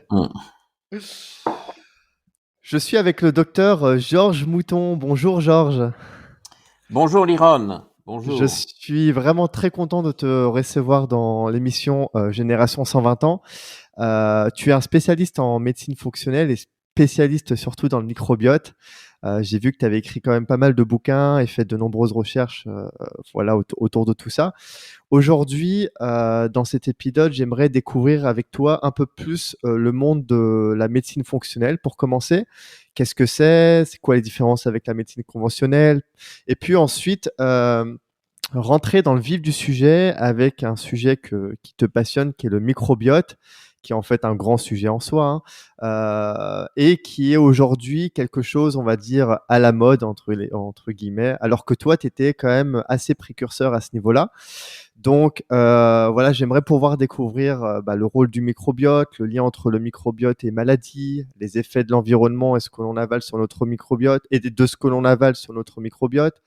Mmh. Je suis avec le docteur Georges Mouton. Bonjour Georges. Bonjour Liron, Je bonjour. suis vraiment très content de te recevoir dans l'émission Génération 120 ans. Tu es un spécialiste en médecine fonctionnelle et spécialiste surtout dans le microbiote. J'ai vu que tu avais écrit quand même pas mal de bouquins et fait de nombreuses recherches voilà, autour de tout ça. Aujourd'hui, dans cet épisode, j'aimerais découvrir avec toi un peu plus le monde de la médecine fonctionnelle. Pour commencer, qu'est-ce que c'est? C'est quoi les différences avec la médecine conventionnelle? Et puis ensuite, rentrer dans le vif du sujet avec un sujet qui te passionne, qui est le microbiote, qui est en fait un grand sujet en soi, hein, et qui est aujourd'hui quelque chose, on va dire, à la mode, entre guillemets, alors que toi, tu étais quand même assez précurseur à ce niveau-là. Donc voilà, j'aimerais pouvoir découvrir le rôle du microbiote, le lien entre le microbiote et maladie, les effets de l'environnement et ce que l'on avale sur notre microbiote, et de ce que l'on avale sur notre microbiote,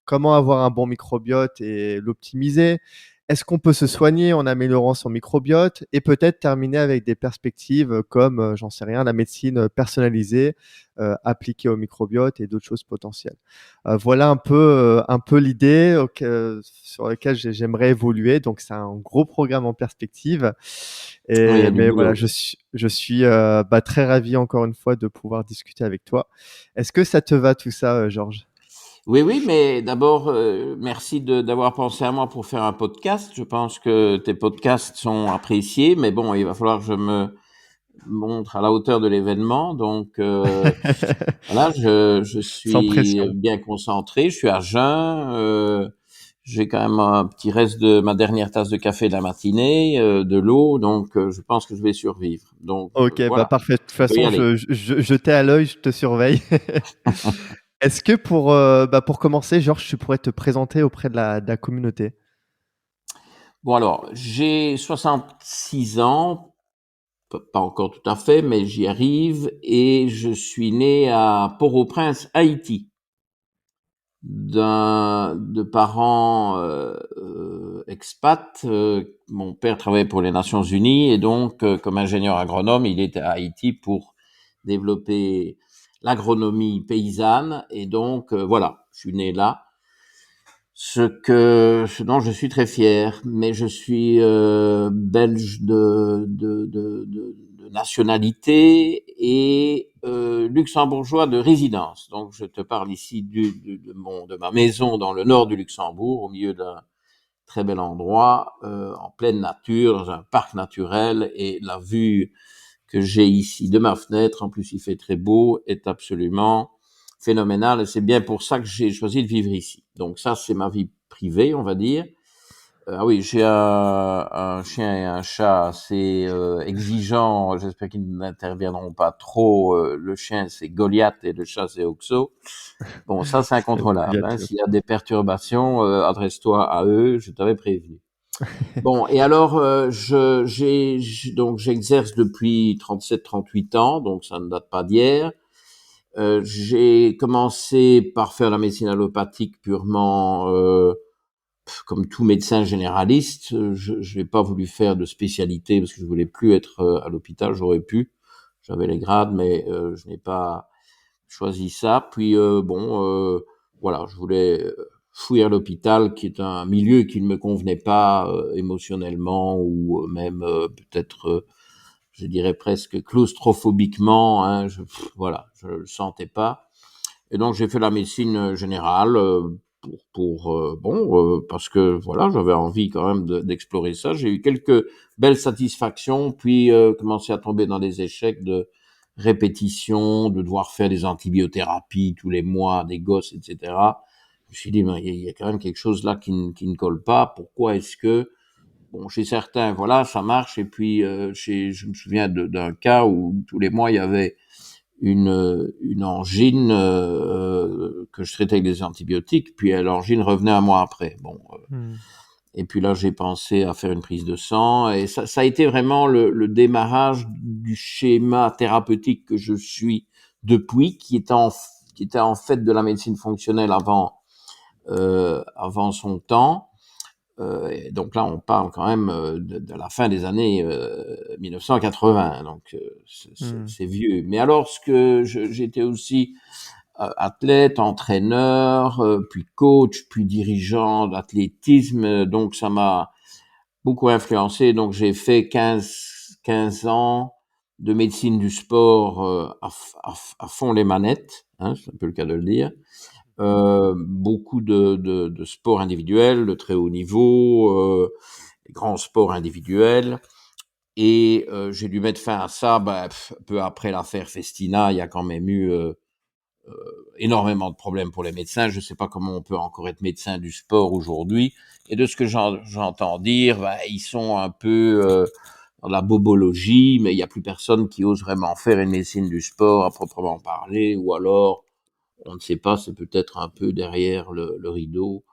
comment avoir un bon microbiote et l'optimiser. Est-ce qu'on peut se soigner en améliorant son microbiote? Et peut-être terminer avec des perspectives comme, j'en sais rien, la médecine personnalisée appliquée au microbiote et d'autres choses potentielles. Voilà un peu l'idée sur laquelle j'aimerais évoluer. Donc, c'est un gros programme en perspective. Oui, il y a du Mais voilà, boulot. je suis très ravi encore une fois de pouvoir discuter avec toi. Est-ce que ça te va tout ça, Georges? Oui, oui, mais d'abord, merci d'avoir pensé à moi pour faire un podcast. Je pense que tes podcasts sont appréciés, mais bon, il va falloir que je me montre à la hauteur de l'événement. Donc, voilà, je Sans suis pression. bien concentré, je suis à jeun, j'ai quand même un petit reste de ma dernière tasse de café de la matinée, de l'eau, donc je pense que je vais survivre. Donc, Ok, voilà, parfait. De toute on peut y façon, aller. je t'ai à l'œil, je te surveille. Est-ce que pour commencer, Georges, tu pourrais te présenter auprès de la communauté? Bon alors, j'ai 66 ans, pas encore tout à fait, mais j'y arrive, et je suis né à Port-au-Prince, Haïti, de parents expats. Mon père travaillait pour les Nations Unies et donc, comme ingénieur agronome, il était à Haïti pour développer l'agronomie paysanne. Et donc, voilà, je suis né là. Ce dont je suis très fier, mais je suis belge de nationalité et luxembourgeois de résidence. Donc je te parle ici de ma maison dans le nord du Luxembourg, au milieu d'un très bel endroit, en pleine nature, dans un parc naturel, et la vue que j'ai ici de ma fenêtre, en plus il fait très beau, est absolument phénoménale, et c'est bien pour ça que j'ai choisi de vivre ici. Donc ça, c'est ma vie privée, on va dire. Ah oui, j'ai un chien et un chat assez exigeants. J'espère qu'ils n'interviendront pas trop. Le chien, c'est Goliath, et le chat, c'est Oxo. Bon, ça, c'est incontrôlable, hein. Bientôt. S'il y a des perturbations, adresse-toi à eux, je t'avais prévenu. Bon, et alors, donc j'exerce depuis 37-38 ans, donc ça ne date pas d'hier. J'ai commencé par faire la médecine allopathique purement, comme tout médecin généraliste. Je n'ai pas voulu faire de spécialité parce que je voulais plus être à l'hôpital. J'aurais pu, j'avais les grades, mais je n'ai pas choisi ça. Puis voilà, je voulais fuir l'hôpital, qui est un milieu qui ne me convenait pas émotionnellement, ou même peut-être, je dirais presque claustrophobiquement, hein. Voilà, je le sentais pas. Et donc j'ai fait la médecine générale, parce que voilà, j'avais envie quand même d'explorer ça. J'ai eu quelques belles satisfactions, puis commencé à tomber dans des échecs de répétition, de devoir faire des antibiothérapies tous les mois, des gosses, etc. Je me suis dit, ben, il y a quand même quelque chose là qui ne colle pas. Pourquoi est-ce que, bon, chez certains, voilà, ça marche, et puis je me souviens d'un cas où tous les mois il y avait une angine que je traitais avec des antibiotiques, puis l'angine revenait un mois après. Bon, Hmm. et puis là j'ai pensé à faire une prise de sang, et ça a été vraiment le démarrage du schéma thérapeutique que je suis depuis, qui était en fait de la médecine fonctionnelle avant son temps. Et donc là, on parle quand même de la fin des années 1980, donc Mmh. c'est vieux. Mais alors, j'étais aussi athlète, entraîneur, puis coach, puis dirigeant d'athlétisme, donc ça m'a beaucoup influencé. Donc j'ai fait 15 ans de médecine du sport à fond les manettes, hein, c'est un peu le cas de le dire. Beaucoup de sports individuels, de très haut niveau, des grands sports individuels. Et j'ai dû mettre fin à ça peu après l'affaire Festina. Il y a quand même eu énormément de problèmes pour les médecins. Je ne sais pas comment on peut encore être médecin du sport aujourd'hui. Et de ce que j'entends dire, ils sont un peu dans la bobologie, mais il n'y a plus personne qui ose vraiment faire une médecine du sport à proprement parler, ou alors, on ne sait pas, c'est peut-être un peu derrière le rideau.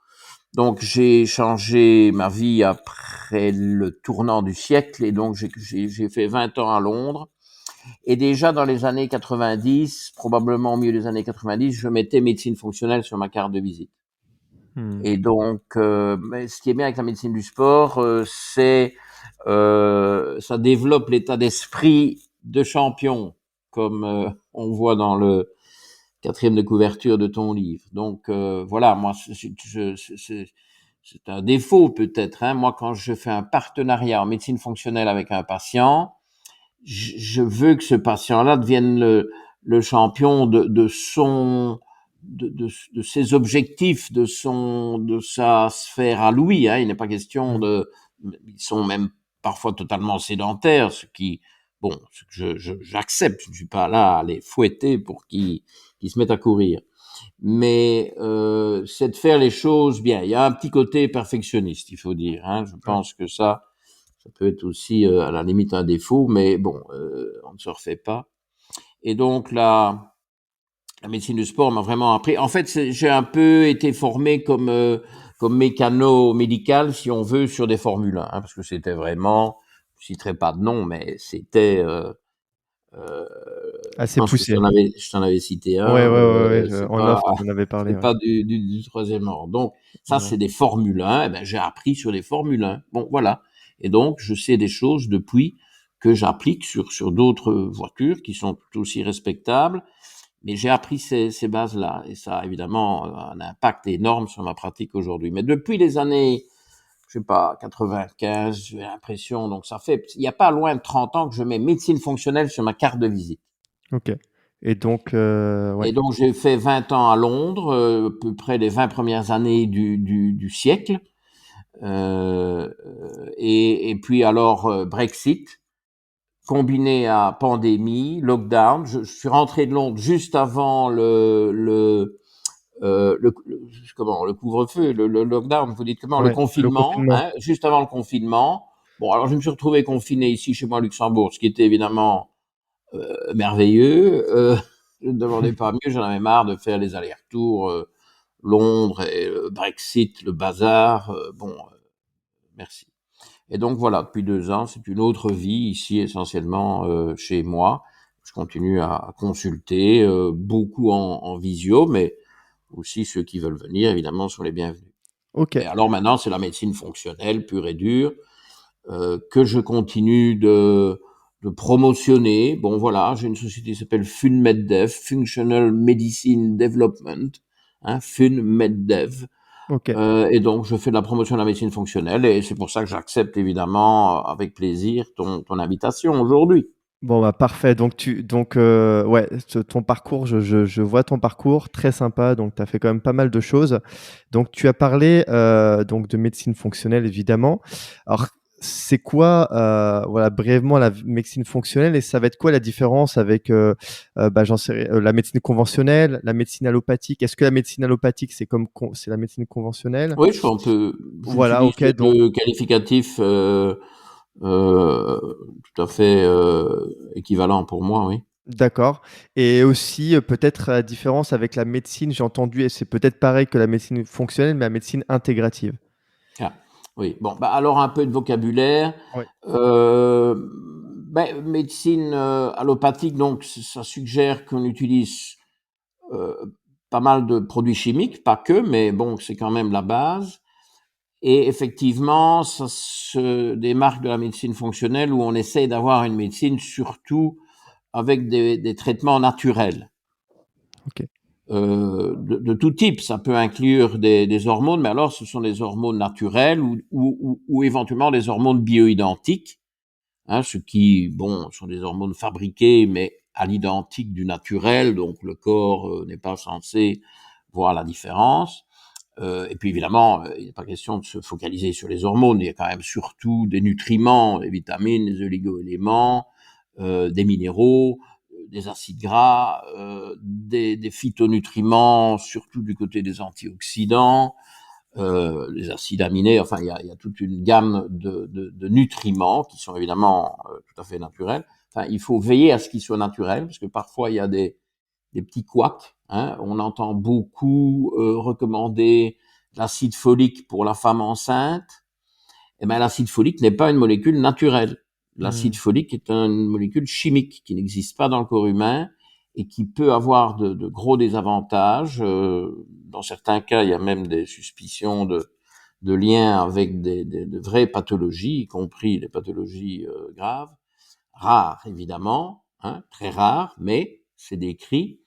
Donc j'ai changé ma vie après le tournant du siècle, et donc j'ai fait 20 ans à Londres. Et déjà dans les années 90, probablement au milieu des années 90, je mettais médecine fonctionnelle sur ma carte de visite. Mmh. Et donc, mais ce qui est bien avec la médecine du sport, c'est ça développe l'état d'esprit de champion, comme on voit dans le quatrième de couverture de ton livre. Donc voilà, moi, c'est un défaut peut-être. Hein. Moi, quand je fais un partenariat en médecine fonctionnelle avec un patient, je veux que ce patient-là devienne le champion de ses objectifs, de sa sphère à lui. Hein. Il n'est pas question Mmh. ils sont même parfois totalement sédentaires, ce que j'accepte. Je ne suis pas là à les fouetter pour qu'ils se mettent à courir. Mais c'est de faire les choses bien. Il y a un petit côté perfectionniste, il faut dire. Hein. Je Ouais. pense que ça peut être aussi à la limite un défaut, mais bon, on ne se refait pas. Et donc la médecine du sport m'a vraiment appris. En fait, j'ai un peu été formé comme mécano-médical, si on veut, sur des Formule 1, hein, parce que c'était vraiment, je citerai pas de nom, mais c'était, euh, je Assez pense que poussé. je t'en avais cité Ouais, un, ouais, ouais, ouais, en off, pas, tu m'en avais parlé, c'est ouais. pas du troisième ordre. Donc, ça, Ouais. c'est des Formule 1. Eh ben, j'ai appris sur les Formule 1. Bon, voilà. Et donc, je sais des choses depuis que j'applique sur d'autres voitures qui sont tout aussi respectables. Mais j'ai appris ces bases-là. Et ça a évidemment un impact énorme sur ma pratique aujourd'hui. Mais depuis les années, je sais pas, 95, j'ai l'impression, donc ça fait, il n'y a pas loin de 30 ans que je mets médecine fonctionnelle sur ma carte de visite. OK. Et donc, ouais. Et donc, j'ai fait 20 ans à Londres, à peu près les 20 premières années du siècle. Et puis alors, Brexit, combiné à pandémie, lockdown. Je suis rentré de Londres juste avant le couvre-feu, le lockdown, vous dites comment, le Ouais, le confinement, confinement. hein, juste avant le confinement. Bon, alors je me suis retrouvé confiné ici chez moi à Luxembourg, ce qui était évidemment merveilleux. Je ne demandais pas mieux, j'en avais marre de faire les allers-retours Londres et le Brexit, le bazar. Merci. Et donc voilà, depuis 2 ans, c'est une autre vie ici essentiellement chez moi. Je continue à consulter, beaucoup en visio, mais aussi ceux qui veulent venir, évidemment, sont les bienvenus. Et OK. alors maintenant, c'est la médecine fonctionnelle pure et dure que je continue de promotionner. Bon voilà, j'ai une société qui s'appelle FunMedDev, Functional Medicine Development, hein, FunMedDev. OK. Et donc, je fais de la promotion de la médecine fonctionnelle et c'est pour ça que j'accepte évidemment avec plaisir ton invitation aujourd'hui. Bon, bah, parfait. Ouais, ton parcours, je vois ton parcours, très sympa. Donc, tu as fait quand même pas mal de choses. Donc, tu as parlé donc de médecine fonctionnelle, évidemment. Alors, c'est quoi, voilà, brièvement, la médecine fonctionnelle et ça va être quoi la différence avec, bah, la médecine conventionnelle, la médecine allopathique? Est-ce que la médecine allopathique, c'est la médecine conventionnelle? Oui, Voilà, j'utilise ok. les Donc, deux qualificatifs euh, tout à fait équivalents pour moi, oui. d'accord. Et aussi, peut-être la différence avec la médecine, j'ai entendu, et c'est peut-être pareil que la médecine fonctionnelle, mais la médecine intégrative. Ah, oui, bon, bah alors un peu de vocabulaire. Oui. Euh, médecine allopathique, donc ça suggère qu'on utilise euh, pas mal de produits chimiques, pas que, mais bon, c'est quand même la base. Et effectivement, ça se démarque de la médecine fonctionnelle où on essaie d'avoir une médecine surtout avec des traitements naturels. OK. De tout type. Ça peut inclure des hormones, mais alors ce sont des hormones naturelles ou éventuellement des hormones bioidentiques, hein, ce qui, bon, sont des hormones fabriquées, mais à l'identique du naturel, donc le corps n'est pas censé voir la différence. Et puis évidemment, il n'est pas question de se focaliser sur les hormones, il y a quand même surtout des nutriments, des vitamines, des oligo-éléments, des minéraux, des acides gras, des phytonutriments, surtout du côté des antioxydants, les acides aminés, enfin il y a toute une gamme de nutriments qui sont évidemment tout à fait naturels. Enfin, il faut veiller à ce qu'ils soient naturels, parce que parfois il y a des petits couacs. Hein. On entend beaucoup recommander l'acide folique pour la femme enceinte. Eh bien, l'acide folique n'est pas une molécule naturelle. L'acide Mmh. folique est une molécule chimique qui n'existe pas dans le corps humain et qui peut avoir de gros désavantages. Dans certains cas, il y a même des suspicions de liens avec de vraies pathologies, y compris les pathologies graves. Rares, évidemment, hein, très rares, mais c'est décrit.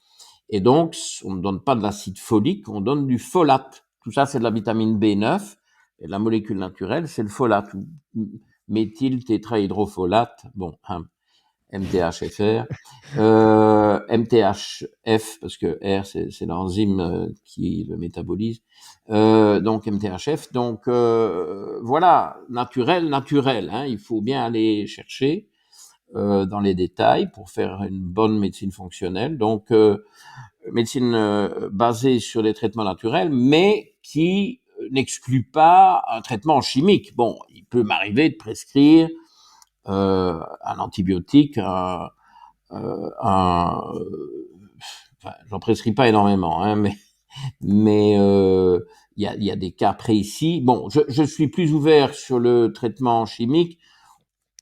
Et donc, on ne donne pas de l'acide folique, on donne du folate. Tout ça, c'est de la vitamine B9. Et la molécule naturelle, c'est le folate. Méthyltétrahydrofolate, bon, hein, MTHFR. MTHF, parce que R, c'est l'enzyme qui le métabolise. Donc, MTHF. Donc, voilà, naturel. Hein, il faut bien aller chercher dans les détails pour faire une bonne médecine fonctionnelle. Donc, médecine basée sur des traitements naturels, mais qui n'exclut pas un traitement chimique. Bon, il peut m'arriver de prescrire un antibiotique, enfin, j'en prescris pas énormément, hein, mais il y a des cas précis. Bon, je suis plus ouvert sur le traitement chimique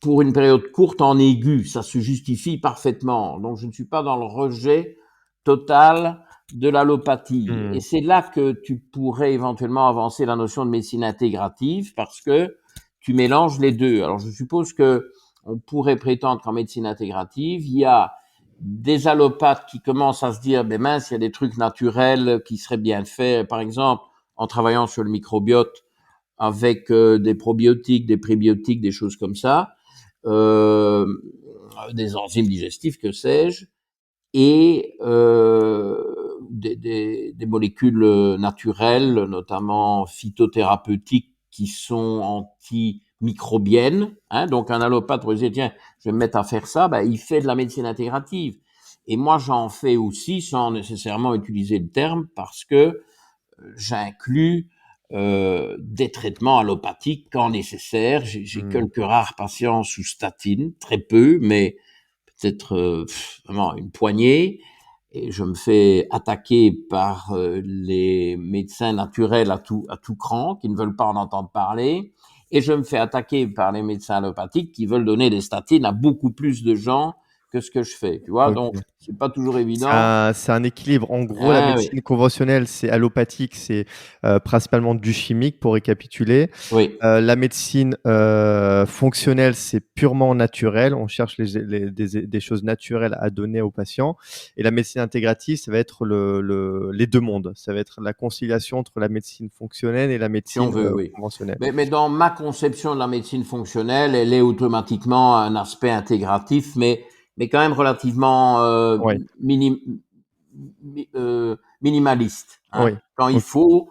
pour une période courte en aigu, ça se justifie parfaitement. Donc, je ne suis pas dans le rejet total de l'allopathie. Et Mmh. c'est là que tu pourrais éventuellement avancer la notion de médecine intégrative parce que tu mélanges les deux. Alors, je suppose que on pourrait prétendre qu'en médecine intégrative, il y a des allopathes qui commencent à se dire, ben mince, il y a des trucs naturels qui seraient bien faits. Par exemple, en travaillant sur le microbiote avec des probiotiques, des prébiotiques, des choses comme ça, euh, des enzymes digestifs, que sais-je, et des molécules naturelles, notamment phytothérapeutiques, qui sont antimicrobiennes. Hein, donc un allopathe pourrait dire, tiens, je vais me mettre à faire ça, ben, il fait de la médecine intégrative. Et moi, j'en fais aussi sans nécessairement utiliser le terme, parce que j'inclus des traitements allopathiques quand nécessaire. J'ai Mmh. quelques rares patients sous statine, très peu, mais peut-être vraiment une poignée. Et je me fais attaquer par les médecins naturels à tout cran, qui ne veulent pas en entendre parler. Et je me fais attaquer par les médecins allopathiques qui veulent donner des statines à beaucoup plus de gens que ce que je fais. Tu vois, donc OK. c'est pas toujours C'est évident. un équilibre. En gros, la Ah oui, médecine conventionnelle, c'est allopathique, c'est, principalement du chimique pour récapituler. oui, La médecine, fonctionnelle, c'est purement naturel. On cherche des choses naturelles à donner aux patients et la médecine intégrative, ça va être les 2 mondes. Ça va être la conciliation entre la médecine fonctionnelle et la si on médecine, veut, oui. conventionnelle. Mais dans ma conception de la médecine fonctionnelle, elle est automatiquement un aspect intégratif, mais quand même relativement Oui, minimaliste. Hein. oui, Quand il OK, faut,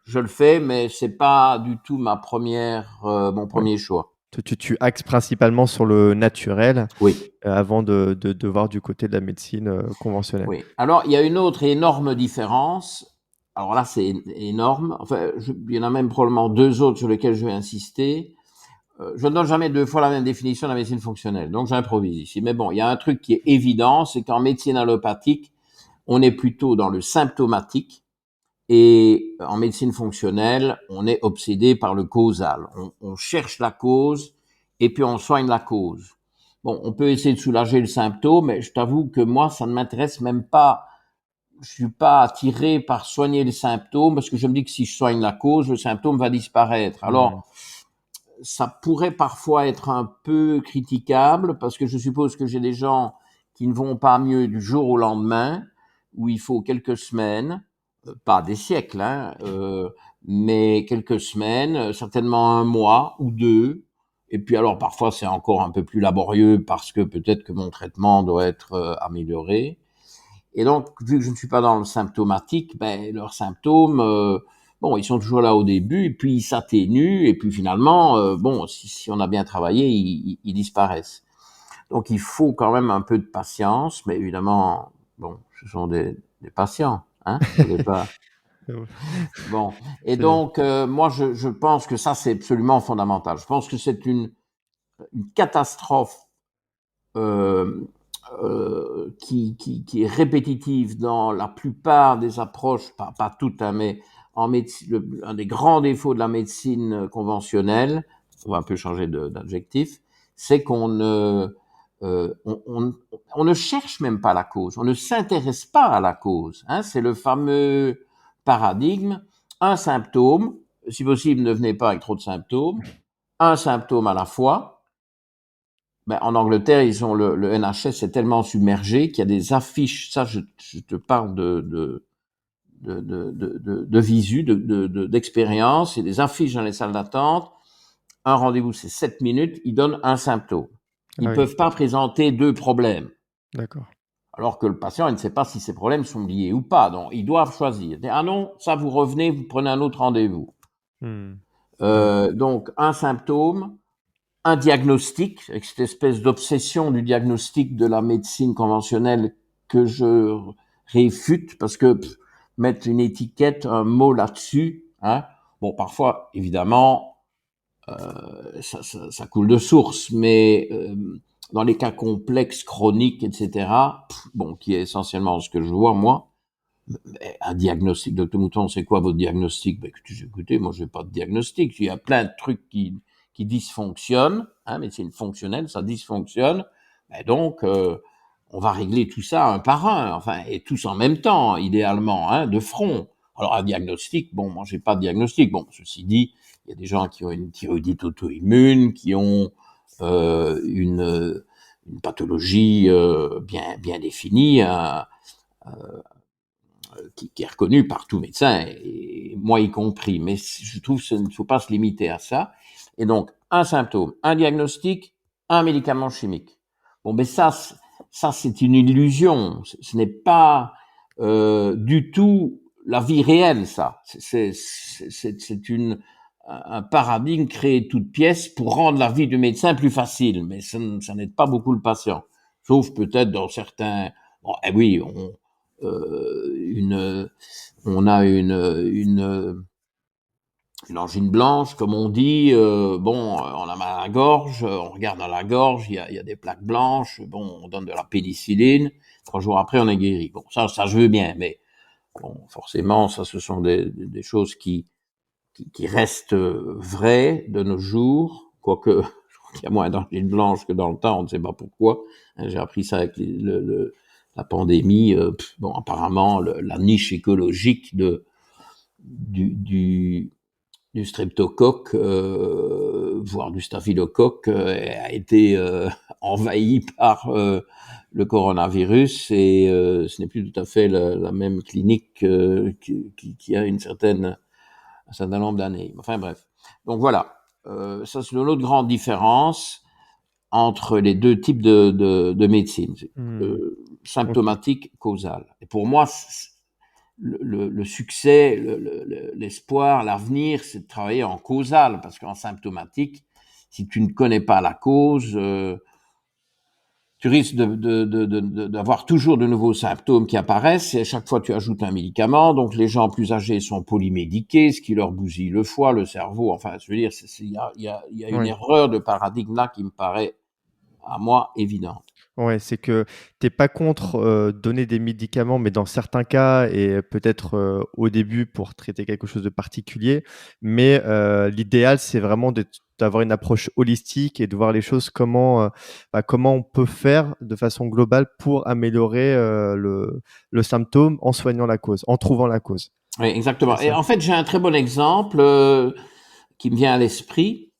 je le fais, mais c'est pas du tout mon oui. premier choix. Tu axes principalement sur le naturel, Oui, avant de voir du côté de la médecine, conventionnelle. oui. Alors, il y a une autre énorme différence. Alors là, c'est énorme. Enfin, il y en a même probablement deux autres sur lesquels je vais insister. Je ne donne jamais deux fois la même définition de la médecine fonctionnelle, donc j'improvise ici. Mais bon, il y a un truc qui est évident, c'est qu'en médecine allopathique, on est plutôt dans le symptomatique et en médecine fonctionnelle, on est obsédé par le causal. On cherche la cause et puis on soigne la cause. Bon, on peut essayer de soulager le symptôme, mais je t'avoue que moi, ça ne m'intéresse même pas je suis pas attiré par soigner les symptômes parce que je me dis que si je soigne la cause, le symptôme va disparaître. Alors, ça pourrait parfois être un peu critiquable parce que je suppose que j'ai des gens qui ne vont pas mieux du jour au lendemain, où il faut quelques semaines, pas des siècles, hein, mais quelques semaines, certainement un mois ou deux. Et puis alors parfois c'est encore un peu plus laborieux parce que peut-être que mon traitement doit être amélioré. Et donc, vu que je ne suis pas dans le symptomatique, ben leurs symptômes, bon, ils sont toujours là au début, et puis ils s'atténuent, et puis finalement, bon, si on a bien travaillé, ils disparaissent. Donc, il faut quand même un peu de patience, mais évidemment, bon, ce sont des patients, hein, vous n'allez pas. Bon, et C'est donc, moi, je pense que ça, c'est absolument fondamental. Je pense que c'est une catastrophe euh, qui est répétitive dans la plupart des approches, pas toutes, hein, mais en médecine, un des grands défauts de la médecine conventionnelle, on va un peu changer d'adjectif, c'est qu'on ne, on ne cherche même pas la cause, on ne s'intéresse pas à la cause. Hein, c'est le fameux paradigme, un symptôme, si possible ne venez pas avec trop de symptômes, un symptôme à la fois. Ben, en Angleterre, ils ont le NHS est tellement submergé qu'il y a des affiches. Ça, je te parle de visu, d'expérience. Il y a des affiches dans les salles d'attente. Un rendez-vous, c'est 7 minutes. Ils donnent un symptôme. Ils Ah ne oui, peuvent pas présenter deux problèmes. d'accord. Alors que le patient, il ne sait pas si ces problèmes sont liés ou pas. Donc, ils doivent choisir. Ah non, ça, vous revenez, vous prenez un autre rendez-vous. Mmh. Ouais. Donc, un symptôme, un diagnostic, avec cette espèce d'obsession du diagnostic de la médecine conventionnelle que je réfute, parce que mettre une étiquette, un mot là-dessus, hein, bon, parfois, évidemment, ça coule de source, mais dans les cas complexes, chroniques, etc., bon, qui est essentiellement ce que je vois, moi, un diagnostic, docteur Mouton, c'est quoi votre diagnostic? Ben, écoutez, moi, je n'ai pas de diagnostic. Il y a plein de trucs qui dysfonctionnent, hein, médecine fonctionnelle, ça dysfonctionne. Ben donc, on va régler tout ça un par un, enfin, et tous en même temps, idéalement, hein, de front. Alors, un diagnostic, bon, moi, j'ai pas de diagnostic. Bon, ceci dit, il y a des gens qui ont une thyroïdite auto-immune, qui ont une pathologie bien définie, qui est reconnu par tout médecin, et moi y compris. Mais je trouve qu'il ne faut pas se limiter à ça. Et donc, un symptôme, un diagnostic, un médicament chimique. Bon, mais ça c'est une illusion. Ce n'est pas du tout la vie réelle, ça. C'est un paradigme créé toute pièce pour rendre la vie du médecin plus facile, mais ça n'aide pas beaucoup le patient. Sauf peut-être dans certains... Bon, eh oui, on a une angine blanche, comme on dit. Bon, on a mal à la gorge, on regarde dans la gorge, il y a des plaques blanches. Bon, on donne de la pénicilline. 3 jours après, on est guéri. Bon, ça je veux bien, mais bon, forcément, ça, ce sont des choses qui restent vraies de nos jours, quoique il y a moins d'angine blanche que dans le temps, on ne sait pas pourquoi. J'ai appris ça avec la pandémie. Bon, apparemment, la niche écologique du streptocoque, voire du staphylocoque, a été envahie par le coronavirus, et ce n'est plus tout à fait la même clinique qui a un certain nombre d'années. Enfin bref. Donc voilà, ça c'est une autre grande différence entre les deux types de médecine, Mmh. OK. symptomatique, causale. Et pour moi, le succès, l'espoir, l'avenir, c'est de travailler en causal, parce qu'en symptomatique, si tu ne connais pas la cause, tu risques d'avoir toujours de nouveaux symptômes qui apparaissent, et à chaque fois tu ajoutes un médicament. Donc les gens plus âgés sont polymédiqués, ce qui leur bousille le foie, le cerveau. Enfin, je veux dire, il y a une Ouais. erreur de paradigme là qui me paraît, à moi, évidente. Ouais, c'est que tu es pas contre, donner des médicaments, mais dans certains cas et peut-être, au début pour traiter quelque chose de particulier. Mais, l'idéal, c'est vraiment d'avoir une approche holistique et de voir les choses comment on peut faire de façon globale pour améliorer, le symptôme en soignant la cause, en trouvant la cause. Oui, C'est exactement. Et ça? en fait, j'ai un très bon exemple qui me vient à l'esprit.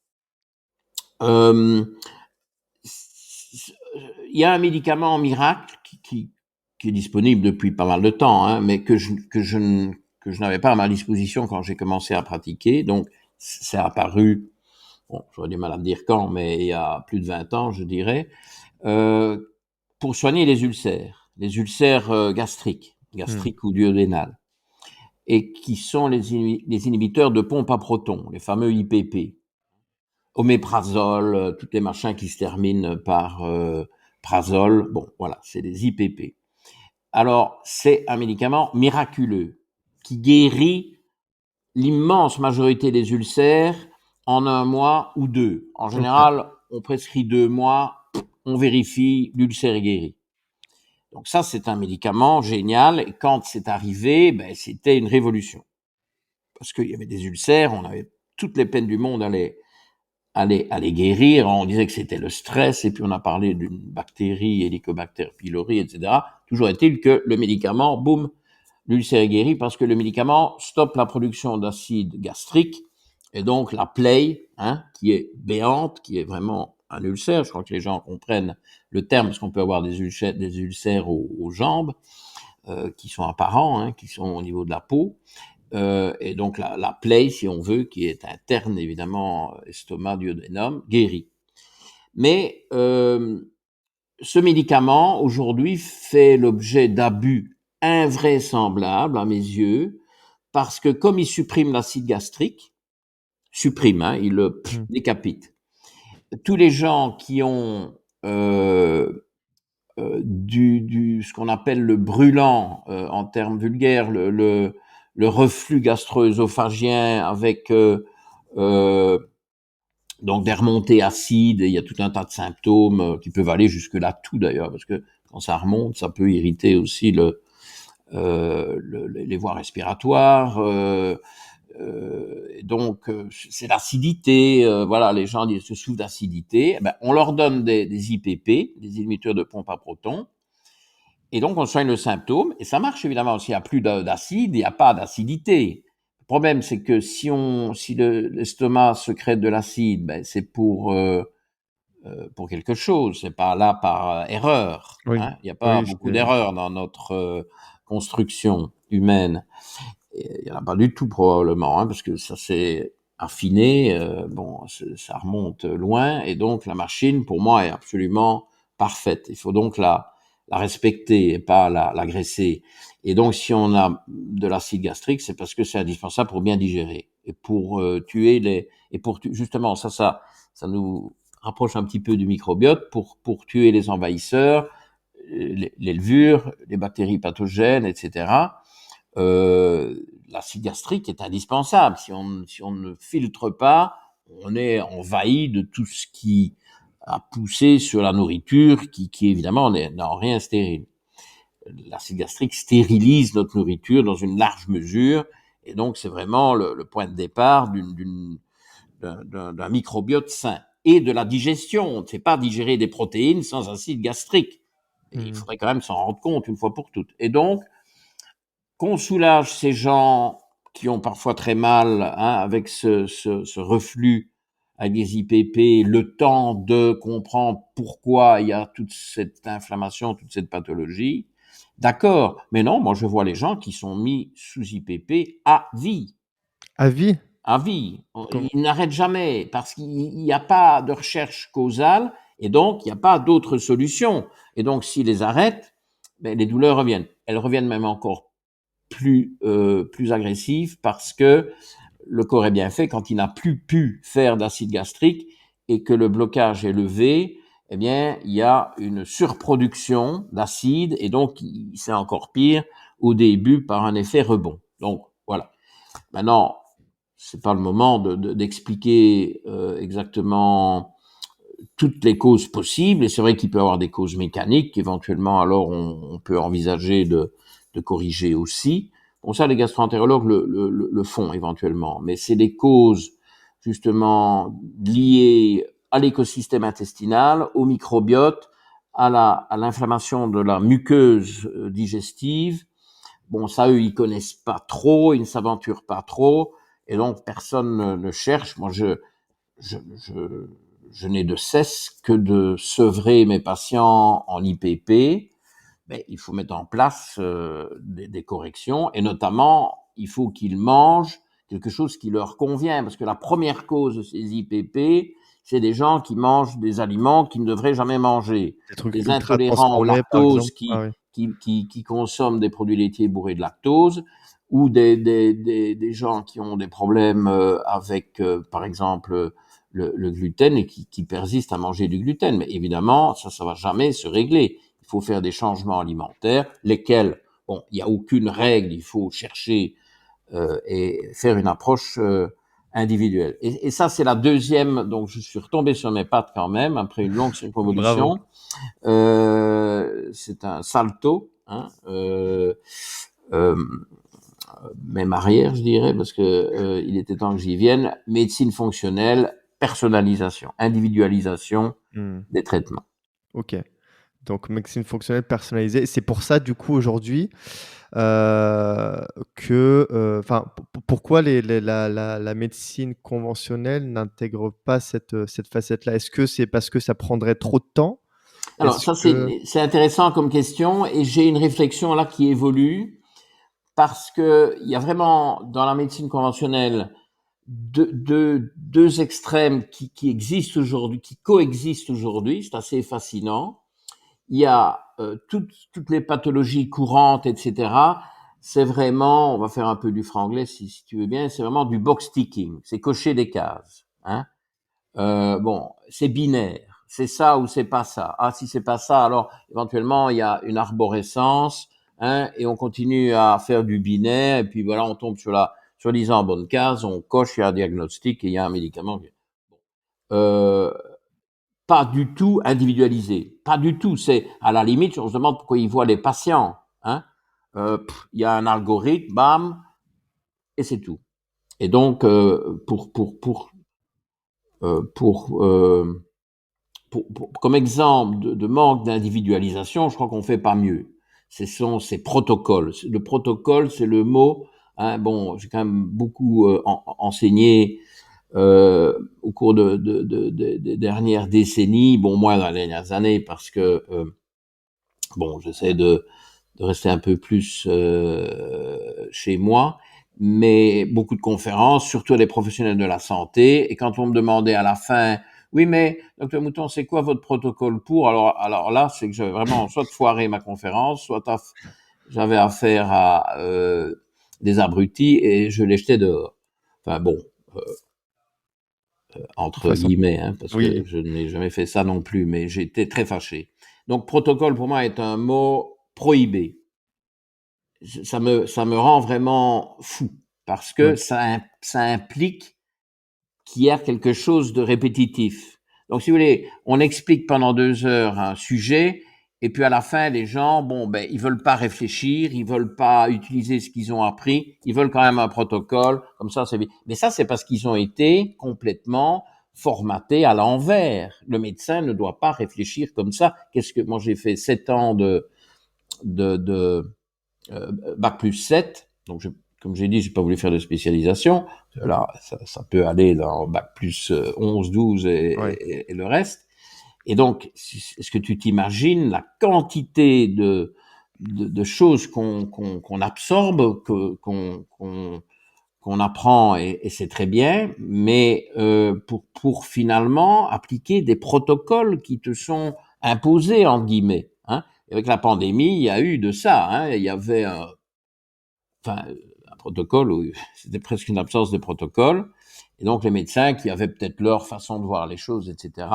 Euh, il y a un médicament miracle qui est disponible depuis pas mal de temps, hein, mais que je n'avais pas à ma disposition quand j'ai commencé à pratiquer. Donc, c'est apparu, bon, j'aurais du mal à dire quand, mais il y a plus de 20 ans, je dirais, euh, pour soigner les ulcères Mmh. gastriques ou duodénales, et qui sont les inhibiteurs de pompe à protons, les fameux IPP. Oméprazole, tous les machins qui se terminent par prazole, bon, voilà, c'est des IPP. Alors, c'est un médicament miraculeux qui guérit l'immense majorité des ulcères en 1 mois ou 2. En OK. général, on prescrit 2 mois, on vérifie, l'ulcère est guéri. Donc ça, c'est un médicament génial. Et quand c'est arrivé, ben, c'était une révolution. Parce qu'il y avait des ulcères, on avait toutes les peines du monde à les guérir. On disait que c'était le stress, et puis on a parlé d'une bactérie, Helicobacter pylori, etc. Toujours est-il que le médicament, boum, l'ulcère est guéri parce que le médicament stoppe la production d'acide gastrique, et donc la plaie, hein, qui est béante, qui est vraiment un ulcère. Je crois que les gens comprennent le terme, parce qu'on peut avoir des ulcères aux jambes, qui sont apparents, hein, qui sont au niveau de la peau. Et donc la plaie, si on veut, qui est interne évidemment, estomac, duodénum, guérit. Mais ce médicament aujourd'hui fait l'objet d'abus invraisemblables à mes yeux, parce que comme il supprime l'acide gastrique, hein, il le Mmh. décapite. Tous les gens qui ont ce qu'on appelle le brûlant, en termes vulgaires, le reflux gastro-œsophagien avec euh, donc des remontées acides, il y a tout un tas de symptômes qui peuvent aller jusque là, tout d'ailleurs, parce que quand ça remonte, ça peut irriter aussi les voies respiratoires. Donc c'est l'acidité, voilà, les gens se souffrent d'acidité. Eh ben, on leur donne des IPP, des inhibiteurs de pompe à protons, et donc on soigne le symptôme, et ça marche évidemment. S'il n'y a plus d'acide, il n'y a pas d'acidité. Le problème, c'est que si l'estomac secrète de l'acide, ben, c'est pour quelque chose, c'est pas là par erreur, Oui. hein. Il n'y a pas Oui, beaucoup d'erreurs dans notre construction humaine. Et il n'y en a pas du tout probablement, hein, parce que ça s'est affiné, bon, ça remonte loin, et donc la machine, pour moi, est absolument parfaite. Il faut donc la respecter et pas l'agresser. Et donc, si on a de l'acide gastrique, c'est parce que c'est indispensable pour bien digérer et pour justement, ça nous rapproche un petit peu du microbiote, pour tuer les envahisseurs, les levures, les bactéries pathogènes, etc. L'acide gastrique est indispensable. Si on ne filtre pas, on est envahi de tout ce qui a poussé sur la nourriture, qui évidemment n'est en rien stérile. L'acide gastrique stérilise notre nourriture dans une large mesure, et donc c'est vraiment le point de départ d'un microbiote sain. Et de la digestion. On ne fait pas digérer des protéines sans acide gastrique. Et il Mmh. faudrait quand même s'en rendre compte une fois pour toutes. Et donc, qu'on soulage ces gens qui ont parfois très mal, hein, avec ce reflux à des IPP, le temps de comprendre pourquoi il y a toute cette inflammation, toute cette pathologie. D'accord, mais non, moi je vois les gens qui sont mis sous IPP à vie. À vie? À vie. Com Ils n'arrêtent jamais parce qu'il n'y a pas de recherche causale, et donc il n'y a pas d'autre solution. Et donc s'ils les arrêtent, ben, les douleurs reviennent. Elles reviennent même encore plus agressif, parce que le corps est bien fait. Quand il n'a plus pu faire d'acide gastrique et que le blocage est levé, eh bien, il y a une surproduction d'acide, et donc c'est encore pire au début par un effet rebond. Donc voilà. Maintenant, c'est pas le moment d'expliquer exactement toutes les causes possibles, et c'est vrai qu'il peut y avoir des causes mécaniques, éventuellement alors on peut envisager de corriger aussi. Bon, ça, les gastro-entérologues le font éventuellement, mais c'est des causes justement liées à l'écosystème intestinal, au microbiote, à l'inflammation de la muqueuse digestive. Bon, ça, eux, ils connaissent pas trop, ils ne s'aventurent pas trop, et donc personne ne cherche. Moi, je, je, je n'ai de cesse que de sevrer mes patients en IPP. Mais il faut mettre en place des corrections, et notamment, il faut qu'ils mangent quelque chose qui leur convient, parce que la première cause de ces IPP, c'est des gens qui mangent des aliments qu'ils ne devraient jamais manger, Des trucs des ultra intolérants au transformés, par lactose exemple? Ah oui. qui consomment des produits laitiers bourrés de lactose, ou des gens qui ont des problèmes avec, par exemple, le gluten, et qui persistent à manger du gluten. Mais évidemment, ça va jamais se régler. Il faut faire des changements alimentaires, lesquels, bon, il n'y a aucune règle, il faut chercher et faire une approche individuelle. Et ça, c'est la deuxième, donc je suis retombé sur mes pattes quand même, après une longue Bravo. circonvolution. C'est un salto, hein, euh, même arrière, je dirais, parce que il était temps que j'y vienne. Médecine fonctionnelle, personnalisation, individualisation Mmh. des traitements. OK. Donc médecine fonctionnelle personnalisée. C'est pour ça, du coup, aujourd'hui, que, enfin, pourquoi la médecine conventionnelle n'intègre pas cette facette-là? Est-ce que c'est parce que ça prendrait trop de temps? Alors Est-ce ça, que c'est intéressant comme question, et j'ai une réflexion là qui évolue, parce que il y a vraiment dans la médecine conventionnelle deux extrêmes qui existent aujourd'hui, qui coexistent aujourd'hui. C'est assez fascinant. Il y a toutes les pathologies courantes, etc. C'est vraiment, on va faire un peu du franglais si tu veux bien, c'est vraiment du box ticking, c'est cocher des cases. Hein. Bon, c'est binaire, c'est ça ou c'est pas ça. Ah, si c'est pas ça, alors éventuellement il y a une arborescence, hein, et on continue à faire du binaire, et puis voilà, on tombe sur la soi-disant bonne case, on coche, il y a un diagnostic et il y a un médicament. Euh, Pas du tout individualisé, pas du tout. C'est à la limite, on se demande pourquoi ils voient les patients. Hein. Il y a un algorithme, bam, et c'est tout. Et donc, pour comme exemple de manque d'individualisation, je crois qu'on fait pas mieux. Ce sont ces protocoles. Le protocole, c'est le mot. Hein, bon, j'ai quand même beaucoup enseigné au cours des dernières décennies. Bon, moi dans les dernières années, parce que bon, j'essaie de rester un peu plus chez moi, mais beaucoup de conférences, surtout à des professionnels de la santé. Et quand on me demandait à la fin, oui, mais docteur Mouton, c'est quoi votre protocole pour? Alors là, c'est que j'avais vraiment soit foiré ma conférence, soit j'avais affaire à des abrutis et je les jetais dehors. Enfin bon, euh, de entre façon guillemets, hein, parce que oui, je n'ai jamais fait ça non plus, mais j'étais très fâché. Donc protocole pour moi est un mot prohibé. Ça me rend vraiment fou, parce que oui. ça implique qu'il y a quelque chose de répétitif. Donc, si vous voulez, on explique pendant 2 heures un sujet, et puis à la fin, les gens, bon, ben, ils veulent pas réfléchir, ils veulent pas utiliser ce qu'ils ont appris, ils veulent quand même un protocole, comme ça, c'est bien. Mais ça, c'est parce qu'ils ont été complètement formatés à l'envers. Le médecin ne doit pas réfléchir comme ça. Moi, j'ai fait 7 ans de bac plus 7. Donc, comme j'ai dit, j'ai pas voulu faire de spécialisation. Là, ça peut aller dans bac plus 11, 12 Ouais. et le reste. Et donc, est-ce que tu t'imagines la quantité de choses qu'on absorbe, qu'on apprend, et c'est très bien, mais pour finalement appliquer des protocoles qui te sont imposés, entre guillemets. Hein. Avec la pandémie, il y a eu de ça. Hein. Il y avait enfin, un protocole où c'était presque une absence de protocole. Et donc les médecins qui avaient peut-être leur façon de voir les choses, etc.,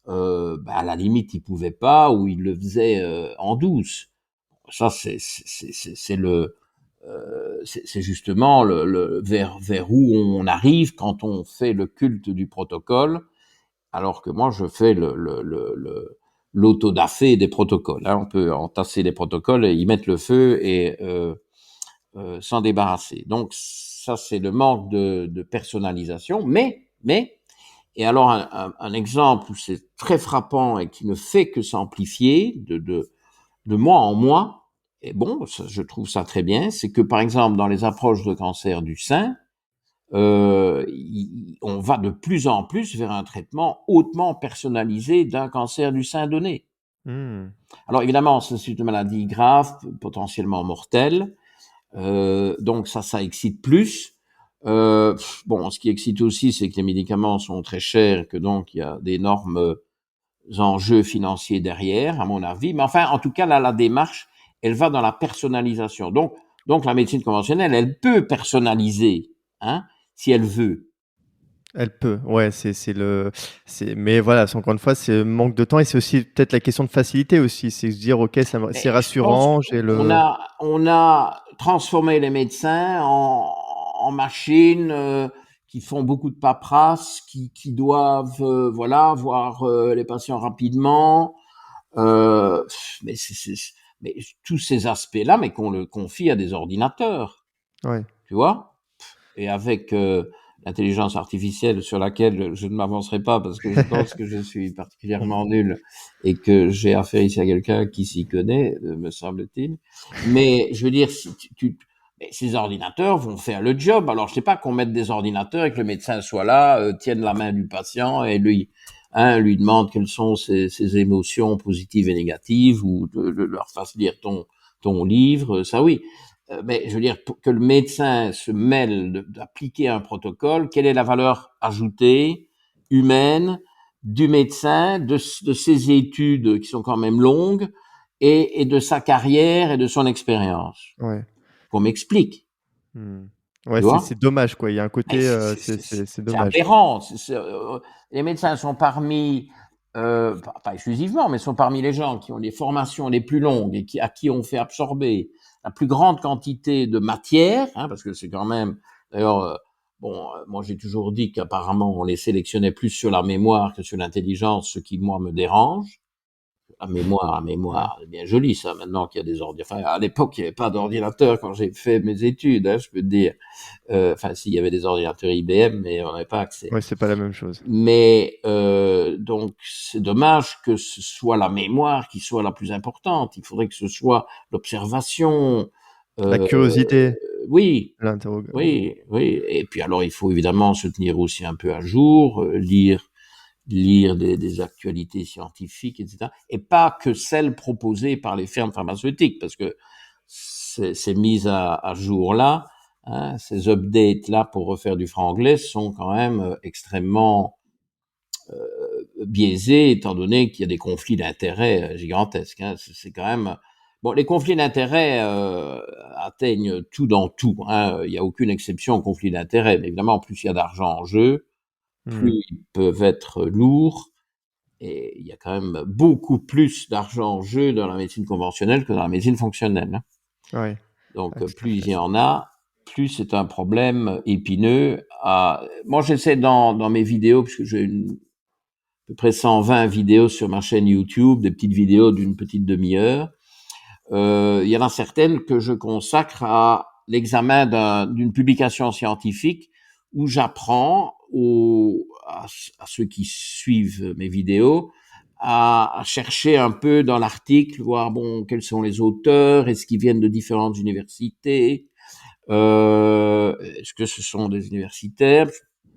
à la limite, ils pouvaient pas, ou ils le faisaient en douce. Ça, c'est justement vers où on arrive quand on fait le culte du protocole. alors que moi, je fais l'autodafé des protocoles. Hein. On peut entasser les protocoles et y mettre le feu et s'en débarrasser. Donc, ça, c'est le manque de personnalisation. Et alors, un exemple où c'est très frappant et qui ne fait que s'amplifier de mois en mois, et bon, ça, je trouve ça très bien, c'est que, par exemple, dans les approches de cancer du sein, on va de plus en plus vers un traitement hautement personnalisé d'un cancer du sein donné. Mmh. Alors évidemment, c'est une maladie grave, potentiellement mortelle, donc ça excite plus. Bon, ce qui excite aussi, c'est que les médicaments sont très chers, que donc il y a d'énormes enjeux financiers derrière, à mon avis. Mais enfin, en tout cas, là, la démarche, elle va dans la personnalisation. Donc la médecine conventionnelle, elle peut personnaliser, hein, si elle veut. Elle peut, ouais, mais voilà, c'est encore une fois, c'est manque de temps et c'est aussi peut-être la question de facilité aussi. C'est se dire: «OK, c'est Mais je pense rassurant, j'ai qu'on le». a transformé les médecins en machines qui font beaucoup de paperasse, qui doivent voilà voir les patients rapidement. Euh, mais, mais tous ces aspects-là, mais qu'on le confie à des ordinateurs, Ouais. tu vois. Et avec l'intelligence artificielle sur laquelle je ne m'avancerai pas parce que je pense que je suis particulièrement nul et que j'ai affaire ici à quelqu'un qui s'y connaît, me semble-t-il. Mais je veux dire, si mais ces ordinateurs vont faire le job. Alors, je sais pas qu'on mette des ordinateurs et que le médecin soit là, tienne la main du patient et lui demande quelles sont ses émotions positives et négatives ou leur fasse lire ton livre. Ça, oui. Mais je veux dire, pour que le médecin se mêle d'appliquer un protocole, quelle est la valeur ajoutée humaine du médecin, de ses études qui sont quand même longues, et de sa carrière et de son expérience? Ouais. Qu'on m'explique, Mmh. Ouais, tu c'est vois? dommage quoi. Il y a un Mais côté, c'est c'est dommage. aberrant. Les médecins sont parmi, pas exclusivement, mais sont parmi les gens qui ont les formations les plus longues et à qui on fait absorber la plus grande quantité de matière, hein, parce que c'est quand même, d'ailleurs, bon, moi j'ai toujours dit qu'apparemment on les sélectionnait plus sur la mémoire que sur l'intelligence, ce qui moi me dérange. La Ouais. mémoire, c'est bien joli ça, maintenant qu'il y a des ordinateurs. Enfin, à l'époque, il n'y avait pas d'ordinateur quand j'ai fait mes études, hein, je peux te dire. Enfin, s'il y avait des ordinateurs IBM, mais on n'avait pas accès. Ouais, c'est pas la même chose. Mais donc, c'est dommage que ce soit la mémoire qui soit la plus importante. Il faudrait que ce soit l'observation. La Euh, curiosité, oui, l'interrogation. oui. Et puis alors, il faut évidemment se tenir aussi un peu à jour, lire des actualités scientifiques, etc. Et pas que celles proposées par les firmes pharmaceutiques, parce que ces mises à jour là, hein, ces updates là pour refaire du franc-anglais sont quand même extrêmement biaisés, étant donné qu'il y a des conflits d'intérêts gigantesques. Hein. C'est quand même bon. Les conflits d'intérêts atteignent tout dans tout. Hein. Il n'y a aucune exception aux conflits d'intérêts. Mais évidemment, plus il y a d'argent en jeu, Mmh. plus ils peuvent être lourds. Et il y a quand même beaucoup plus d'argent en jeu dans la médecine conventionnelle que dans la médecine fonctionnelle. Hein. Ouais. Donc, Ouais, tout à plus il fait. y en a, plus c'est un problème épineux. Moi, j'essaie dans mes vidéos, puisque j'ai à peu près 120 vidéos sur ma chaîne YouTube, des petites vidéos d'une petite demi-heure. Il y en a certaines que je consacre à l'examen d'une publication scientifique où j'apprends à ceux qui suivent mes vidéos à chercher un peu dans l'article, voir bon quels sont les auteurs, est-ce qu'ils viennent de différentes universités, est-ce que ce sont des universitaires,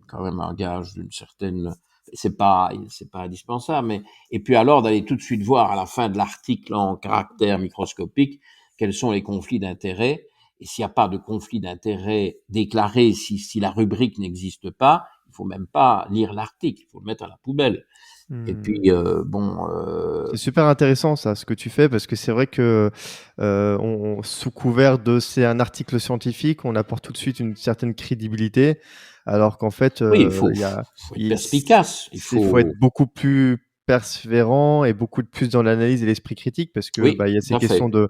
quand même un gage d'une certaine, c'est pas indispensable, mais et puis alors d'aller tout de suite voir à la fin de l'article en caractère microscopique quels sont les conflits d'intérêts, et s'il n'y a pas de conflit d'intérêts déclaré, si la rubrique n'existe pas, il faut même pas lire l'article, il faut le mettre à la poubelle. Et Mmh. puis bon, C'est super intéressant ça, ce que tu fais, parce que c'est vrai que, sous couvert de c'est un article scientifique, on apporte tout de suite une certaine crédibilité, alors qu'en fait, oui, il y a faut être il perspicace, il c'est faut être faut, beaucoup plus persévérant et beaucoup plus dans l'analyse et l'esprit critique parce que, oui, bah, il y a tout ces à fait. questions de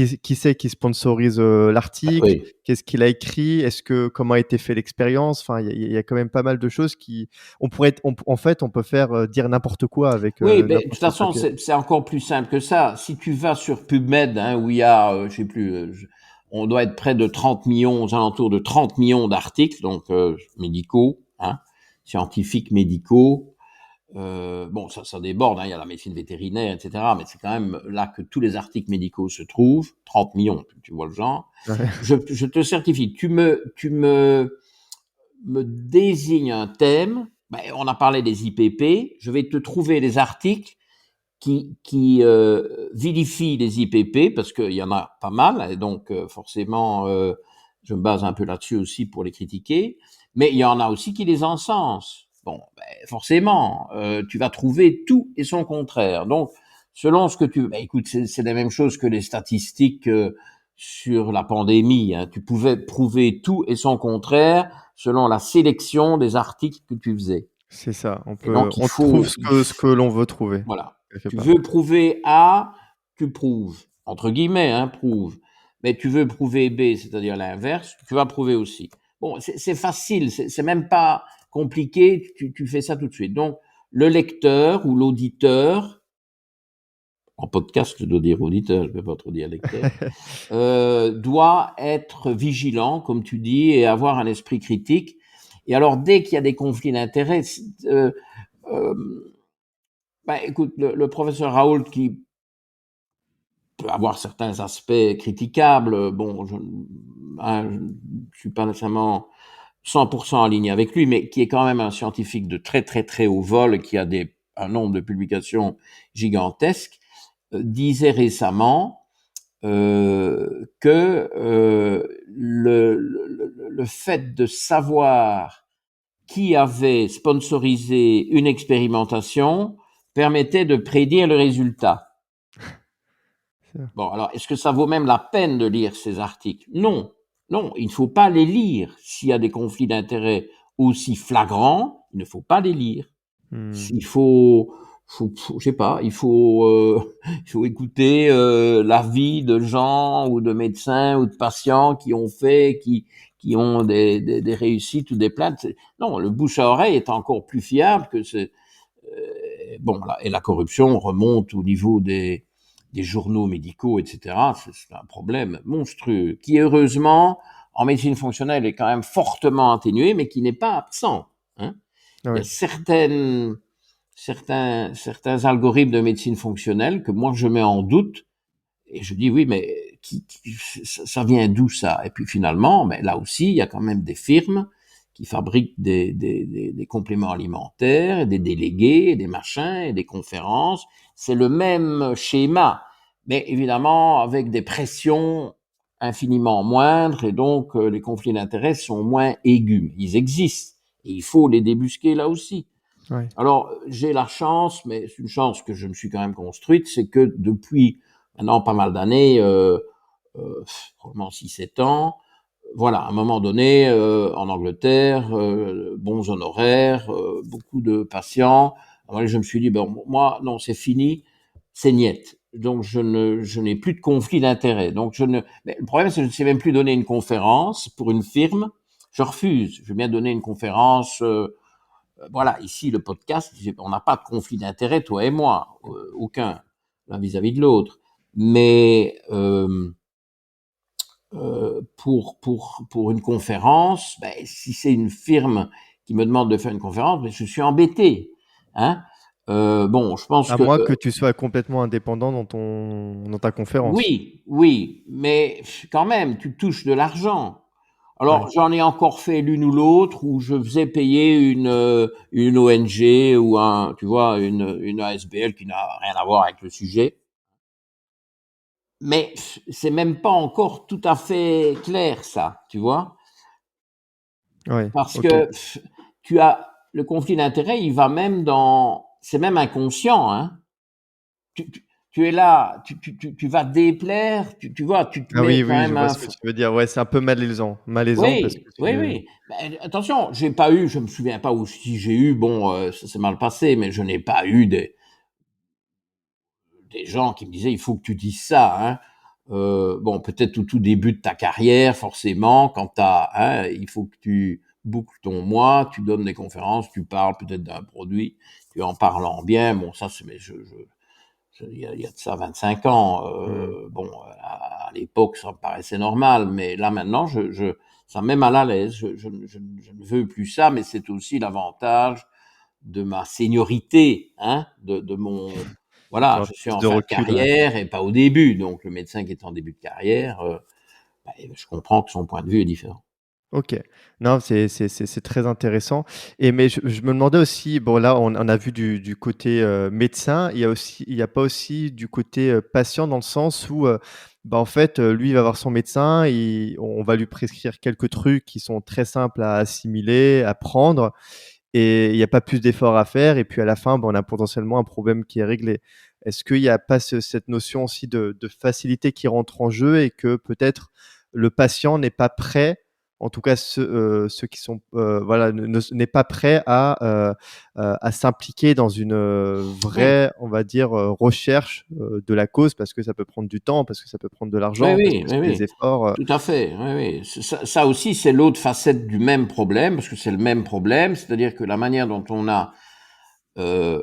qui c'est qui sponsorise, l'article? Oui. Qu'est-ce qu'il a écrit? Comment a été fait l'expérience? Enfin, il y a quand même pas mal de choses qui on pourrait être en fait, on peut faire, dire n'importe quoi avec, Oui, beh, de toute n'importe quel façon, papier. c'est encore plus simple que ça. Si tu vas sur PubMed, hein, où il y a, je sais plus, on doit être près de 30 millions, aux alentours de 30 millions d'articles, donc médicaux, hein, scientifiques, médicaux. Bon, ça déborde, hein, il y a la médecine vétérinaire, etc. Mais c'est quand même là que tous les articles médicaux se trouvent. 30 millions, tu vois le genre. Ouais. Je te certifie, tu me désignes un thème. Ben, on a parlé des IPP. Je vais te trouver les articles qui vilifient les IPP, parce qu'il y en a pas mal, et donc forcément, je me base un peu là-dessus aussi pour les critiquer, mais il y en a aussi qui les encensent. Bon, ben, forcément, tu vas trouver tout et son contraire. Donc, selon ce que tu... Ben, écoute, c'est la même chose que les statistiques sur la pandémie, hein. Tu pouvais prouver tout et son contraire selon la sélection des articles que tu faisais. C'est ça, Et donc, on trouve ce que l'on veut trouver, voilà. quelque Tu part. veux prouver A, tu prouves. Entre guillemets, hein, prouve. Mais tu veux prouver B, c'est-à-dire l'inverse, tu vas prouver aussi. Bon, c'est facile, c'est même pas compliqué, tu fais ça tout de suite. Donc, le lecteur ou l'auditeur, en podcast, je dois dire auditeur, je ne vais pas trop dire lecteur, doit être vigilant, comme tu dis, et avoir un esprit critique. Et alors, dès qu'il y a des conflits d'intérêts, ben, écoute, le professeur Raoult, qui peut avoir certains aspects critiquables. Bon, je suis pas nécessairement 100% en ligne avec lui, mais qui est quand même un scientifique de très très très haut vol, qui a un nombre de publications gigantesques, disait récemment que le fait de savoir qui avait sponsorisé une expérimentation permettait de prédire le résultat. Bon, alors, est-ce que ça vaut même la peine de lire ces articles? Non, non, il ne faut pas les lire. S'il y a des conflits d'intérêts aussi flagrants, il ne faut pas les lire. Mmh. Il je sais pas, il faut écouter l'avis de gens ou de médecins ou de patients qui ont des réussites ou des plaintes. Non, le bouche à oreille est encore plus fiable que bon, là, et la corruption remonte au niveau des journaux médicaux, etc. C'est un problème monstrueux qui, heureusement, en médecine fonctionnelle, est quand même fortement atténué, mais qui n'est pas absent. Hein. Il y a Ouais. certains algorithmes de médecine fonctionnelle que moi je mets en doute, et je dis oui, mais ça vient d'où ça? Et puis finalement, ben, là aussi, il y a quand même des firmes qui fabriquent des compléments alimentaires, et des délégués, et des machins, et des conférences. C'est le même schéma, mais évidemment avec des pressions infiniment moindres, et donc les conflits d'intérêts sont moins aigus. Ils existent, et il faut les débusquer là aussi. Ouais. Alors, j'ai la chance, mais c'est une chance que je me suis quand même construite, c'est que depuis maintenant pas mal d'années, probablement 6-7 ans, voilà, à un moment donné, en Angleterre, bons honoraires, beaucoup de patients. Alors, je me suis dit, bon, moi, non, c'est fini, c'est niet. Donc, je n'ai plus de conflit d'intérêt. Donc, mais le problème, c'est que je ne sais même plus donner une conférence pour une firme. Je refuse. Je veux bien donner une conférence, voilà, ici, le podcast, on n'a pas de conflit d'intérêt, toi et moi, aucun, l'un vis-à-vis de l'autre. Mais pour une conférence, ben, si c'est une firme qui me demande de faire une conférence, ben, je suis embêté. Hein. Bon, je pense À que moins que tu sois complètement indépendant dans ta conférence. oui, oui, mais quand même, tu touches de l'argent. Alors, Ouais. j'en ai encore fait l'une ou l'autre où je faisais payer une ONG ou tu vois, une ASBL qui n'a rien à voir avec le sujet. Mais c'est même pas encore tout à fait clair, ça, tu vois. Ouais, Parce OK. que le conflit d'intérêts, il va même c'est même inconscient, hein. Tu es là, tu vas déplaire, tu vois, tu te Ah mets oui, quand oui, je même vois ce que tu veux dire. Ouais, c'est un peu malaisant. Malaisant parce que Oui, oui, tu oui. Ben, attention, je me souviens pas où si j'ai eu, bon, ça s'est mal passé, mais je n'ai pas eu des gens qui me disaient il faut que tu dises ça, hein. Bon, peut-être au tout début de ta carrière, forcément, quand il faut que tu boucles ton mois, tu donnes des conférences, tu parles peut-être d'un produit, tu en parlant bien. Bon, ça, c'est, mais il y a de ça 25 ans. Mmh. Bon, à l'époque, ça me paraissait normal, mais là maintenant, ça me met mal à l'aise. Je ne veux plus ça, mais c'est aussi l'avantage de ma seniorité, de mon, Tu voilà, as je suis plus en de fin de recul, ouais. carrière et pas au début. Donc le médecin qui est en début de carrière, je comprends que son point de vue est différent. OK. Non, c'est très intéressant et mais je me demandais aussi, bon là, on a vu du côté, médecin, il y a pas aussi du côté, patient dans le sens où, bah, en fait, lui, il va voir son médecin, on va lui prescrire quelques trucs qui sont très simples à assimiler, à prendre et il y a pas plus d'efforts à faire et puis à la fin, bah, on a potentiellement un problème qui est réglé. Est-ce qu'il y a pas cette notion aussi de facilité qui rentre en jeu et que peut-être le patient n'est pas prêt, en tout cas ceux qui sont, voilà, n'est pas prêt à s'impliquer dans une, Oui, vraie, on va dire, recherche, de la cause parce que ça peut prendre du temps, parce que ça peut prendre de oui, l'argent, parce oui, que oui, c'est des oui, efforts, tout à fait. Oui, oui. Ça aussi, c'est l'autre facette du même problème, parce que c'est le même problème, c'est-à-dire que la manière dont on a euh,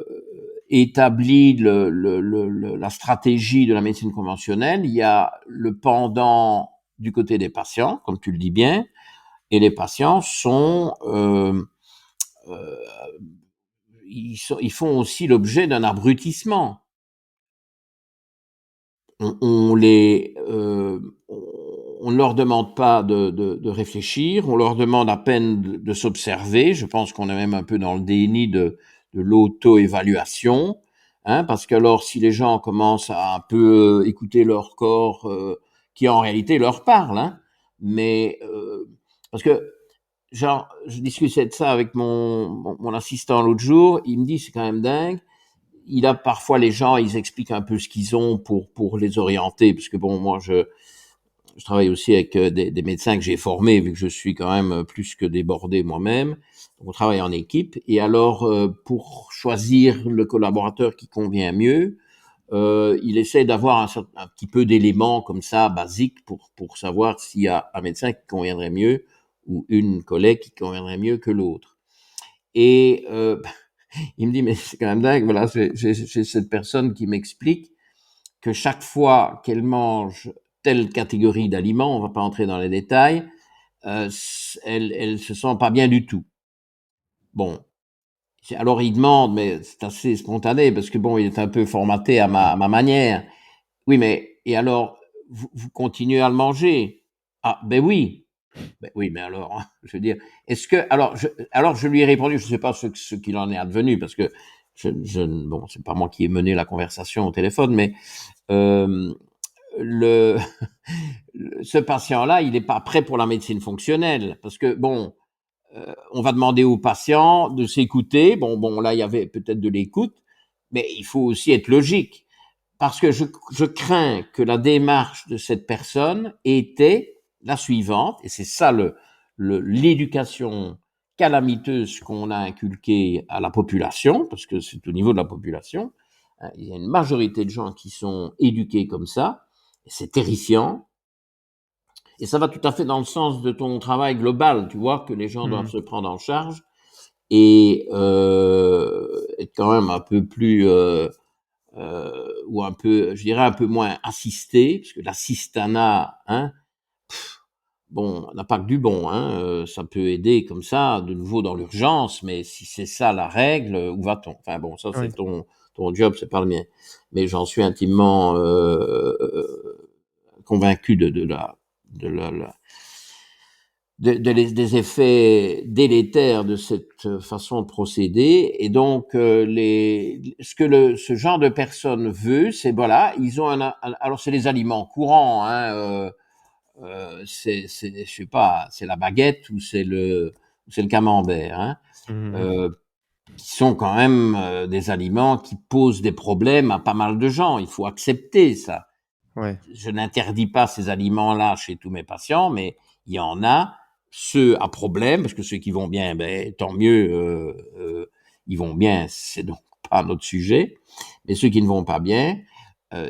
établi la stratégie de la médecine conventionnelle, il y a le pendant du côté des patients, comme tu le dis bien, et les patients euh, ils font aussi l'objet d'un abrutissement. On les, on ne leur demande pas de réfléchir, on leur demande à peine de s'observer. Je pense qu'on est même un peu dans le déni de l'auto-évaluation, parce que alors si les gens commencent à un peu écouter leur corps, qui en réalité leur parle, mais parce que genre, je discutais de ça avec mon assistant l'autre jour, il me dit c'est quand même dingue, il a parfois les gens, ils expliquent un peu ce qu'ils ont pour les orienter, parce que bon, moi je travaille aussi avec des médecins que j'ai formés, vu que je suis quand même plus que débordé moi-même. Donc, on travaille en équipe, et alors pour choisir le collaborateur qui convient mieux, il essaie d'avoir un petit peu d'éléments comme ça basiques pour savoir s'il y a un médecin qui conviendrait mieux ou une collègue qui conviendrait mieux que l'autre. Et il me dit, mais c'est quand même dingue, voilà, j'ai cette personne qui m'explique que chaque fois qu'elle mange telle catégorie d'aliments, on va pas entrer dans les détails, elle se sent pas bien du tout. Bon, alors il demande, mais c'est assez spontané parce que bon, il est un peu formaté à ma manière. Oui, mais et alors vous continuez à le manger? Ah ben oui. Ben oui, mais alors, je veux dire, est-ce que alors je lui ai répondu, je ne sais pas ce qu'il en est advenu parce que bon, c'est pas moi qui ai mené la conversation au téléphone, mais euh, le, ce patient-là, il n'est pas prêt pour la médecine fonctionnelle parce que bon, on va demander au patient de s'écouter. Bon, là, il y avait peut-être de l'écoute, mais il faut aussi être logique parce que je crains que la démarche de cette personne était la suivante, et c'est ça l'éducation calamiteuse qu'on a inculquée à la population, parce que c'est au niveau de la population. Il y a une majorité de gens qui sont éduqués comme ça, et c'est terrifiant. Et ça va tout à fait dans le sens de ton travail global, tu vois, que les gens doivent Mmh. se prendre en charge et être quand même un peu plus ou un peu, je dirais un peu moins assisté, parce que l'assistanat, bon, n'a pas que du bon, ça peut aider comme ça, de nouveau dans l'urgence, mais si c'est ça la règle, où va-t-on? Enfin bon, ça Oui. c'est ton job, c'est pas le mien. Mais j'en suis intimement convaincu de la, des effets délétères de cette façon de procéder. Et donc, ce que ce genre de personne veut, c'est voilà, ils ont alors c'est les aliments courants, je sais pas, c'est la baguette ou c'est le camembert, Mmh. euh, qui sont quand même des aliments qui posent des problèmes à pas mal de gens. Il faut accepter ça. Ouais. Je n'interdis pas ces aliments-là chez tous mes patients, mais il y en a ceux à problème, parce que ceux qui vont bien, ben, tant mieux, ils vont bien, c'est donc pas notre sujet, mais ceux qui ne vont pas bien,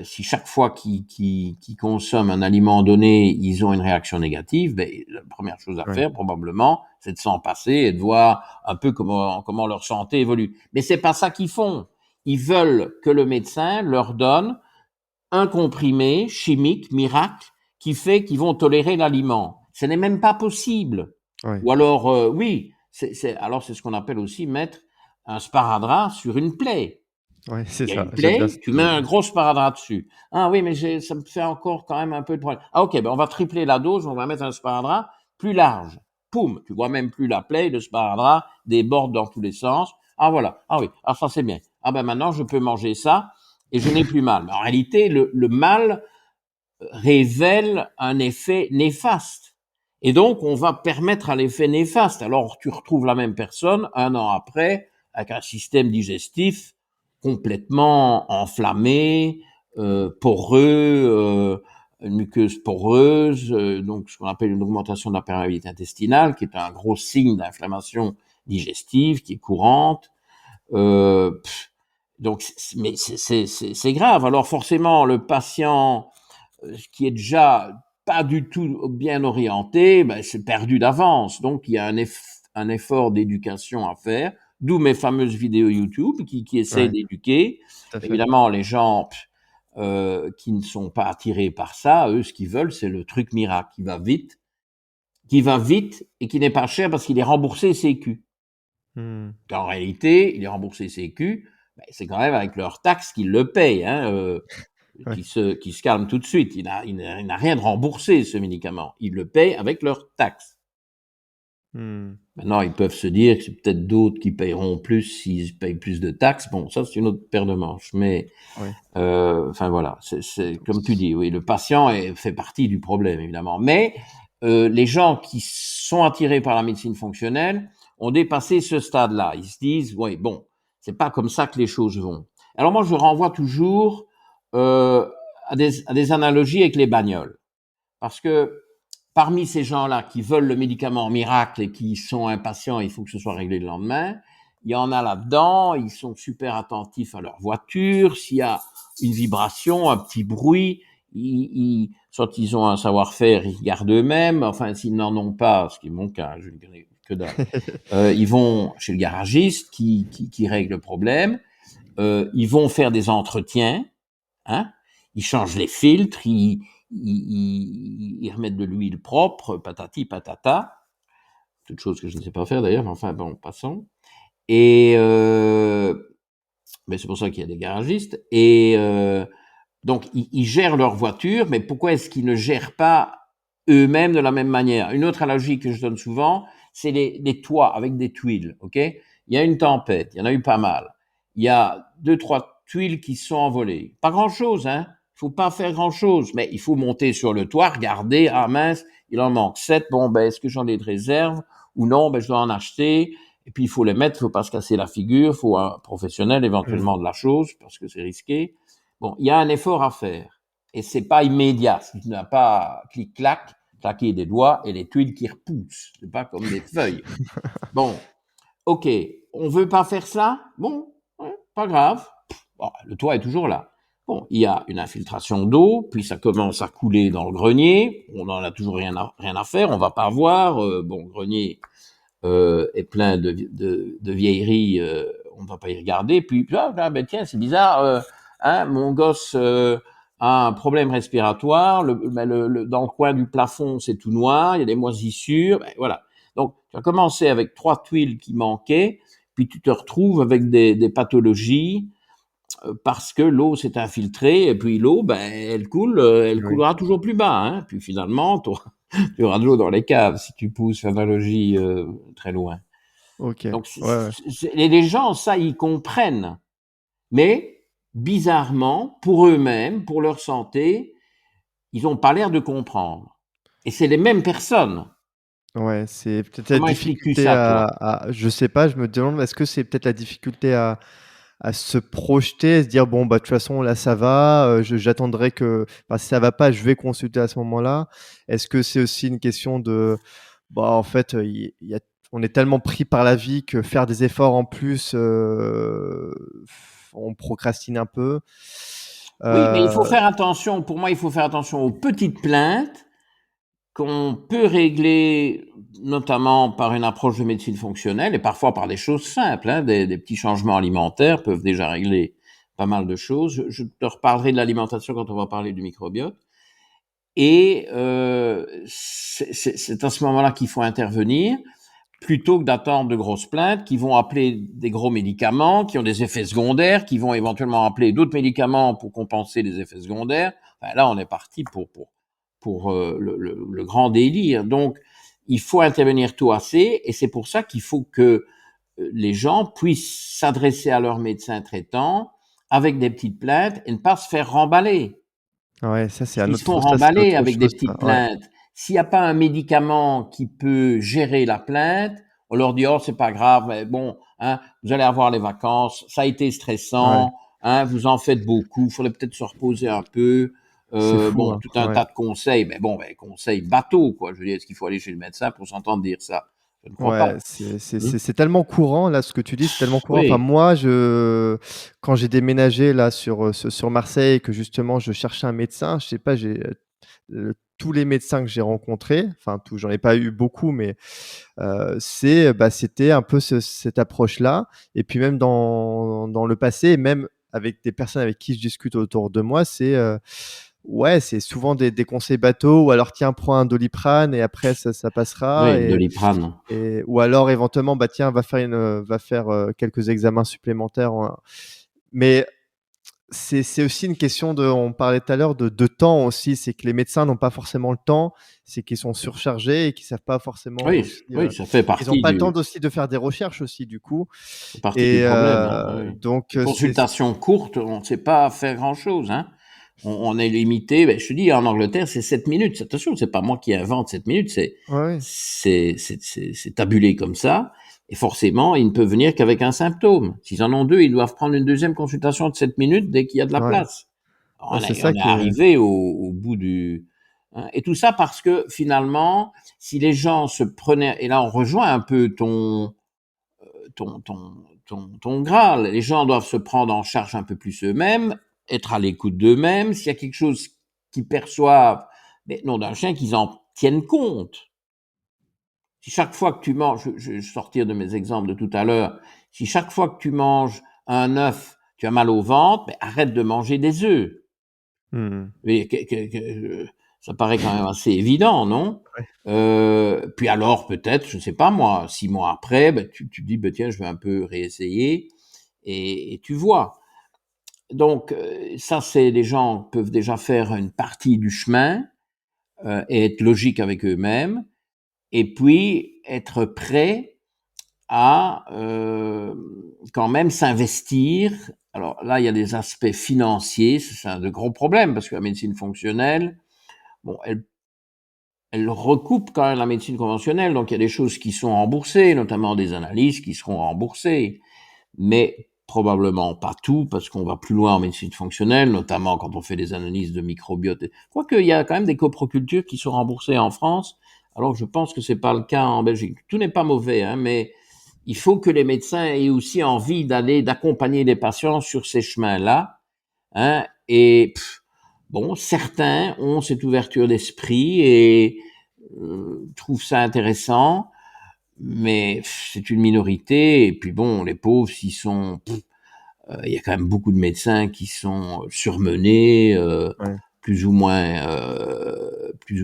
si chaque fois qu'ils consomment un aliment donné, ils ont une réaction négative, ben, la première chose à faire, probablement, c'est de s'en passer et de voir un peu comment leur santé évolue. Mais c'est pas ça qu'ils font. Ils veulent que le médecin leur donne un comprimé chimique, miracle, qui fait qu'ils vont tolérer l'aliment. Ce n'est même pas possible. Ou alors, oui, alors c'est ce qu'on appelle aussi mettre un sparadrap sur une plaie. Ouais, c'est Il y a ça. une J'aime bien plaie, cette tu mets image. un gros sparadrap dessus. Ah oui, mais ça me fait encore quand même un peu de problème. Ah ok, ben on va tripler la dose, on va mettre un sparadrap plus large. Poum, tu vois même plus la plaie, le sparadrap déborde dans tous les sens. Ah voilà, ah oui, ah ça c'est bien. Ah ben maintenant je peux manger ça et je n'ai plus mal. Mais en réalité, le mal révèle un effet néfaste. Et donc, on va permettre à l'effet néfaste. Alors, tu retrouves la même personne un an après avec un système digestif complètement enflammé, poreux, une muqueuse poreuse, donc ce qu'on appelle une augmentation de la perméabilité intestinale, qui est un gros signe d'inflammation digestive qui est courante. Donc, mais c'est grave. Alors forcément, le patient qui est déjà pas du tout bien orienté, ben, c'est perdu d'avance. Donc, il y a un effort d'éducation à faire, d'où mes fameuses vidéos YouTube qui essayent d'éduquer. Tout à fait. Évidemment, les gens qui ne sont pas attirés par ça, eux, ce qu'ils veulent, c'est le truc miracle qui va vite et qui n'est pas cher parce qu'il est remboursé Sécu. En réalité, il est remboursé Sécu, ben, c'est quand même avec leurs taxes qu'ils le payent. Qui se calme tout de suite. Il n'a rien de remboursé, ce médicament. Ils le payent avec leurs taxes. Maintenant, ils peuvent se dire que c'est peut-être d'autres qui payeront plus s'ils payent plus de taxes. Bon, ça, c'est une autre paire de manches. Mais, enfin, voilà. C'est comme tu dis, oui, le patient fait partie du problème, évidemment. Mais, les gens qui sont attirés par la médecine fonctionnelle ont dépassé ce stade-là. Ils se disent, oui, bon, c'est pas comme ça que les choses vont. Alors moi, je renvoie toujours à des analogies avec les bagnoles. Parce que parmi ces gens-là qui veulent le médicament miracle et qui sont impatients, il faut que ce soit réglé le lendemain, il y en a là-dedans, ils sont super attentifs à leur voiture, s'il y a une vibration, un petit bruit, soit ils ont un savoir-faire, ils regardent eux-mêmes, enfin s'ils n'en ont pas, ce qui est mon cas, je ne connais que dalle, ils vont chez le garagiste qui règle le problème, ils vont faire des entretiens, hein, ils changent les filtres, ils remettent de l'huile propre, patati patata, toute chose que je ne sais pas faire d'ailleurs, mais enfin bon, passons. Et mais c'est pour ça qu'il y a des garagistes. Et donc ils gèrent leur voiture, mais pourquoi est-ce qu'ils ne gèrent pas eux-mêmes de la même manière? Une autre analogie que je donne souvent, c'est les toits avec des tuiles, ok? Il y a une tempête, il y en a eu pas mal. Il y a 2-3 tuiles qui sont envolées. Pas grand-chose, hein? Il faut pas faire grand-chose, mais il faut monter sur le toit, regarder, ah mince, il en manque 7, bon, ben, est-ce que j'en ai de réserve? Ou non, ben, je dois en acheter. Et puis, il faut les mettre, il faut pas se casser la figure, il faut un professionnel éventuellement de la chose, parce que c'est risqué. Bon, il y a un effort à faire. Et c'est pas immédiat. Si tu n'as pas clic-clac, claquer des doigts et les tuiles qui repoussent. C'est pas comme des feuilles. Bon. OK. On veut pas faire ça? Bon. Ouais, pas grave. Bon, le toit est toujours là. Bon, il y a une infiltration d'eau, puis ça commence à couler dans le grenier. On n'en a toujours rien à faire. On va pas voir. Bon, le grenier est plein de vieilleries. On va pas y regarder. Puis, ah, ben tiens, c'est bizarre. Hein, mon gosse a un problème respiratoire. Dans le coin du plafond, c'est tout noir. Il y a des moisissures. Ben, voilà. Donc, tu as commencé avec 3 tuiles qui manquaient, puis tu te retrouves avec des pathologies parce que l'eau s'est infiltrée, et puis l'eau, ben, elle coulera toujours plus bas. Hein. Puis finalement, tu auras de l'eau dans les caves si tu pousses l'analogie très loin. Ok. Donc, Ouais. les gens, ça, ils comprennent. Mais, bizarrement, pour eux-mêmes, pour leur santé, ils n'ont pas l'air de comprendre. Et c'est les mêmes personnes. Ouais, c'est peut-être la Comment expliques-tu difficulté ça, toi? je sais pas, je me demande, est-ce que c'est peut-être la difficulté à se projeter, à se dire: «Bon, bah, de toute façon, là, ça va, j'attendrai que enfin, si ça va pas, je vais consulter à ce moment-là». Est-ce que c'est aussi une question de, bah, en fait, il y a on est tellement pris par la vie que faire des efforts en plus, on procrastine un peu? Oui, mais il faut Euh, faire attention. Pour moi, il faut faire attention aux petites plaintes qu'on peut régler notamment par une approche de médecine fonctionnelle et parfois par des choses simples. Hein, des petits changements alimentaires peuvent déjà régler pas mal de choses. Je te reparlerai de l'alimentation quand on va parler du microbiote. Et c'est à ce moment-là qu'il faut intervenir plutôt que d'attendre de grosses plaintes qui vont appeler des gros médicaments, qui ont des effets secondaires, qui vont éventuellement appeler d'autres médicaments pour compenser les effets secondaires. Enfin, là, on est parti pour le grand délire. Donc, il faut intervenir tôt assez, et c'est pour ça qu'il faut que les gens puissent s'adresser à leur médecin traitant avec des petites plaintes et ne pas se faire remballer. ouais, ça c'est un S'ils se font autre, ça c'est remballer autre avec des chose, ça. petites Ouais, plaintes, s'il n'y a pas un médicament qui peut gérer la plainte, on leur dit, oh, c'est pas grave, mais bon, hein, vous allez avoir les vacances, ça a été ouais, stressant, hein, vous en faites beaucoup, il faudrait peut-être se reposer un peu. c'est fou, Bon, hein. tout un Ouais. tas de conseils, mais bon, conseils bateaux, quoi. Je veux dire, est-ce qu'il faut aller chez le médecin pour s'entendre dire ça? Je ne crois Ouais, pas. c'est Hmm. c'est c'est tellement courant là, ce que tu dis, c'est tellement courant. Enfin Oui, moi, quand j'ai déménagé là sur Marseille, que justement je cherchais un médecin, je sais pas, tous les médecins que j'ai rencontrés, enfin tous, j'en ai pas eu beaucoup, mais c'était un peu cette approche-là. Et puis même dans le passé, même avec des personnes avec qui je discute autour de moi, ouais, c'est souvent des conseils bateaux ou alors: «Tiens, prends un Doliprane et après ça passera», oui, Doliprane. ou alors éventuellement: «Bah tiens, va faire, quelques examens supplémentaires en». Mais c'est aussi une question on parlait tout à l'heure de temps aussi, c'est que les médecins n'ont pas forcément le temps, c'est qu'ils sont surchargés et qu'ils savent pas forcément Oui, aussi, oui, ça fait ils ont partie pas le temps aussi de faire des recherches aussi du coup. c'est partie du Et problème, hein, oui, oui. donc Les consultations courtes, on ne sait pas faire grand-chose, hein. On est limité. Ben, je te dis, en Angleterre, c'est 7 minutes. Attention, c'est pas moi qui invente 7 minutes, ouais, ouais, c'est tabulé comme ça. Et forcément, ils ne peuvent venir qu'avec un symptôme. S'ils en ont deux, ils doivent prendre une deuxième consultation de 7 minutes dès qu'il y a de la ouais. place. Ouais, c'est ça On est qui est arrivé au bout du, hein. Et tout ça parce que finalement, si les gens se prenaient, et là on rejoint un peu ton, ton, ton Graal. Les gens doivent se prendre en charge un peu plus eux-mêmes, être à l'écoute d'eux-mêmes. S'il y a quelque chose qu'ils perçoivent, mais non d'un chien, qu'ils en tiennent compte. Si chaque fois que tu manges, je vais sortir de mes exemples de tout à l'heure, si chaque fois que tu manges un œuf, tu as mal au ventre, mais arrête de manger des œufs. mmh. Mais ça paraît quand même assez évident, non? Ouais. Puis alors peut-être, je ne sais pas moi, 6 mois après, ben, tu te dis, ben, tiens, je vais un peu réessayer et tu vois. Donc ça, c'est les gens peuvent déjà faire une partie du chemin et être logique avec eux-mêmes, et puis être prêts à quand même s'investir. Alors là, il y a des aspects financiers, c'est un de gros problèmes parce que la médecine fonctionnelle, bon, elle recoupe quand même la médecine conventionnelle, donc il y a des choses qui sont remboursées, notamment des analyses qui seront remboursées, mais probablement pas tout, parce qu'on va plus loin en médecine fonctionnelle, notamment quand on fait des analyses de microbiote. Quoique, il y a quand même des coprocultures qui sont remboursées en France, alors je pense que c'est pas le cas en Belgique. Tout n'est pas mauvais, hein, mais il faut que les médecins aient aussi envie d'aller, d'accompagner les patients sur ces chemins-là, hein, et bon, certains ont cette ouverture d'esprit et trouvent ça intéressant, mais c'est une minorité. Et puis bon, les pauvres, s'ils sont, il y a quand même beaucoup de médecins qui sont surmenés, Ouais. plus ou moins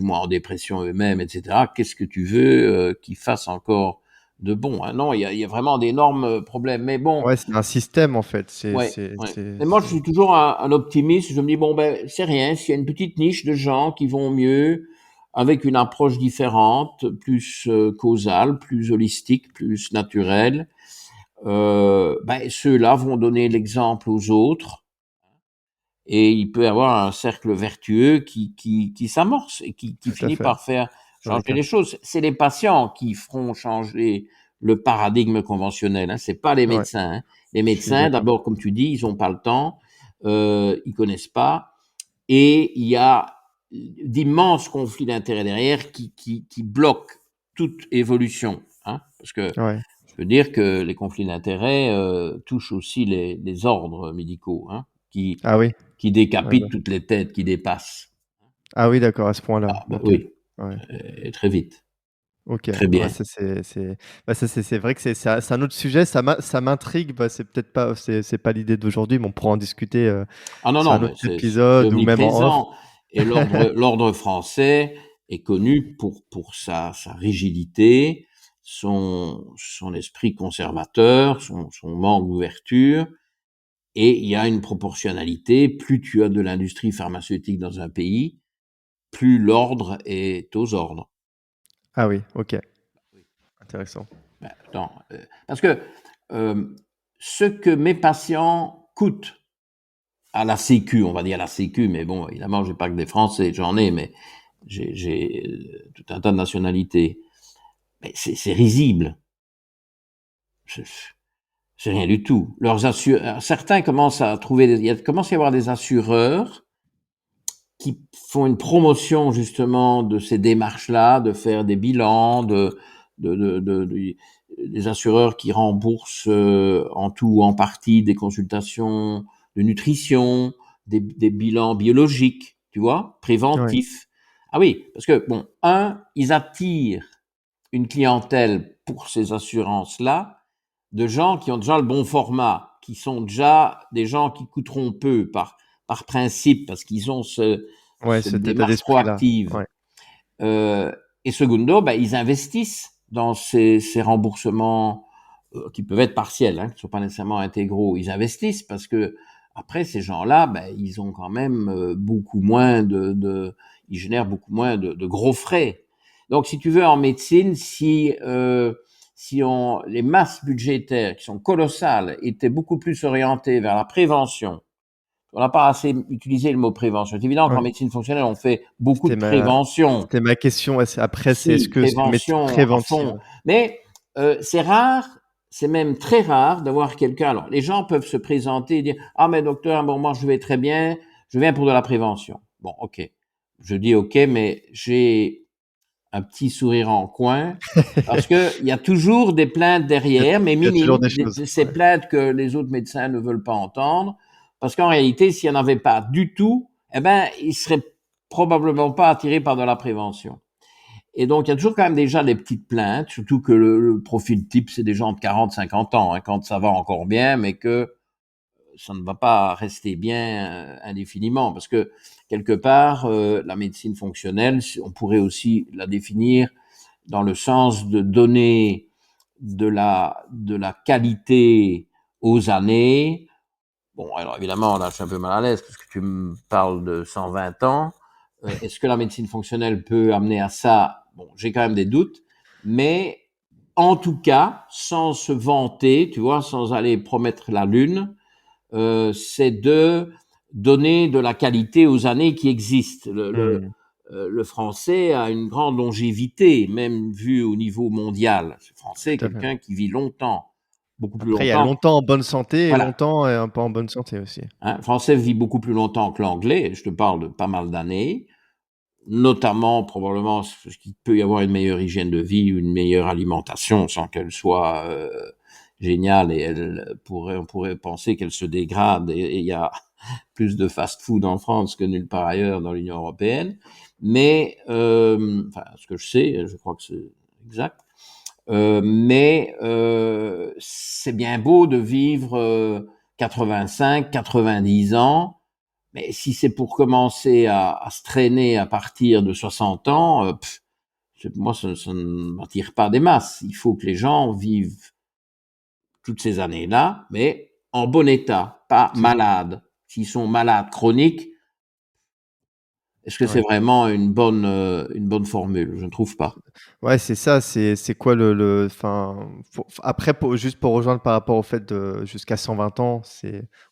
en dépression eux-mêmes, etc. Qu'est-ce que tu veux qu'ils fassent encore de bon, hein? Non, il y a vraiment d'énormes problèmes. Mais bon, Ouais, c'est un système en fait, ouais, ouais. Et moi, je suis toujours un optimiste. Je me dis, bon, ben, c'est rien. S'il y a une petite niche de gens qui vont mieux, avec une approche différente, plus causale, plus holistique, plus naturelle, ben, ceux-là vont donner l'exemple aux autres. Et il peut y avoir un cercle vertueux qui s'amorce et qui tout à finit fait, par faire ouais, changer les choses. C'est les patients qui feront changer le paradigme conventionnel, hein. C'est pas les ouais, médecins, hein. Les je suis médecins, d'accord. d'abord, comme tu dis, ils ont pas le temps, ils connaissent pas, et il y a d'immenses conflits d'intérêts derrière qui bloquent toute évolution, hein. Parce que Ouais. je veux dire que les conflits d'intérêts touchent aussi les ordres médicaux, hein. qui, Ah oui. qui Ouais, décapite ouais. toutes les têtes qui dépassent. Ah oui, d'accord, à ce point-là. Ah, bah OK. oui, Ouais. et très vite, OK. très Ouais, bien. ça c'est vrai que c'est un autre sujet, ça m'intrigue, bah, c'est peut-être pas c'est pas l'idée d'aujourd'hui, mais on pourra en discuter, Ah non, sur non, un mais autre c'est épisode ou même en off. omniprésent. Et l'ordre français est connu pour sa rigidité, son esprit conservateur, son manque d'ouverture. Et il y a une proportionnalité. Plus tu as de l'industrie pharmaceutique dans un pays, plus l'ordre est aux ordres. Ah oui, OK, Oui. intéressant. Ben, attends, parce que euh, ce que mes patients coûtent à la Sécu, on va dire la Sécu, mais bon, évidemment, j'ai pas que des Français, j'en ai, mais j'ai tout un tas de nationalités. Mais c'est risible. C'est c'est rien du tout. Certains commencent à trouver, il commence à y avoir des assureurs qui font une promotion justement de ces démarches-là, de faire des bilans, des assureurs qui remboursent en tout ou en partie des consultations de nutrition, des bilans biologiques, tu vois, Ouais, préventifs. Ah oui, parce que bon, ils attirent une clientèle pour ces assurances-là de gens qui ont déjà le bon format, qui sont déjà des gens qui coûteront peu par principe, parce qu'ils ont ouais, cette cet état démarche d'esprit-là. proactive. Ouais. Euh, et secondo, ben, ils investissent dans ces remboursements qui peuvent être partiels, qui ne sont pas nécessairement intégraux. Ils investissent parce que après ces gens-là, ben, ils ont quand même beaucoup moins ils génèrent beaucoup moins de gros frais. Donc, si tu veux, en médecine, si les masses budgétaires qui sont colossales étaient beaucoup plus orientées vers la prévention, on n'a pas assez utilisé le mot prévention. C'est évident qu'en Ouais. médecine fonctionnelle, on fait beaucoup C'était de ma prévention. c'était ma question, ouais, après c'est est-ce Si, que c'est une médecine prévention à fond. préventive? Mais c'est rare, c'est même très rare d'avoir quelqu'un. Alors, les gens peuvent se présenter et dire, ah, mais docteur, bon, moi, je vais très bien, je viens pour de la prévention. Bon, ok. Je dis, ok, mais j'ai un petit sourire en coin parce que il y a toujours des plaintes derrière, mais Il y a toujours minimes, des choses, ces ouais. plaintes que les autres médecins ne veulent pas entendre. Parce qu'en réalité, s'il n'y en avait pas du tout, eh ben, ils seraient probablement pas attirés par de la prévention. Et donc, il y a toujours quand même déjà des petites plaintes, surtout que le profil type, c'est des gens de 40, 50 ans, quand ça va encore bien, mais que ça ne va pas rester bien indéfiniment, parce que quelque part, la médecine fonctionnelle, on pourrait aussi la définir dans le sens de donner de la qualité aux années. Bon, alors évidemment, là, je suis un peu mal à l'aise parce que tu me parles de 120 ans. Est-ce que la médecine fonctionnelle peut amener à ça? Bon, j'ai quand même des doutes, mais en tout cas, sans se vanter, tu vois, sans aller promettre la lune, c'est de donner de la qualité aux années qui existent. Mmh, Le français a une grande longévité, même vu au niveau mondial. Le français est tout à fait. quelqu'un qui vit longtemps, beaucoup plus Après il y a longtemps. longtemps en bonne santé et Voilà. longtemps, pas en bonne santé aussi. Hein, le français vit beaucoup plus longtemps que l'anglais. Je te parle de pas mal d'années, notamment probablement parce qu'il peut y avoir une meilleure hygiène de vie, une meilleure alimentation, sans qu'elle soit géniale. Et on pourrait penser qu'elle se dégrade. Et il y a plus de fast-food en France que nulle part ailleurs dans l'Union européenne. Mais, enfin, ce que je sais, je crois que c'est exact. Mais c'est bien beau de vivre 85, 90 ans, mais si c'est pour commencer à se traîner à partir de 60 ans, moi, ça ne m'attire pas des masses. Il faut que les gens vivent toutes ces années-là, mais en bon état, pas C'est ça, malades. S'ils sont malades chroniques, est-ce que c'est ouais. vraiment une bonne formule? Je ne trouve pas. Ouais, c'est ça, c'est quoi le enfin, faut après juste pour rejoindre par rapport au fait de jusqu'à 120 ans,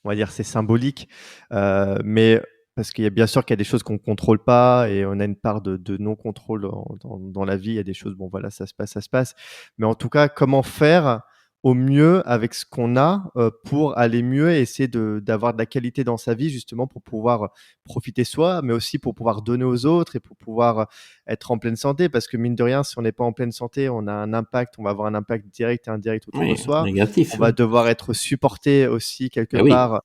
on va dire c'est symbolique, mais parce qu'il y a bien sûr qu'il y a des choses qu'on contrôle pas et on a une part de non contrôle dans la vie. Il y a des choses, bon voilà, ça se passe. Mais en tout cas, comment faire au mieux avec ce qu'on a, pour aller mieux et essayer d'avoir de la qualité dans sa vie justement pour pouvoir profiter soi, mais aussi pour pouvoir donner aux autres et pour pouvoir être en pleine santé parce que mine de rien, si on n'est pas en pleine santé, on va avoir un impact direct et indirect autour de Oui, soi. négatif, On oui. va devoir être supporté aussi quelque Ben oui, part,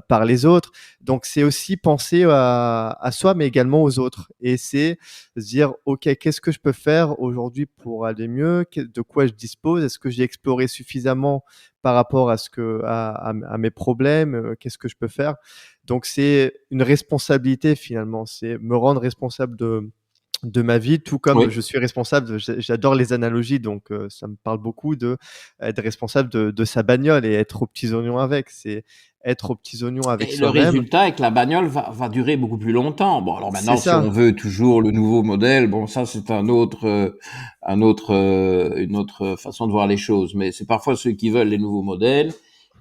par les autres. Donc c'est aussi penser à soi, mais également aux autres. Et c'est se dire, OK, qu'est-ce que je peux faire aujourd'hui pour aller mieux? De quoi je dispose? Est-ce que j'ai exploré suffisamment par rapport à à mes problèmes? Qu'est-ce que je peux faire? Donc c'est une responsabilité finalement, c'est me rendre responsable de ma vie, tout comme Oui. je suis responsable. J'adore les analogies, donc ça me parle beaucoup de être responsable de sa bagnole et être aux petits oignons avec. C'est être aux petits oignons avec Et le soi-même. résultat est que la bagnole va durer beaucoup plus longtemps. Bon, alors C'est maintenant, si ça. on veut toujours le nouveau modèle, bon, ça c'est une autre façon de voir les choses. Mais c'est parfois ceux qui veulent les nouveaux modèles,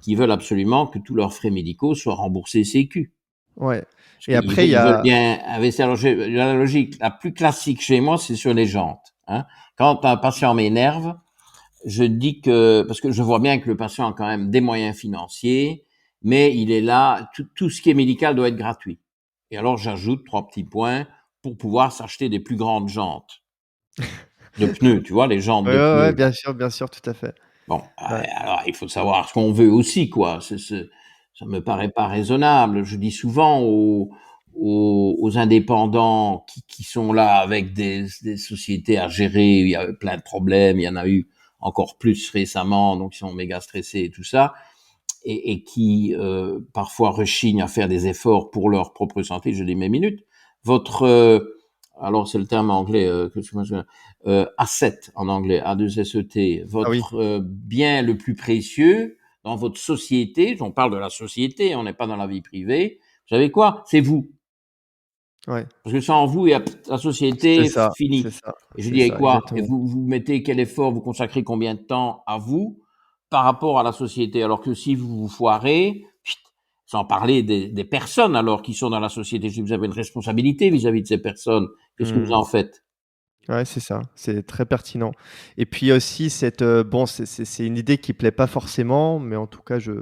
qui veulent absolument que tous leurs frais médicaux soient remboursés Sécu. Ouais. Parce Et après, il y ils veulent a. bien investir. Alors, la logique la plus classique chez moi, c'est sur les jantes. Hein. Quand un patient m'énerve, je dis que, parce que je vois bien que le patient a quand même des moyens financiers, mais il est là, tout ce qui est médical doit être gratuit. Et alors, j'ajoute 3 petits points pour pouvoir s'acheter des plus grandes jantes de pneus, tu vois, les jantes Ouais, de ouais, ouais, pneus, là. bien sûr, tout à fait. Bon, Ouais. alors, il faut savoir ce qu'on veut aussi, quoi. Ça me paraît pas raisonnable. Je dis souvent aux indépendants qui sont là avec des sociétés à gérer, il y a plein de problèmes, il y en a eu encore plus récemment, donc ils sont méga stressés et tout ça, et qui parfois rechignent à faire des efforts pour leur propre santé. Je dis, mais minute, votre, alors c'est le terme anglais que je me souviens, asset en anglais, A2SET, Ah oui. votre bien le plus précieux dans votre société, on parle de la société, on n'est pas dans la vie privée, vous savez quoi? C'est vous. Ouais. Parce que sans vous, la C'est société ça, c'est finie. ça, Et je c'est dis, et ça, quoi? Et exactement. vous mettez quel effort, vous consacrez combien de temps à vous par rapport à la société? Alors que si vous vous foirez, sans parler des personnes alors qui sont dans la société, si vous avez une responsabilité vis-à-vis de ces personnes, qu'est-ce que vous Mmh. en faites? Ouais, c'est ça, c'est très pertinent. Et puis aussi cette, bon, c'est une idée qui plaît pas forcément, mais en tout cas, je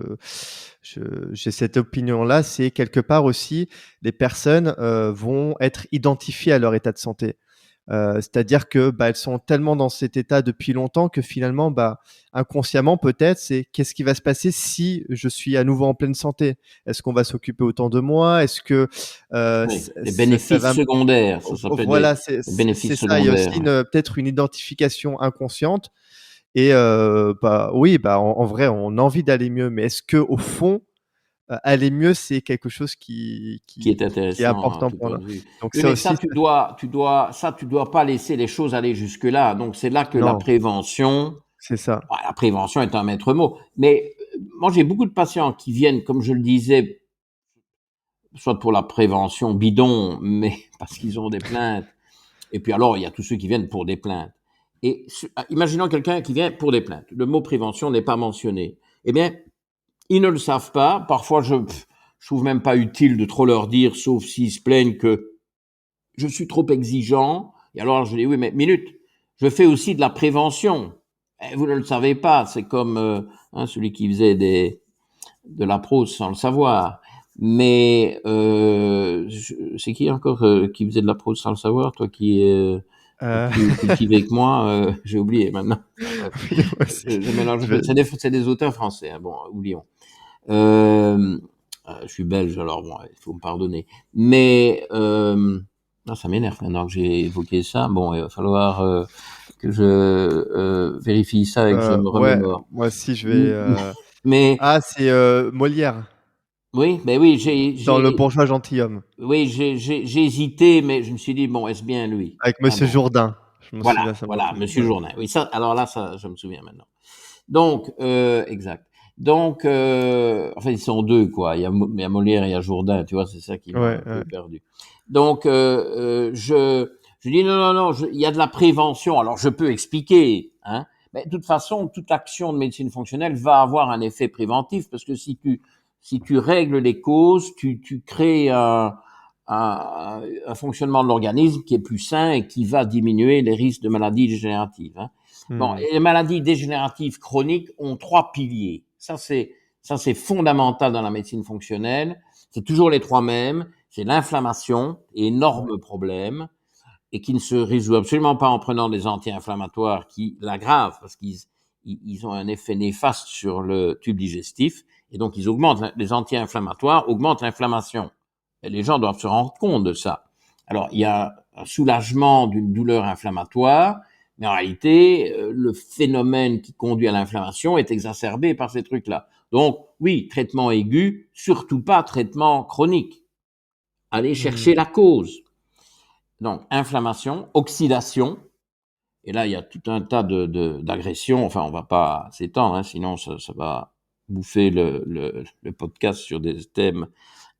j'ai cette opinion-là, c'est quelque part aussi, les personnes, vont être identifiées à leur état de santé. C'est-à-dire que, bah, elles sont tellement dans cet état depuis longtemps que finalement, bah, inconsciemment peut-être, c'est: «Qu'est-ce qui va se passer si je suis à nouveau en pleine santé? Est-ce qu'on va s'occuper autant de moi? Est-ce que, Oui, ç les ça bénéfices va». secondaires, ça s'appelle Voilà, des bénéfices c'est ça. Il y a aussi secondaires. peut-être une identification inconsciente et bah, oui, bah, en vrai, on a envie d'aller mieux, mais est-ce qu'au fond, aller mieux, c'est quelque chose Qui est qui est intéressant à important tout pour point nous? de vue. Donc Oui, ça mais aussi, ça, tu dois pas laisser les choses aller jusque-là. Donc, c'est là que non, c'est ça. la prévention est un maître mot. Mais moi, j'ai beaucoup de patients qui viennent, comme je le disais, soit pour la prévention bidon, mais parce qu'ils ont des plaintes. Et puis alors, il y a tous ceux qui viennent pour des plaintes. Et imaginons quelqu'un qui vient pour des plaintes. Le mot prévention n'est pas mentionné. Eh bien, ils ne le savent pas. Parfois, je trouve même pas utile de trop leur dire, sauf s'ils se plaignent que je suis trop exigeant. Et alors, je dis, oui, mais minute, je fais aussi de la prévention. Et vous ne le savez pas. C'est comme celui qui faisait de la prose sans le savoir. Mais c'est qui encore qui faisait de la prose sans le savoir, toi qui es Heu, plus cultivé que moi, j'ai oublié maintenant. Bref, oui, moi aussi. je mélange un Je peu. vais C'est des auteurs français, hein, bon, oublions. Euh, je suis belge, alors bon, il faut me pardonner. Mais ça m'énerve maintenant que j'ai évoqué ça. Bon, il va falloir que je vérifie ça et que je me ouais, remémore. moi aussi, je vais, Mais ah, c'est, Molière, oui, ben oui, dans Le Bourgeois Gentilhomme, j'ai hésité, mais je me suis dit bon, est-ce bien lui? avec Ah Monsieur bon, Jourdain. Je me souviens, ça m'a voilà, beaucoup, Monsieur ouais. Jourdain. Oui, ça, alors là, ça, je me souviens maintenant. Donc, exact. Donc, en fait, ils sont deux, quoi. Il y a Molière et il y a Jourdain, tu vois, c'est ça qui m'a Ouais, un peu ouais. perdu. Donc, je dis non, non, non, il y a de la prévention. Alors, je peux expliquer, hein. Mais de toute façon, toute action de médecine fonctionnelle va avoir un effet préventif parce que si tu règles les causes, tu crées un fonctionnement de l'organisme qui est plus sain et qui va diminuer les risques de maladies dégénératives, hein. Bon, Mmh. et les maladies dégénératives chroniques ont 3 piliers. Ça, c'est fondamental dans la médecine fonctionnelle. C'est toujours les 3 mêmes. C'est l'inflammation, Ouais, énorme problème, et qui ne se résout absolument pas en prenant des anti-inflammatoires qui l'aggravent parce qu'ils ont un effet néfaste sur le tube digestif. Et donc, les anti-inflammatoires augmentent l'inflammation. Et les gens doivent se rendre compte de ça. Alors, il y a un soulagement d'une douleur inflammatoire, mais en réalité, le phénomène qui conduit à l'inflammation est exacerbé par ces trucs-là. Donc, oui, traitement aigu, surtout pas traitement chronique. Allez chercher la cause. Donc, inflammation, oxydation. Et là, il y a tout un tas d'agressions. Enfin, on va pas s'étendre, hein, sinon ça va bouffer le podcast sur des thèmes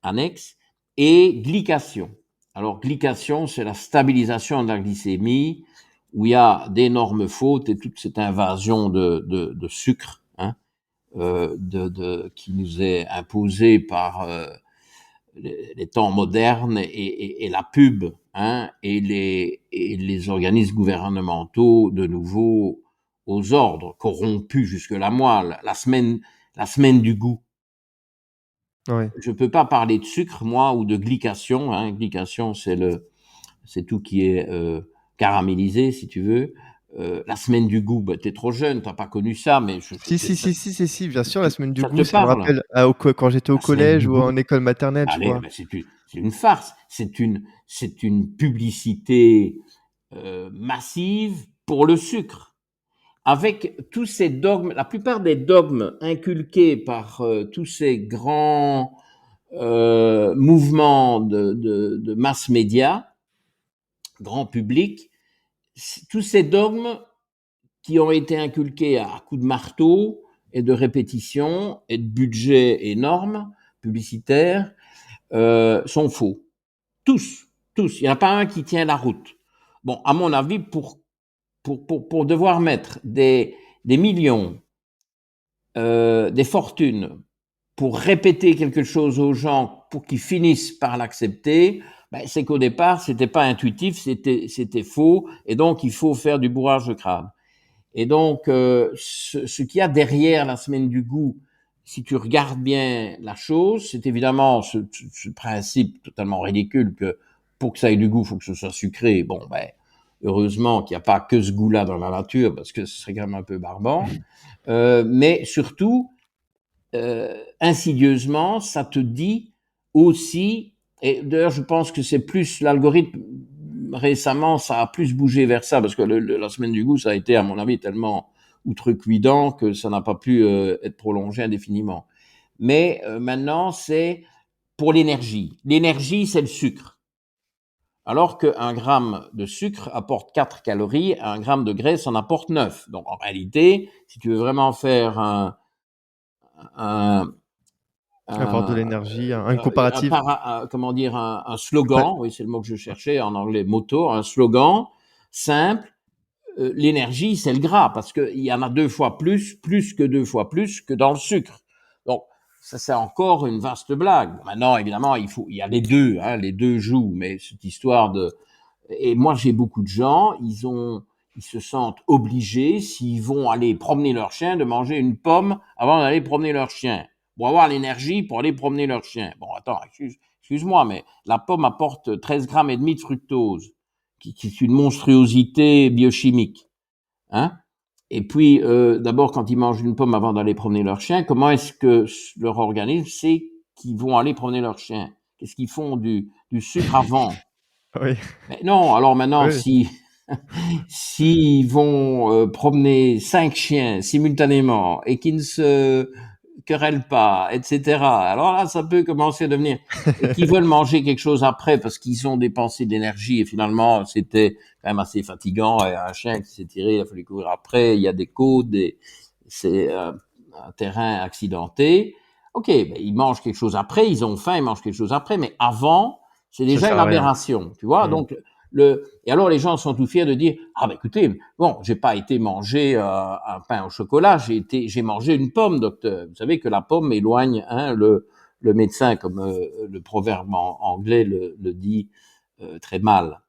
annexes. Et glycation. Alors, glycation, c'est la stabilisation de la glycémie, où il y a d'énormes fautes et toute cette invasion de sucre, hein, qui nous est imposée par les temps modernes et la pub, hein, et les organismes gouvernementaux de nouveau aux ordres, corrompus jusque la moelle, la semaine du goût. Ouais. Je peux pas parler de sucre, moi, ou de glycation, hein. Glycation, c'est tout qui est caramélisé, si tu veux. La semaine du goût, bah, t'es trop jeune, t'as pas connu ça, mais Si, bien sûr, la semaine du ça te goût, ça me parle. rappelle quand j'étais au La semaine collège du ou goût. en école maternelle, tu Allez, vois. ben c'est une farce. C'est une publicité massive pour le sucre. Avec tous ces dogmes, la plupart des dogmes inculqués par tous ces grands mouvements de mass média, grand public, tous ces dogmes qui ont été inculqués à coups de marteau et de répétition et de budget énorme publicitaire sont faux. Tous. Il n'y en a pas un qui tient la route. Bon, à mon avis, pour devoir mettre des millions, des fortunes, pour répéter quelque chose aux gens, pour qu'ils finissent par l'accepter, ben, c'est qu'au départ, c'était pas intuitif, c'était faux, et donc il faut faire du bourrage de crâne. Et donc, ce qu'il y a derrière la semaine du goût, si tu regardes bien la chose, c'est évidemment ce principe totalement ridicule que pour que ça ait du goût, il faut que ce soit sucré. Bon, ben, heureusement qu'il n'y a pas que ce goût-là dans la nature, parce que ce serait quand même un peu barbant. Mais surtout, insidieusement, ça te dit aussi, et d'ailleurs je pense que c'est plus l'algorithme récemment, ça a plus bougé vers ça, parce que la semaine du goût, ça a été à mon avis tellement outrecuidant que ça n'a pas pu être prolongé indéfiniment. Mais maintenant, c'est pour l'énergie. L'énergie, c'est le sucre. Alors qu'un gramme de sucre apporte 4 calories, un gramme de graisse en apporte 9. Donc en réalité, si tu veux vraiment faire un, Avoir de l'énergie, une comparative. comment dire, un slogan, oui, c'est le mot que je cherchais en anglais, motto, un slogan simple. L'énergie, c'est le gras, parce qu'il y en a 2 fois plus que 2 fois plus que dans le sucre. Donc, ça, c'est encore une vaste blague. Maintenant, évidemment, il y a les deux, hein, les deux jouent, mais cette histoire et moi, j'ai beaucoup de gens, ils se sentent obligés, s'ils vont aller promener leur chien, de manger une pomme avant d'aller promener leur chien, pour avoir l'énergie pour aller promener leur chien. Bon, attends, excuse-moi, mais la pomme apporte 13 grammes et demi de fructose, qui est une monstruosité biochimique, hein. Et puis, d'abord, quand ils mangent une pomme avant d'aller promener leur chien, comment est-ce que leur organisme sait qu'ils vont aller promener leur chien? Qu'est-ce qu'ils font du sucre avant? Oui. Mais non, alors maintenant, Oui. s'ils vont promener 5 chiens simultanément et qu'ils ne se querellent pas, etc., alors là, ça peut commencer à devenir... Et qu'ils veulent manger quelque chose après parce qu'ils ont dépensé d'énergie et finalement, c'était quand même assez fatigant. Et un chien qui s'est tiré, il a fallu courir après, il y a des côtes, c'est un terrain accidenté. Ok, ben, ils mangent quelque chose après, ils ont faim, ils mangent quelque chose après, mais avant, c'est Ça déjà sert une à rien. aberration, tu vois. Donc, et alors les gens sont tout fiers de dire, ah ben écoutez, bon, j'ai pas été manger un pain au chocolat, j'ai mangé une pomme, docteur. Vous savez que la pomme éloigne, hein, le médecin, comme le proverbe anglais le dit très mal.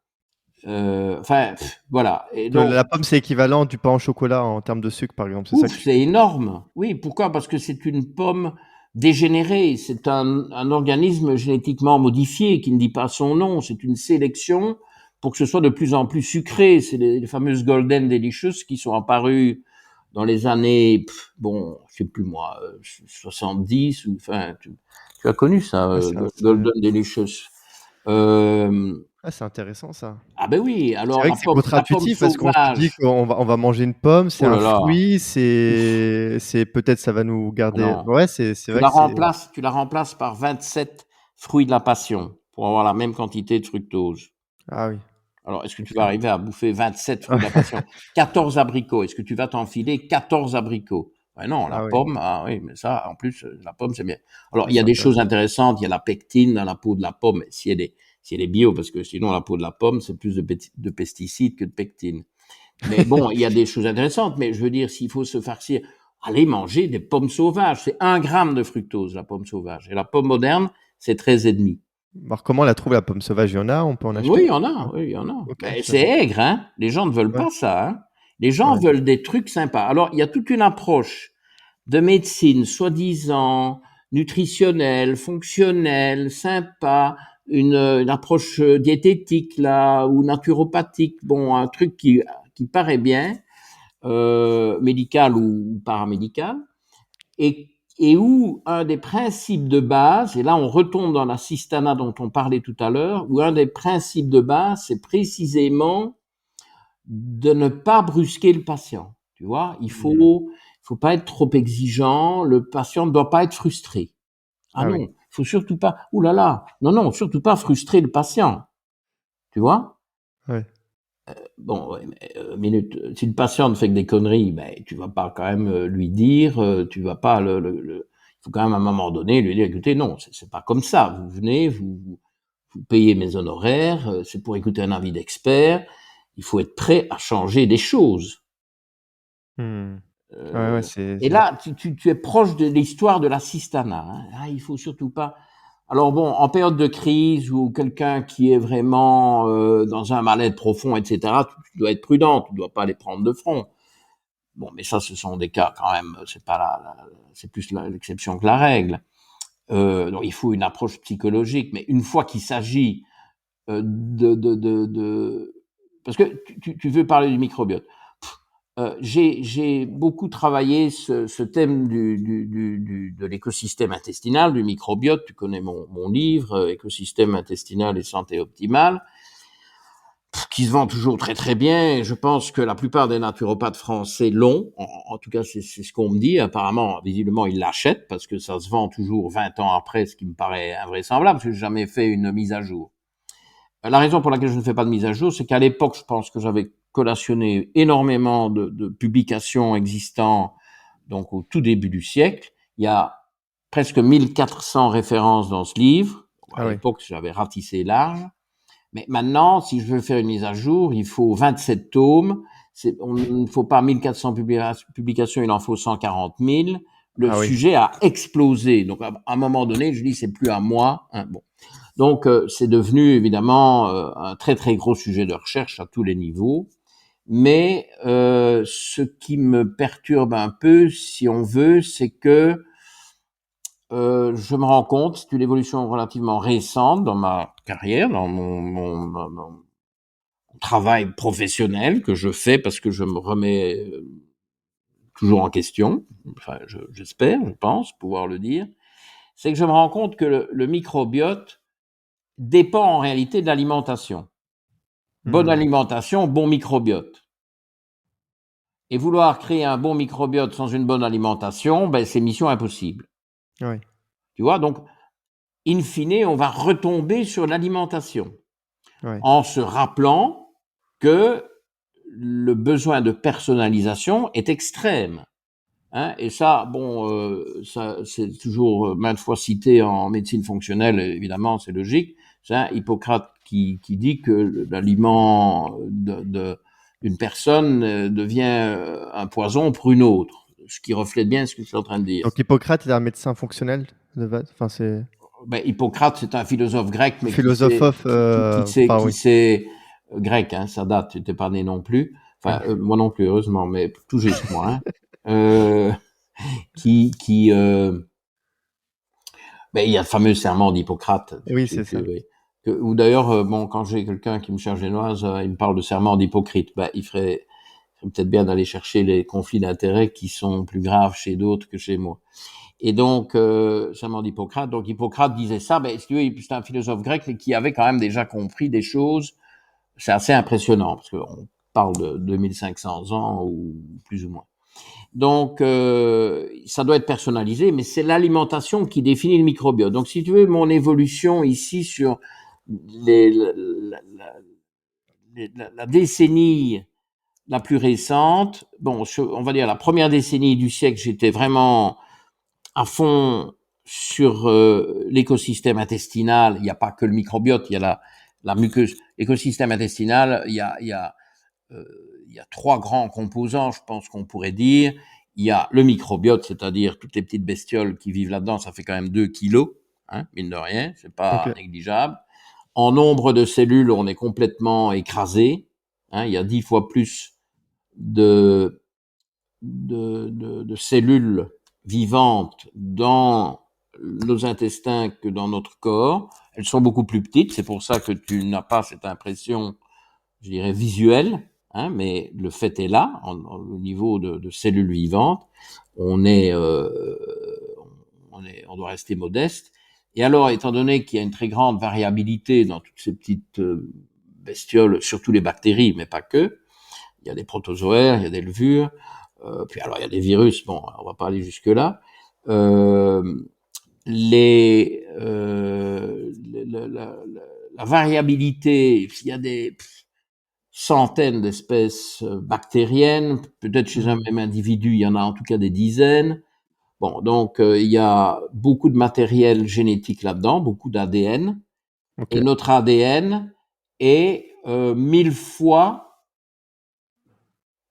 Enfin, voilà. Et donc, La pomme, c'est équivalent du pain au chocolat en termes de sucre, par exemple. C'est ça que ouf, tu... c'est énorme. Oui, pourquoi? Parce que c'est une pomme dégénérée. C'est un organisme génétiquement modifié qui ne dit pas son nom. C'est une sélection pour que ce soit de plus en plus sucré. C'est les fameuses Golden Delicious qui sont apparues dans les années, bon, je sais plus moi, 70 ou enfin, tu as connu ça, Ah, Golden Delicious. c'est intéressant ça. Ah ben oui, C'est alors vrai que c'est la pomme contre-intuitif parce qu'on se dit sauvage. qu'on va manger une pomme, c'est Oh un là là, fruit, ouf, c'est peut-être ça va nous ah garder non. ouais, c'est vrai que c'est Tu la remplaces par 27 fruits de la passion pour avoir la même quantité de fructose. ah oui. Alors, est-ce que tu vas arriver à bouffer 27 fruits de la passion? 14 abricots, est-ce que tu vas t'enfiler 14 abricots? Ben non, la Ah oui, pomme, ah oui, mais ça, en plus, la pomme, c'est bien. Alors, il y a c'est des choses intéressant. intéressantes, il y a la pectine dans la peau de la pomme, si elle est bio, parce que sinon, la peau de la pomme, c'est plus de pesticides que de pectine. Mais bon, il y a des choses intéressantes, mais je veux dire, s'il faut se farcir, allez manger des pommes sauvages. C'est 1 gramme de fructose, la pomme sauvage. Et la pomme moderne, c'est 13,5. Alors comment on la trouve la pomme sauvage? Il y en a? On peut en Oui, acheter? il y en a, Ouais, oui, il y en a. OK, Mais je c'est savais pas. aigre, hein. Les gens ne veulent Ouais, pas ça, hein. Les gens ouais. veulent des trucs sympas. Alors, il y a toute une approche de médecine, soi-disant nutritionnelle, fonctionnelle, sympa, une approche diététique là ou naturopathique. Bon, un truc qui paraît bien, médical ou paramédical, et où un des principes de base, et là on retombe dans la cistana dont on parlait tout à l'heure, où un des principes de base, c'est précisément de ne pas brusquer le patient. Tu vois, Mmh. il faut pas être trop exigeant, le patient ne doit pas être frustré. Ah Ah non, oui, il faut surtout pas, ouh là là, non, non, surtout pas frustrer le patient. Tu vois? ouais. Bon, ouais, mais, minute, si le patient ne fait que des conneries, ben, tu vas pas quand même lui dire, tu vas pas il faut quand même à un moment donné lui dire, écoutez, non, c'est pas comme ça. Vous venez, vous payez mes honoraires, c'est pour écouter un avis d'expert. Il faut être prêt à changer des choses. Mmh. Ouais, ouais, Euh, et là, tu es proche de l'histoire de la cistana. Hein. Ah, il faut surtout pas. Alors bon, en période de crise ou quelqu'un qui est vraiment dans un mal-être profond, etc., tu dois être prudent, tu dois pas les prendre de front. Bon, mais ça, ce sont des cas quand même, c'est pas c'est plus l'exception que la règle. Donc il faut une approche psychologique, mais une fois qu'il s'agit parce que tu veux parler du microbiote. J'ai beaucoup travaillé ce thème de l'écosystème intestinal, du microbiote. Tu connais mon livre, Écosystème intestinal et santé optimale, qui se vend toujours très très bien. Et je pense que la plupart des naturopathes français l'ont. En tout cas, c'est ce qu'on me dit. Apparemment, visiblement, ils l'achètent parce que ça se vend toujours 20 ans après, ce qui me paraît invraisemblable, parce que j'ai jamais fait une mise à jour. La raison pour laquelle je ne fais pas de mise à jour, c'est qu'à l'époque, je pense que j'avais collationné énormément de publications existantes, donc au tout début du siècle. Il y a presque 1400 références dans ce livre. À ah oui. l'époque, j'avais ratissé large. Mais maintenant, si je veux faire une mise à jour, il faut 27 tomes. On ne faut pas 1400 publications, il en faut 140 000. Le Ah oui. sujet a explosé. Donc, à un moment donné, je dis, c'est plus à moi. Hein, bon. Donc, c'est devenu évidemment un très très gros sujet de recherche à tous les niveaux. Mais ce qui me perturbe un peu, si on veut, c'est que je me rends compte, c'est une évolution relativement récente dans ma carrière, dans mon travail professionnel que je fais parce que je me remets toujours en question. Enfin, j'espère, je pense pouvoir le dire. C'est que je me rends compte que le microbiote dépend en réalité de l'alimentation. Bonne Mmh. alimentation, bon microbiote. Et vouloir créer un bon microbiote sans une bonne alimentation, ben, c'est mission impossible. Ouais. Tu vois, donc, in fine, on va retomber sur l'alimentation Ouais. en se rappelant que le besoin de personnalisation est extrême. Hein, et ça, bon, ça, c'est toujours maintes fois cité en médecine fonctionnelle, évidemment, c'est logique. C'est Hippocrate qui dit que l'aliment d'une personne devient un poison pour une autre, ce qui reflète bien ce que je suis en train de dire. Donc Hippocrate est un médecin fonctionnel de base? Enfin, c'est Ben, Hippocrate, c'est un philosophe grec, mais philosophe, enfin oui. grec, hein, ça date, tu n'étais pas né non plus. Ouais. Enfin, moi non plus, heureusement, mais tout juste moi. Hein. Euh, qui ben, il y a le fameux serment d'Hippocrate, Oui, c'est ça. oui. Ou d'ailleurs, bon, quand j'ai quelqu'un qui me cherche génoise, il me parle de serment d'Hippocrate. Ben, il ferait c'est peut-être bien d'aller chercher les conflits d'intérêts qui sont plus graves chez d'autres que chez moi. Et donc, serment d'Hippocrate. Donc, Hippocrate disait ça. Ben, si tu veux, c'est un philosophe grec mais qui avait quand même déjà compris des choses. C'est assez impressionnant parce qu'on parle de 2500 ans ou plus ou moins. Donc, ça doit être personnalisé, mais c'est l'alimentation qui définit le microbiote. Donc, si tu veux, mon évolution ici sur les, la décennie la plus récente, bon, on va dire la première décennie du siècle, j'étais vraiment à fond sur l'écosystème intestinal. Il n'y a pas que le microbiote, il y a la muqueuse. L'écosystème intestinal, il y a 3 grands composants, je pense qu'on pourrait dire. Il y a le microbiote, c'est-à-dire toutes les petites bestioles qui vivent là-dedans, ça fait quand même 2 kilos, hein, mine de rien, c'est pas Ok. négligeable. En nombre de cellules, on est complètement écrasé. Hein, il y a 10 fois plus de cellules vivantes dans nos intestins que dans notre corps. Elles sont beaucoup plus petites, c'est pour ça que tu n'as pas cette impression, je dirais, visuelle, hein, mais le fait est là, au niveau de cellules vivantes. On doit rester modeste. Et alors, étant donné qu'il y a une très grande variabilité dans toutes ces petites bestioles, surtout les bactéries, mais pas que, il y a des protozoaires, il y a des levures, puis alors il y a des virus, bon, on va pas aller jusque-là. La variabilité, il y a des centaines d'espèces bactériennes, peut-être chez un même individu, il y en a en tout cas des dizaines. Bon, donc il y a beaucoup de matériel génétique là-dedans, beaucoup d'ADN, Ok. et notre ADN est 1000 fois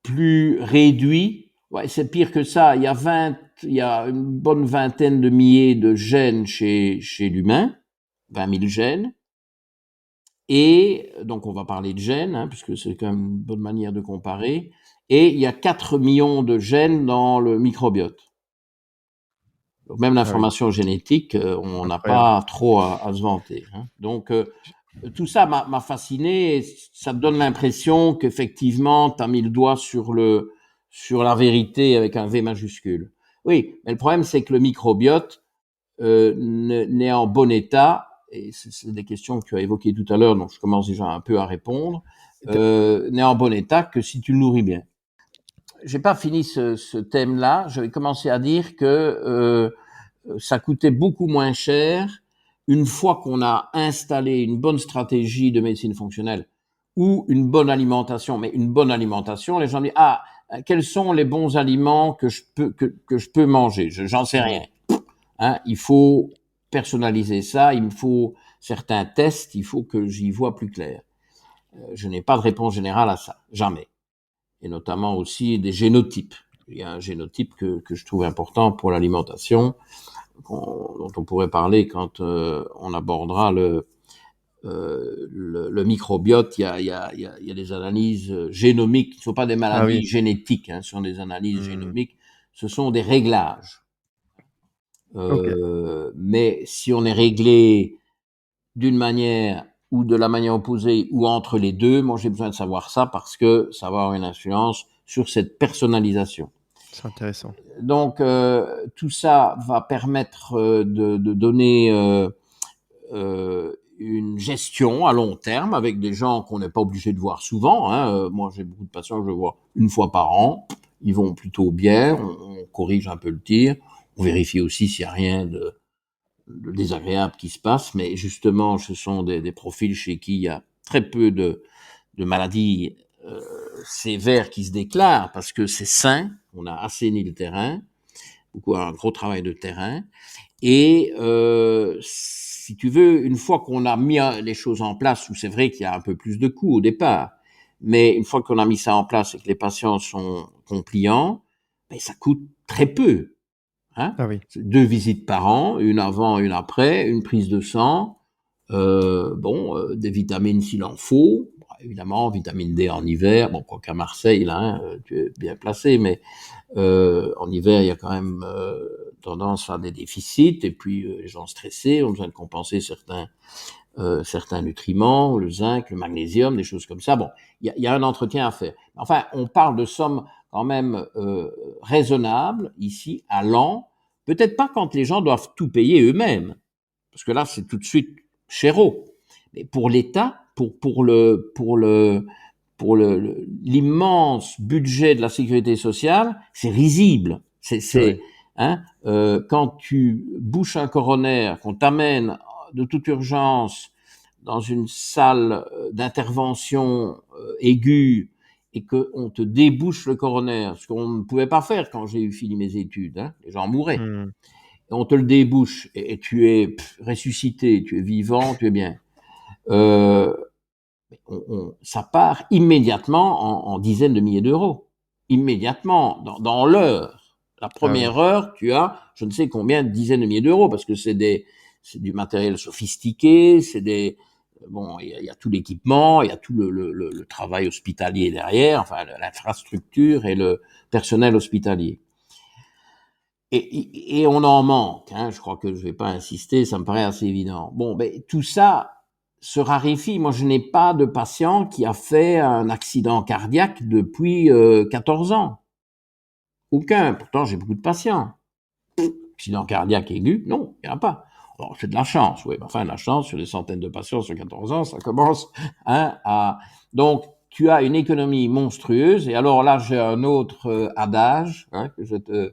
plus réduit. Ouais, c'est pire que ça. Il y a une bonne vingtaine de milliers de gènes chez l'humain, 20 000 gènes. Et donc, on va parler de gènes, hein, puisque c'est quand même une bonne manière de comparer. Et il y a 4 millions de gènes dans le microbiote. Donc, même Ah oui, l'information génétique, on n'a incroyable. pas trop à se vanter. Hein. Donc, tout ça m'a fasciné. Et ça te donne l'impression qu'effectivement, tu as mis le doigt sur la vérité avec un V majuscule. Oui, mais le problème, c'est que le microbiote n'est en bon état, et c'est des questions que tu as évoquées tout à l'heure, donc je commence déjà un peu à répondre, n'est en bon état que si tu le nourris bien. J'ai pas fini ce thème-là. Je vais commencer à dire que ça coûtait beaucoup moins cher une fois qu'on a installé une bonne stratégie de médecine fonctionnelle ou une bonne alimentation. Mais une bonne alimentation, les gens disent quels sont les bons aliments que je peux manger. J'en sais rien. Hein, il faut personnaliser ça. Il me faut certains tests. Il faut que j'y vois plus clair. Je n'ai pas de réponse générale à ça, jamais. Et notamment aussi des génotypes. Il y a un génotype que je trouve important pour l'alimentation, dont on pourrait parler quand on abordera le microbiote. Il y a des analyses génomiques, ce ne sont pas des Ah maladies oui. génétiques, hein, ce sont des analyses Hmm. génomiques, ce sont des réglages. Ok. Mais si on est réglé d'une manière ou de la manière opposée ou entre les deux, moi j'ai besoin de savoir ça parce que ça va avoir une influence sur cette personnalisation. C'est intéressant. Donc tout ça va permettre de donner une gestion à long terme avec des gens qu'on n'est pas obligé de voir souvent. Hein. Moi j'ai beaucoup de patients que je vois une fois par an. Ils vont plutôt bien, on corrige un peu le tir, on vérifie aussi s'il n'y a rien de désagréable qui se passe, mais justement ce sont des profils chez qui il y a très peu de maladies sévères qui se déclarent parce que c'est sain, on a assaini le terrain, beaucoup un gros travail de terrain, et si tu veux, une fois qu'on a mis les choses en place, où c'est vrai qu'il y a un peu plus de coûts au départ, mais une fois qu'on a mis ça en place et que les patients sont compliants, ben, ça coûte très peu. Hein, Ah oui. 2 visites par an, une avant, une après, une prise de sang, des vitamines s'il en faut, évidemment, vitamine D en hiver, bon, quoi qu'à Marseille, là, hein, tu es bien placé, mais en hiver, il y a quand même tendance à des déficits, et puis les gens stressés ont besoin de compenser certains certains nutriments, le zinc, le magnésium, des choses comme ça. Bon, il y a un entretien à faire. Enfin, on parle de sommes quand même raisonnables ici, à l'an. Peut-être pas quand les gens doivent tout payer eux-mêmes, parce que là, c'est tout de suite chéro. Mais pour l'État, pour l'immense budget de la sécurité sociale, c'est risible. Ouais. Hein, quand tu bouches un coroner, qu'on t'amène de toute urgence dans une salle d'intervention aiguë et qu'on te débouche le coroner, ce qu'on ne pouvait pas faire quand j'ai eu fini mes études, hein, les gens mouraient. Mmh. Et on te le débouche et tu es ressuscité, tu es vivant, tu es bien. Euh, ça part immédiatement en dizaines de milliers d'euros. Immédiatement, dans l'heure. La Ah oui. première heure, tu as je ne sais combien de dizaines de milliers d'euros, parce que c'est du matériel sophistiqué, bon, il y a tout l'équipement, il y a tout le travail hospitalier derrière, enfin l'infrastructure et le personnel hospitalier. Et on en manque, hein, je crois que je vais pas insister, ça me paraît assez évident. Bon, ben tout ça se raréfie. Moi, je n'ai pas de patient qui a fait un accident cardiaque depuis 14 ans. Aucun. Pourtant, j'ai beaucoup de patients. Accident cardiaque aigu, non, il n'y en a pas. Alors, c'est de la chance, oui. Enfin, de la chance sur des centaines de patients sur 14 ans, ça commence hein, à... Donc, tu as une économie monstrueuse. Et alors là, j'ai un autre adage hein, que je te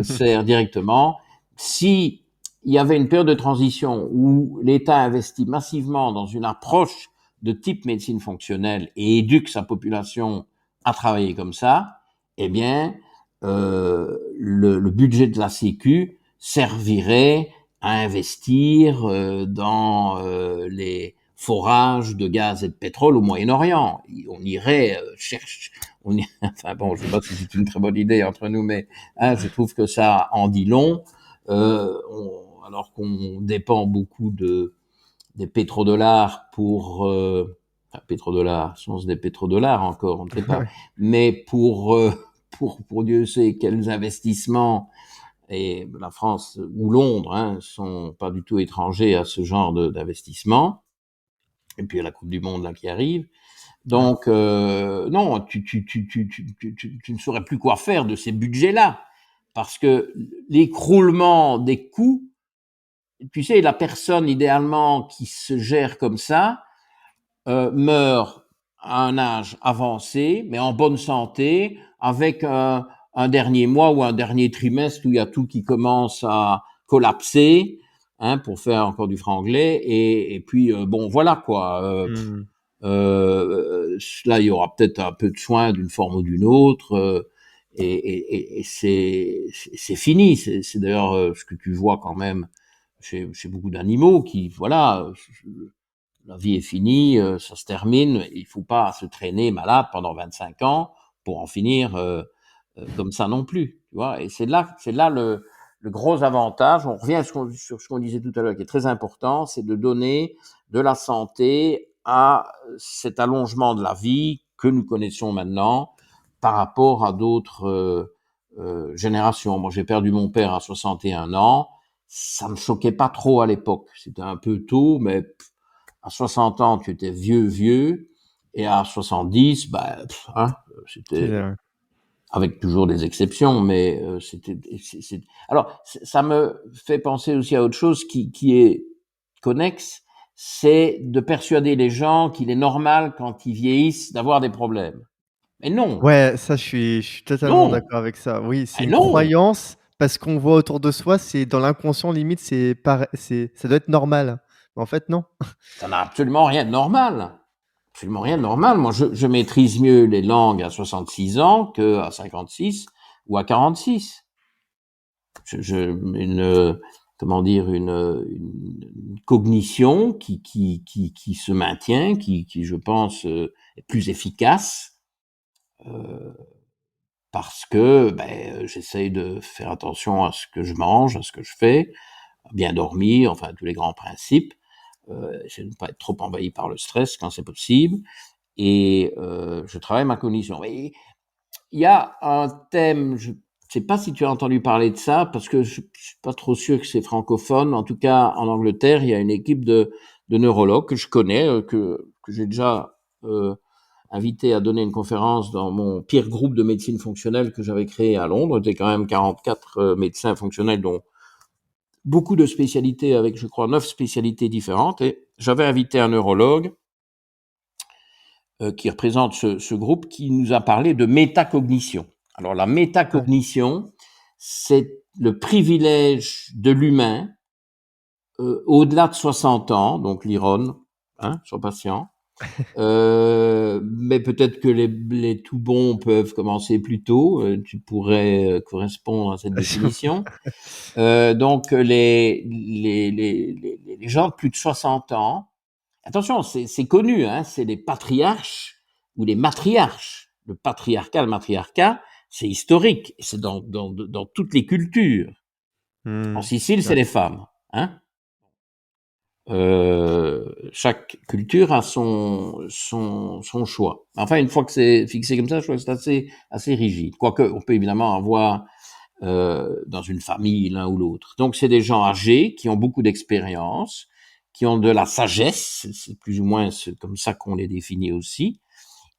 sers directement. Si il y avait une période de transition où l'État investit massivement dans une approche de type médecine fonctionnelle et éduque sa population à travailler comme ça, eh bien, le budget de la Sécu servirait à investir dans les forages de gaz et de pétrole au Moyen-Orient. On irait chercher... Enfin bon, je ne sais pas si c'est une très bonne idée entre nous, mais hein, je trouve que ça en dit long. Alors qu'on dépend beaucoup des pétrodollars pour... enfin, pétrodollars, sens des pétrodollars encore, on ne sait pas, mais pour Dieu sait quels investissements, et la France ou Londres hein, sont pas du tout étrangers à ce genre d'investissement. Et puis il y a la Coupe du Monde là qui arrive. Ouais. Donc non, tu ne saurais plus quoi faire de ces budgets-là, parce que l'écroulement des coûts, tu sais, la personne idéalement qui se gère comme ça meurt à un âge avancé, mais en bonne santé, avec un dernier mois ou un dernier trimestre où il y a tout qui commence à collapser, hein, pour faire encore du franglais, et puis bon, voilà quoi. Mmh. Là, il y aura peut-être un peu de soin d'une forme ou d'une autre, et c'est fini. C'est d'ailleurs ce que tu vois quand même chez beaucoup d'animaux qui, voilà, la vie est finie, ça se termine, il faut pas se traîner malade pendant 25 ans pour en finir comme ça non plus, tu vois. Et c'est là le gros avantage. On revient sur ce qu'on disait tout à l'heure, qui est très important, c'est de donner de la santé à cet allongement de la vie que nous connaissons maintenant par rapport à d'autres générations. Moi, j'ai perdu mon père à 61 ans. Ça me choquait pas trop à l'époque. C'était un peu tôt, mais à 60 ans, tu étais vieux, et à 70, bah, hein, c'était C'est avec toujours des exceptions, mais alors ça me fait penser aussi à autre chose qui est connexe, c'est de persuader les gens qu'il est normal quand ils vieillissent d'avoir des problèmes. Mais non, Ouais, ça, je suis totalement non, d'accord avec ça. Oui, c'est ah une non, croyance parce qu'on voit autour de soi, c'est dans l'inconscient limite, c'est ça doit être normal. Mais en fait, non. ça n'a absolument rien de normal. Absolument rien de normal. Moi, je maîtrise mieux les langues à 66 ans qu'à 56 ou à 46. Une comment dire une cognition qui se maintient, qui je pense est plus efficace euh, parce que ben, j'essaye de faire attention à ce que je mange, à ce que je fais, à bien dormir, enfin tous les grands principes. J'essaie de ne pas être trop envahi par le stress quand c'est possible, et je travaille ma cognition. Et il y a un thème, je ne sais pas si tu as entendu parler de ça, parce que je ne suis pas trop sûr que c'est francophone. En tout cas, en Angleterre, il y a une équipe neurologues que je connais, que j'ai déjà invité à donner une conférence dans mon peer group de médecine fonctionnelle que j'avais créé à Londres. C'était quand même 44 médecins fonctionnels, dont beaucoup de spécialités, avec, je crois, 9 spécialités différentes. Et j'avais invité un neurologue qui représente ce groupe, qui nous a parlé de métacognition. Alors, la métacognition, c'est le privilège de l'humain au-delà de 60 ans, donc l'Iron, son patient. Mais peut-être que les tout bons peuvent commencer plus tôt. Tu pourrais correspondre à cette définition. Donc les gens de plus de 60 ans, attention, c'est connu, c'est les patriarches ou les matriarches. Le matriarcat, c'est historique, c'est dans toutes les cultures. En Sicile, c'est les femmes, chaque culture a son choix. Enfin, une fois que c'est fixé comme ça, je trouve que c'est assez rigide. Quoique, on peut évidemment avoir dans une famille l'un ou l'autre. Donc, c'est des gens âgés qui ont beaucoup d'expérience, qui ont de la sagesse, c'est plus ou moins comme ça qu'on les définit aussi,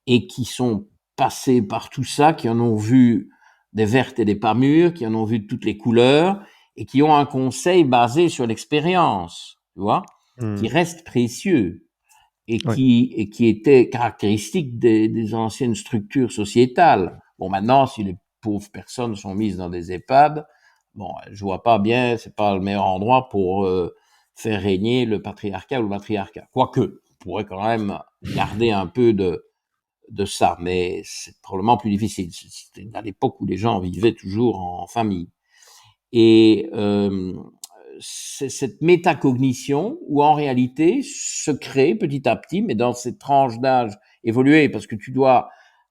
et qui sont passés par tout ça, qui en ont vu des vertes et des pas mûres, qui en ont vu de toutes les couleurs, et qui ont un conseil basé sur l'expérience, tu vois, qui reste précieux et qui était caractéristique des anciennes structures sociétales. Bon, maintenant, si les pauvres personnes sont mises dans des EHPAD, bon, je vois pas bien, c'est pas le meilleur endroit pour faire régner le patriarcat ou le matriarcat. Quoique, on pourrait quand même garder un peu de ça, mais c'est probablement plus difficile. C'était à l'époque où les gens vivaient toujours en famille. Et c'est cette métacognition où en réalité se crée petit à petit, mais dans cette tranche d'âge évoluée, parce que tu dois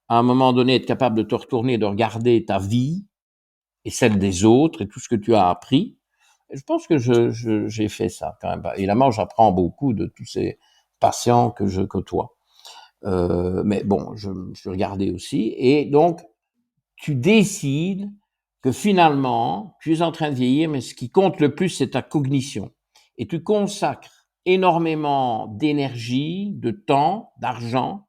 à un moment donné être capable de te retourner, de regarder ta vie et celle des autres et tout ce que tu as appris. Et je pense que j'ai fait ça quand même. Évidemment, j'apprends beaucoup de tous ces patients que je côtoie. Mais bon, je regardais aussi. Et donc, tu décides que finalement, tu es en train de vieillir, mais ce qui compte le plus, c'est ta cognition. Et tu consacres énormément d'énergie, de temps, d'argent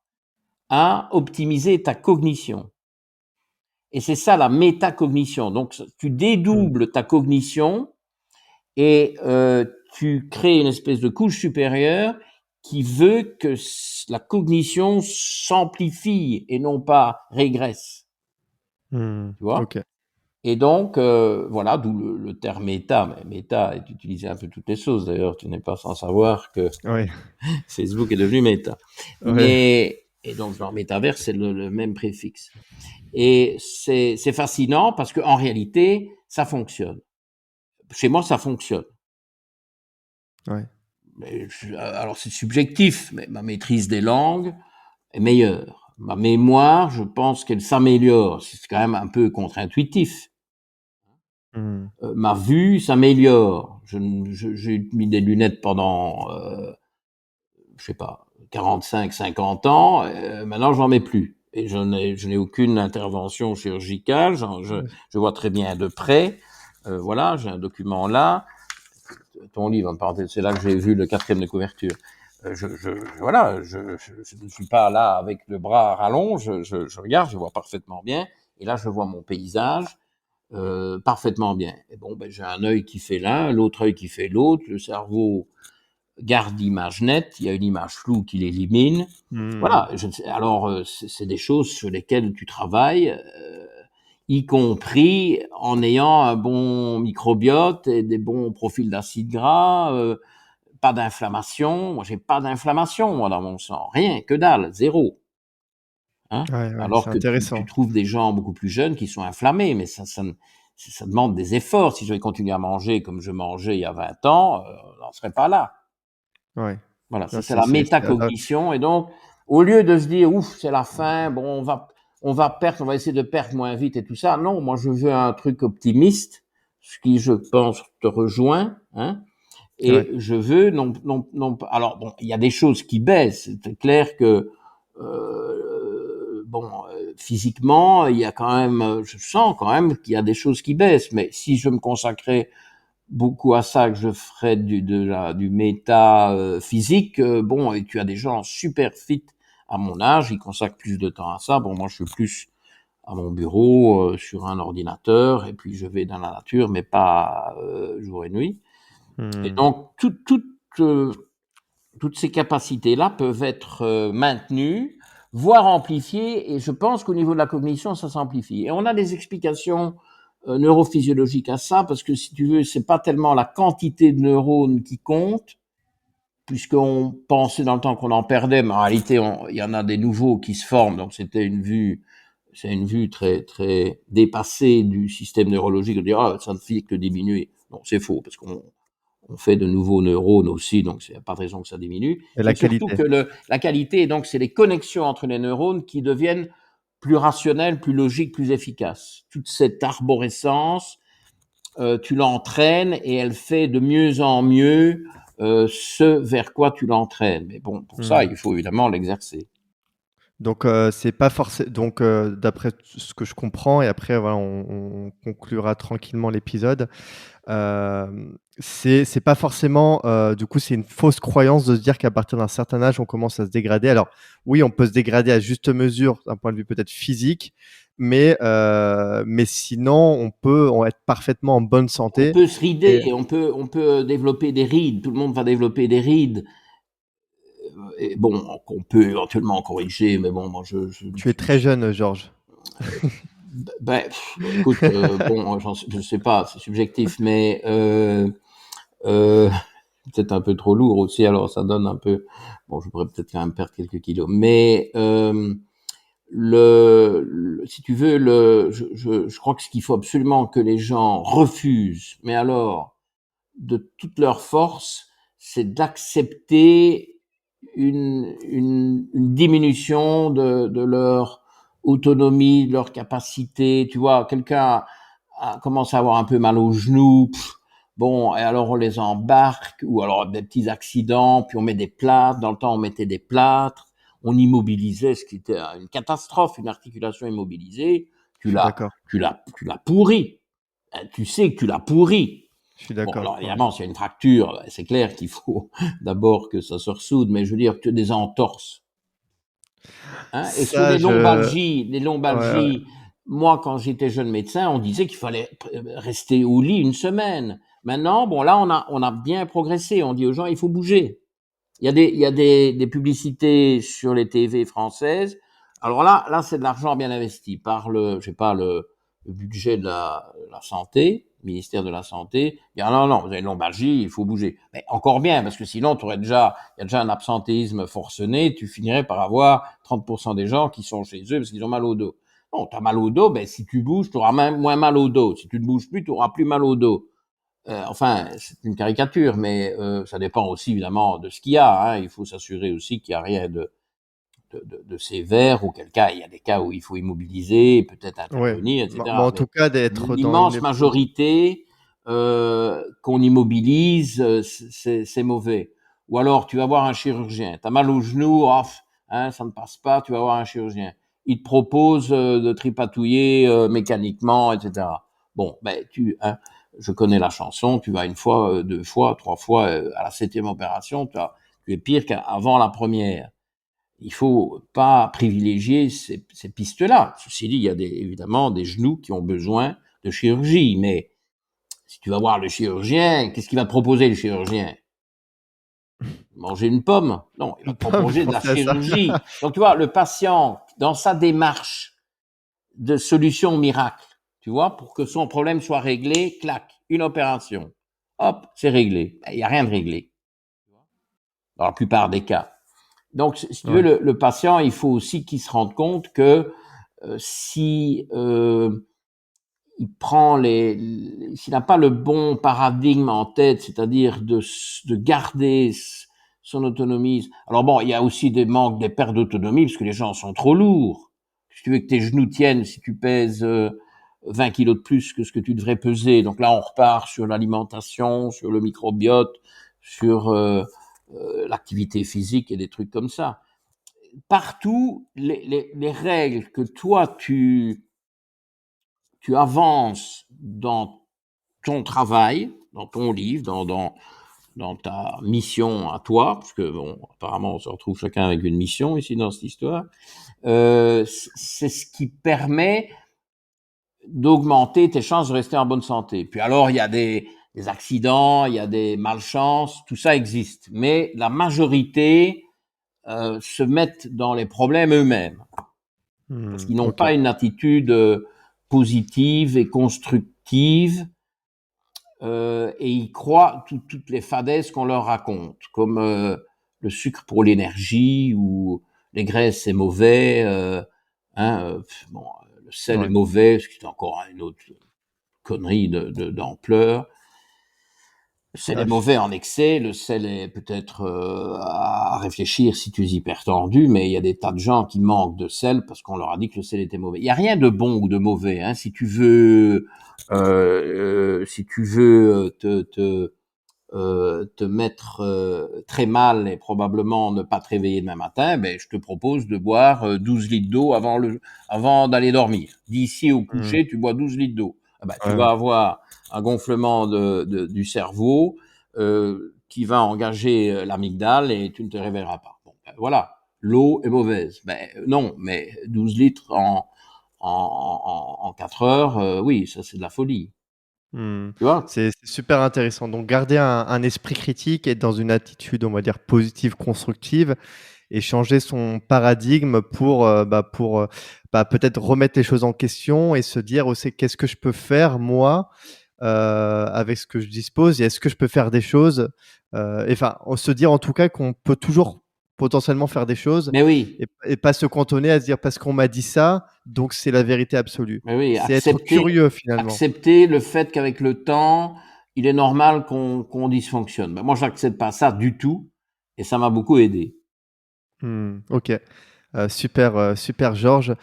à optimiser ta cognition. Et c'est ça la métacognition. Donc, tu dédoubles ta cognition et tu crées une espèce de couche supérieure qui veut que la cognition s'amplifie et non pas régresse. Tu vois? Ok. Et donc, voilà, d'où le terme méta. Mais méta est utilisé un peu toutes les choses. D'ailleurs, tu n'es pas sans savoir que Facebook est devenu méta. Mais, et donc, dans métaverse, c'est le même préfixe. Et c'est fascinant parce qu'en réalité, ça fonctionne. Chez moi, ça fonctionne. Mais alors, c'est subjectif, mais ma maîtrise des langues est meilleure. Ma mémoire, je pense qu'elle s'améliore. C'est quand même un peu contre-intuitif. Ma vue s'améliore. J'ai mis des lunettes pendant, je sais pas, 45, 50 ans. Maintenant, j'en mets plus. Et je n'ai aucune intervention chirurgicale. Je vois très bien de près. Voilà, j'ai un document là. Ton livre, c'est là que j'ai vu le 4e de couverture. Voilà, je ne suis pas là avec le bras à rallonge. Je regarde, je vois parfaitement bien. Et là, je vois mon paysage. Parfaitement bien. Et bon, ben, j'ai un œil qui fait l'un, l'autre œil qui fait l'autre, le cerveau garde l'image nette, il y a une image floue qui l'élimine. Voilà, alors c'est des choses sur lesquelles tu travailles, y compris en ayant un bon microbiote et des bons profils d'acides gras, pas d'inflammation. Moi, j'ai pas d'inflammation, moi, dans mon sang. Rien, que dalle, zéro. Alors que tu trouves des gens beaucoup plus jeunes qui sont inflammés, mais ça demande des efforts. Si je vais continuer à manger comme je mangeais il y a 20 ans, on n'en serait pas là. Voilà, ça c'est la métacognition. Et donc, au lieu de se dire, ouf, c'est la fin, bon, on va essayer de perdre moins vite et tout ça. Non, moi je veux un truc optimiste, ce qui, je pense, te rejoint, et je veux non, alors bon, il y a des choses qui baissent. C'est clair que physiquement, il y a quand même, je sens quand même qu'il y a des choses qui baissent. Mais si je me consacrais beaucoup à ça que je ferais du méta physique. Bon, et tu as des gens super fit à mon âge, ils consacrent plus de temps à ça. Bon, moi, je suis plus à mon bureau, sur un ordinateur, et puis je vais dans la nature, mais pas jour et nuit. Et donc, toutes ces capacités-là peuvent être maintenues, voire amplifiées, et je pense qu'au niveau de la cognition, ça s'amplifie. Et on a des explications neurophysiologiques à ça, parce que si tu veux, c'est pas tellement la quantité de neurones qui compte, puisqu'on pensait dans le temps qu'on en perdait, mais en réalité, il y en a des nouveaux qui se forment, donc c'est une vue très, très dépassée du système neurologique, de dire, ah, ça ne fait que diminuer. Non, c'est faux, parce qu'on fait de nouveaux neurones aussi, donc il n'y a pas de raison que ça diminue. Et la C'est surtout qualité. que la qualité, donc, c'est les connexions entre les neurones qui deviennent plus rationnelles, plus logiques, plus efficaces. Toute cette arborescence, tu l'entraînes et elle fait de mieux en mieux ce vers quoi tu l'entraînes. Mais bon, pour ça, il faut évidemment l'exercer. Donc, c'est pas forcément. Donc, d'après ce que je comprends, et après, voilà, on conclura tranquillement l'épisode. C'est pas forcément, du coup, c'est une fausse croyance de se dire qu'à partir d'un certain âge, on commence à se dégrader. Alors, oui, on peut se dégrader à juste mesure, d'un point de vue peut-être physique, mais sinon, on être parfaitement en bonne On santé. peut se Et rider, on peut développer des rides. Tout le monde va développer des rides. Et bon, on peut éventuellement corriger, mais bon, moi, je ne tu es suis. très jeune, Georges. Ben, écoute, bon, je sais pas, c'est subjectif, mais euh, peut-être un peu trop lourd aussi, alors ça donne un peu. Bon, je pourrais peut-être quand même perdre quelques kilos, mais si tu veux, je crois que ce qu'il faut absolument que les gens refusent, mais alors de toute leur force, c'est d'accepter une diminution de leur autonomie, de leur capacité. Tu vois, quelqu'un commence à avoir un peu mal aux genoux, bon, et alors on les embarque, ou alors des petits accidents, puis on met des plâtres. Dans le temps, on mettait des plâtres, on immobilisait, ce qui était une catastrophe, une articulation immobilisée. Je suis d'accord. Tu l'as pourri. Tu sais que tu l'as pourri. Je suis Bon, d'accord. alors Ouais. évidemment, s'il y a une fracture, c'est clair qu'il faut d'abord que ça se ressoude, mais je veux dire, tu as des entorses. Hein. Et sur Ça, je les ouais, ouais. lombalgies, moi, quand j'étais jeune médecin, on disait qu'il fallait rester au lit une semaine. Maintenant, bon, là, on a bien progressé. On dit aux gens, il faut bouger. Il y a des publicités sur les TV françaises. Alors là, c'est de l'argent bien investi par je sais pas, le budget de la santé, ministère de la santé. Il y a, non, non, vous avez une lombalgie, il faut bouger. Mais encore bien, parce que sinon, il y a déjà un absentéisme forcené, tu finirais par avoir 30% des gens qui sont chez eux parce qu'ils ont mal au dos. Bon, t'as mal au dos, ben, si tu bouges, tu auras même moins mal au dos. Si tu ne bouges plus, tu auras plus mal au dos. Enfin, c'est une caricature, mais ça dépend aussi évidemment de ce qu'il y a. Hein. Il faut s'assurer aussi qu'il n'y a rien de sévère, auquel cas il y a des cas où il faut immobiliser, peut-être Ouais. intervenir, Mais etc. en tout Mais cas, d'être dans l'immense une majorité qu'on immobilise, c'est mauvais. Ou alors tu vas voir un chirurgien, tu as mal au genou, off, hein, ça ne passe pas, tu vas voir un chirurgien. Il te propose de tripatouiller mécaniquement, etc. Bon, ben je connais la chanson, tu vas une fois, deux fois, trois fois, à la septième opération, tu es pire qu'avant la première. Il faut pas privilégier ces pistes-là. Ceci dit, il y a évidemment des genoux qui ont besoin de chirurgie, mais si tu vas voir le chirurgien, qu'est-ce qu'il va te proposer le chirurgien? Manger une pomme? Non, il va une te pomme, je proposer de la pensais à ça. chirurgie. Donc tu vois, le patient, dans sa démarche de solution miracle, tu vois, pour que son problème soit réglé, clac, une opération. Hop, c'est réglé. Il n'y a rien de réglé, dans la plupart des cas. Donc, si tu veux, Ouais. le patient, il faut aussi qu'il se rende compte que si il prend s'il n'a pas le bon paradigme en tête, c'est-à-dire de garder son autonomie. Alors bon, il y a aussi des manques, des pertes d'autonomie parce que les gens sont trop lourds. Si tu veux que tes genoux tiennent, si tu pèses 20 kilos de plus que ce que tu devrais peser, donc là on repart sur l'alimentation, sur le microbiote, sur l'activité physique et des trucs comme ça. Partout, les règles que toi tu avances dans ton travail, dans ton livre, dans ta mission à toi, parce que bon, apparemment on se retrouve chacun avec une mission ici dans cette histoire, c'est ce qui permet d'augmenter tes chances de rester en bonne santé. Puis alors, il y a des accidents, il y a des malchances, tout ça existe. Mais la majorité se mettent dans les problèmes eux-mêmes, parce qu'ils n'ont Ok. pas une attitude positive et constructive, et ils croient toutes les fadaises qu'on leur raconte, comme le sucre pour l'énergie ou les graisses c'est mauvais, bon, le sel est Ouais. mauvais, ce qui est encore une autre connerie d'ampleur. Le sel est Ah, mauvais en excès, le sel est peut-être à réfléchir si tu es hypertendu, mais il y a des tas de gens qui manquent de sel parce qu'on leur a dit que le sel était mauvais. Il n'y a rien de bon ou de mauvais. Hein. Si tu veux te mettre très mal et probablement ne pas te réveiller demain matin, ben, je te propose de boire 12 litres d'eau avant d'aller dormir. D'ici au hmm, coucher, tu bois 12 litres d'eau. Ah ben, tu ouais. vas avoir un gonflement du cerveau qui va engager l'amygdale et tu ne te réveilleras pas. Bon, ben, voilà, l'eau est mauvaise. Ben, non, mais 12 litres en 4 heures, oui, ça c'est de la folie. Hmm. Tu vois? C'est super intéressant. Donc, garder un esprit critique, être dans une attitude, on va dire, positive, constructive, et changer son paradigme pour peut-être remettre les choses en question et se dire aussi qu'est-ce que je peux faire moi avec ce que je dispose et est-ce que je peux faire des choses enfin se dire en tout cas qu'on peut toujours potentiellement faire des choses Mais oui, et pas se cantonner à se dire parce qu'on m'a dit ça donc c'est la vérité absolue. mais oui, C'est être curieux finalement. accepter le fait qu'avec le temps, il est normal qu'on dysfonctionne. Mais moi, j'accepte pas ça du tout, et ça m'a beaucoup aidé. Ok. Super, super Georges.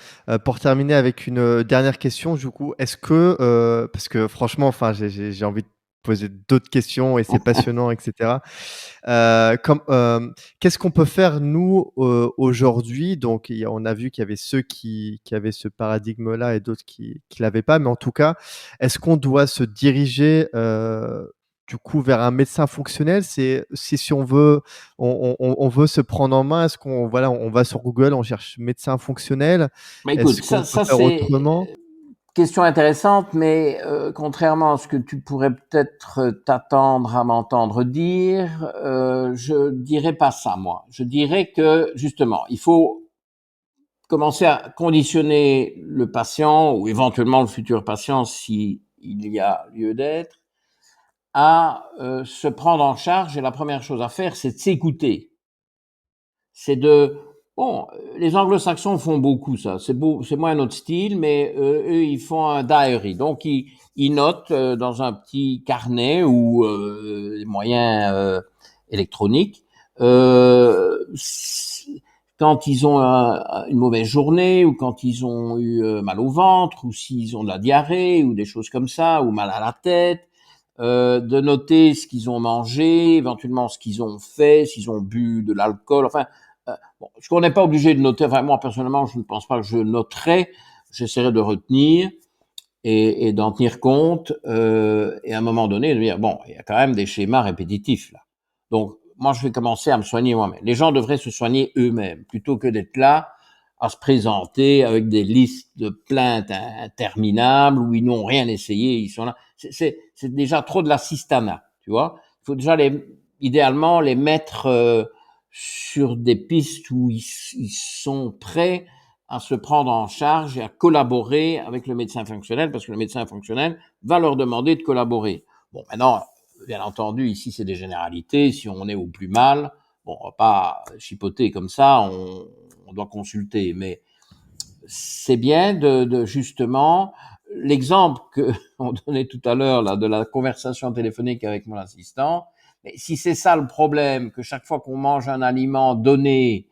Pour terminer avec une dernière question, du coup, est-ce que, parce que franchement, enfin, j'ai envie de poser d'autres questions et c'est passionnant, etc. Comme, qu'est-ce qu'on peut faire nous aujourd'hui? Donc, on a vu qu'il y avait ceux qui avaient ce paradigme-là et d'autres qui l'avaient pas, mais en tout cas, est-ce qu'on doit se diriger du coup vers un médecin fonctionnel? C'est si on veut on veut se prendre en main, est-ce qu'on voilà, on va sur Google, on cherche médecin fonctionnel? Mais Est-ce écoute, qu'on peut ça faire c'est autrement? question intéressante, mais contrairement à ce que tu pourrais peut-être t'attendre à m'entendre dire, je dirais pas ça, moi. Je dirais que justement, il faut commencer à conditionner le patient ou éventuellement le futur patient si il y a lieu d'être à se prendre en charge et la première chose à faire, c'est de s'écouter. C'est de bon, les Anglo-Saxons font beaucoup ça. C'est beau, c'est moins notre style, mais eux ils font un diary. Donc ils notent dans un petit carnet ou des moyens électroniques quand ils ont une mauvaise journée ou quand ils ont eu mal au ventre ou s'ils ont de la diarrhée ou des choses comme ça ou mal à la tête, de noter ce qu'ils ont mangé, éventuellement ce qu'ils ont fait, s'ils ont bu de l'alcool, enfin, bon, ce qu'on n'est pas obligé de noter, enfin, moi personnellement, je ne pense pas que je noterais, j'essaierai de retenir et d'en tenir compte, et à un moment donné, de dire, bon, il y a quand même des schémas répétitifs là. Donc, moi, je vais commencer à me soigner moi-même. Les gens devraient se soigner eux-mêmes, plutôt que d'être là à se présenter avec des listes de plaintes interminables où ils n'ont rien essayé, ils sont là. C'est déjà trop de l'assistanat, tu vois. Il faut déjà idéalement les mettre sur des pistes où ils sont prêts à se prendre en charge et à collaborer avec le médecin fonctionnel, parce que le médecin fonctionnel va leur demander de collaborer. Bon, maintenant, bien entendu, ici, c'est des généralités. Si on est au plus mal, bon, on va pas chipoter comme ça, on doit consulter. Mais c'est bien de justement, l'exemple que on donnait tout à l'heure, là, de la conversation téléphonique avec mon assistant, mais si c'est ça le problème, que chaque fois qu'on mange un aliment donné,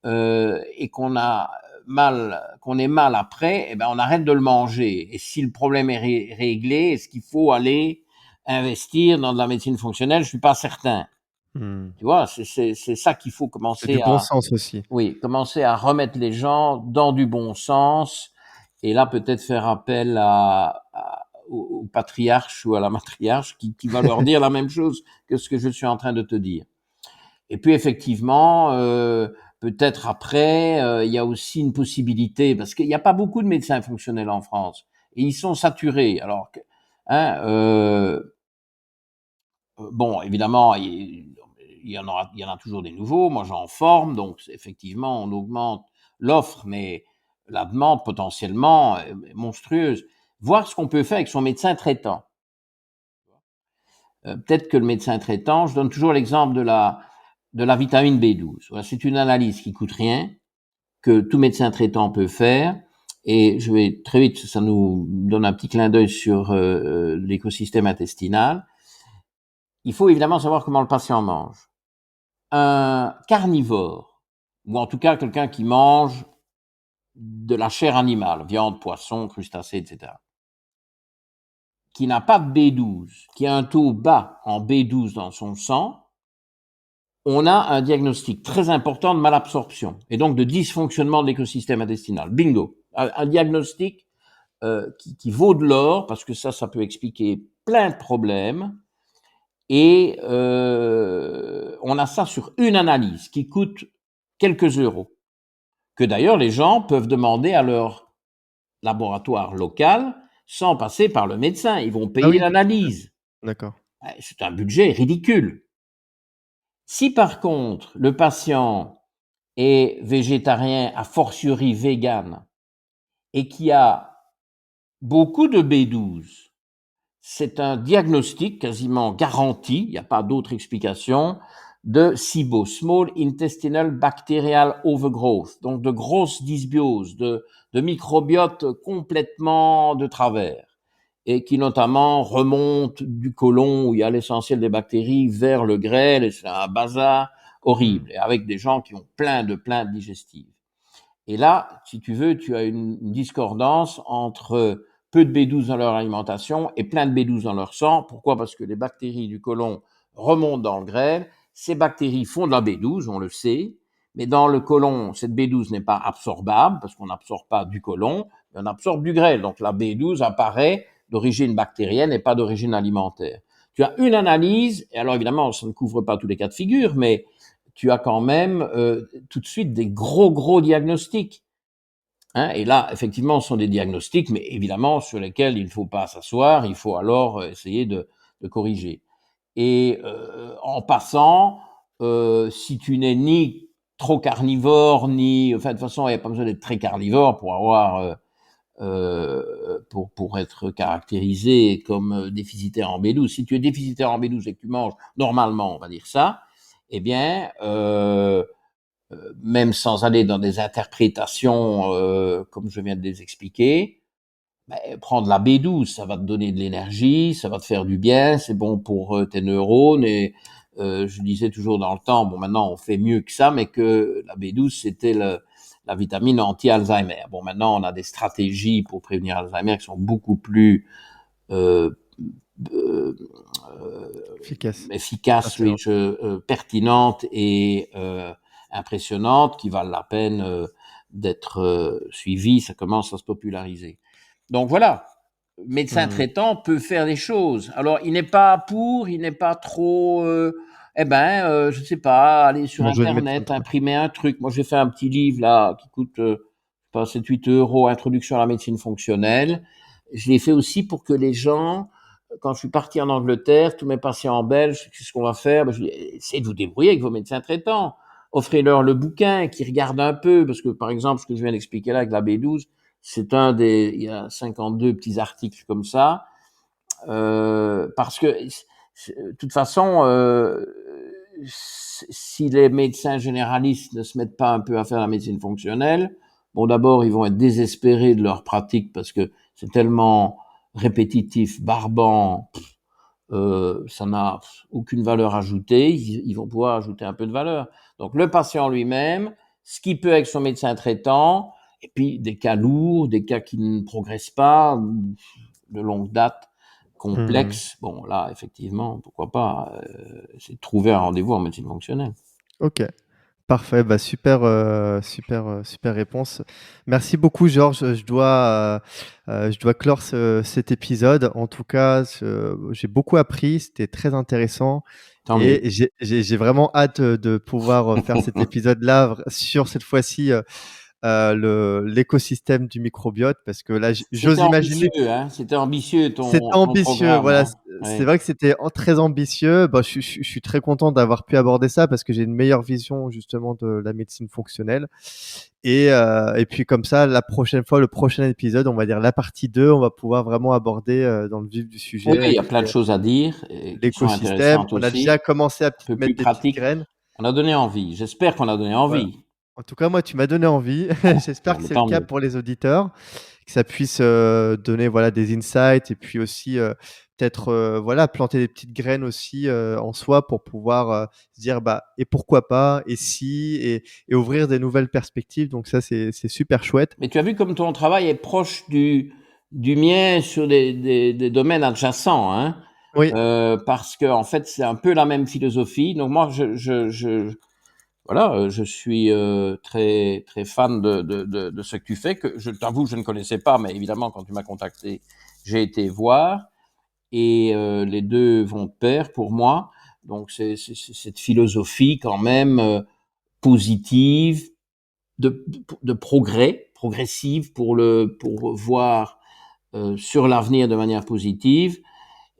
et qu'on est mal après, eh ben on arrête de le manger. Et si le problème est réglé, est-ce qu'il faut aller investir dans de la médecine fonctionnelle? Je suis pas certain. Mmh. Tu vois, c'est ça qu'il faut C'est du commencer bon à, sens aussi. oui, commencer à remettre les gens dans du bon sens. Et là, peut-être faire appel au patriarche ou à la matriarche qui va leur dire la même chose que ce que je suis en train de te dire. Et puis effectivement, peut-être après, il y a aussi une possibilité, parce qu'il n'y a pas beaucoup de médecins fonctionnels en France, et ils sont saturés. Alors que, hein, bon, évidemment, il y en a toujours des nouveaux. Moi, j'en forme, donc effectivement, on augmente l'offre, mais la demande potentiellement est monstrueuse. Voir ce qu'on peut faire avec son médecin traitant. Peut-être que le médecin traitant, je donne toujours l'exemple de la vitamine B12. Voilà, c'est une analyse qui coûte rien, que tout médecin traitant peut faire. Et je vais très vite, ça nous donne un petit clin d'œil sur l'écosystème intestinal. Il faut évidemment savoir comment le patient mange. Un carnivore, ou en tout cas quelqu'un qui mange de la chair animale, viande, poisson, crustacés, etc., qui n'a pas de B12, qui a un taux bas en B12 dans son sang, on a un diagnostic très important de malabsorption et donc de dysfonctionnement de l'écosystème intestinal. Bingo. Un diagnostic qui vaut de l'or, parce que ça peut expliquer plein de problèmes. Et on a ça sur une analyse qui coûte quelques euros, que d'ailleurs les gens peuvent demander à leur laboratoire local sans passer par le médecin. Ils vont Ah payer oui, l'analyse. d'accord. C'est un budget ridicule. Si par contre le patient est végétarien, a fortiori vegan, et qui a beaucoup de B12, c'est un diagnostic quasiment garanti, il n'y a pas d'autre explication, de SIBO, Small Intestinal Bacterial Overgrowth, donc de grosses dysbioses, de microbiote complètement de travers, et qui notamment remonte du côlon où il y a l'essentiel des bactéries vers le grêle, et c'est un bazar horrible, et avec des gens qui ont plein de plaintes digestives. Et là, si tu veux, tu as une discordance entre peu de B12 dans leur alimentation et plein de B12 dans leur sang. Pourquoi? Parce que les bactéries du côlon remontent dans le grêle. Ces bactéries font de la B12, on le sait, mais dans le côlon, cette B12 n'est pas absorbable parce qu'on n'absorbe pas du côlon, mais on absorbe du grêle. Donc la B12 apparaît d'origine bactérienne et pas d'origine alimentaire. Tu as une analyse, et alors évidemment, ça ne couvre pas tous les cas de figure, mais tu as quand même tout de suite des gros diagnostics. Hein, et là, effectivement, ce sont des diagnostics, mais évidemment, sur lesquels il ne faut pas s'asseoir, il faut alors essayer de corriger. Et en passant, si tu n'es ni trop carnivore, ni... Enfin, de toute façon, il n'y a pas besoin d'être très carnivore pour avoir... pour être caractérisé comme déficitaire en B12. Si tu es déficitaire en B12 et que tu manges normalement, on va dire ça, eh bien, même sans aller dans des interprétations comme je viens de les expliquer, prendre la B12, ça va te donner de l'énergie, ça va te faire du bien, c'est bon pour tes neurones. Et je disais toujours dans le temps, bon maintenant on fait mieux que ça, mais que la B12 c'était la vitamine anti-Alzheimer. Bon maintenant on a des stratégies pour prévenir Alzheimer qui sont beaucoup plus euh, euh, Efficace. efficaces, oui, Excellent. pertinentes et impressionnantes, qui valent la peine d'être suivies. Ça commence à se populariser. Donc voilà, médecin Mmh. traitant peut faire des choses. Alors il n'est pas pour, il n'est pas trop. Je sais pas, aller sur Manger le médecin, Internet, quoi. imprimer un truc. Moi, j'ai fait un petit livre là qui coûte pas 7-8 euros, Introduction à la médecine fonctionnelle. Je l'ai fait aussi pour que les gens, quand je suis parti en Angleterre, tous mes patients en belge, qu'est-ce qu'on va faire? Je dis, essayez de vous débrouiller avec vos médecins traitants. Offrez-leur le bouquin, qu'ils regardent un peu, parce que par exemple, ce que je viens d'expliquer là avec la B12, c'est il y a 52 petits articles comme ça, parce que de toute façon, si les médecins généralistes ne se mettent pas un peu à faire la médecine fonctionnelle, bon, d'abord, ils vont être désespérés de leur pratique parce que c'est tellement répétitif, barbant, ça n'a aucune valeur ajoutée. Ils vont pouvoir ajouter un peu de valeur. Donc, le patient lui-même, ce qu'il peut avec son médecin traitant, et puis des cas lourds, des cas qui ne progressent pas, de longue date, Mmh. complexes. Bon, là, effectivement, pourquoi pas, c'est de trouver un rendez-vous en médecine fonctionnelle. OK. Parfait, bah super, super réponse. Merci beaucoup Georges. Je dois clore cet épisode. En tout cas, j'ai beaucoup appris, c'était très intéressant Tant mieux. et j'ai vraiment hâte de pouvoir faire cet épisode-là sur cette fois-ci l'écosystème du microbiote parce que là, C'était j'ose imaginer. ambitieux, hein. C'était ambitieux C'était ton ambitieux, programme, voilà. hein. C'est Ouais. vrai que c'était très ambitieux. Bah, je suis très content d'avoir pu aborder ça parce que j'ai une meilleure vision justement de la médecine fonctionnelle. Et puis comme ça, la prochaine fois, le prochain épisode, on va dire la partie 2, on va pouvoir vraiment aborder dans le vif du Oui, sujet il et y a plein puis de choses à dire et qui sont l'écosystème. intéressantes On a déjà aussi, commencé à un peu plus mettre des petites pratiques. graines. On a donné envie. J'espère qu'on a donné Voilà. envie. En tout cas, moi, tu m'as donné envie. J'espère Bon, que mais c'est le tant cas mieux. pour les auditeurs, que ça puisse donner voilà des insights et puis aussi peut-être voilà planter des petites graines aussi en soi pour pouvoir se dire bah et pourquoi pas et si et ouvrir des nouvelles perspectives. Donc ça c'est super chouette. Mais tu as vu comme ton travail est proche du mien sur des domaines adjacents, hein? Oui, Parce que en fait, c'est un peu la même philosophie. Donc moi, voilà, je suis très très fan de ce que tu fais. Que je t'avoue, je ne connaissais pas, mais évidemment, quand tu m'as contacté, j'ai été voir et les deux vont de pair pour moi. Donc c'est cette philosophie quand même positive de progrès, progressive pour voir sur l'avenir de manière positive.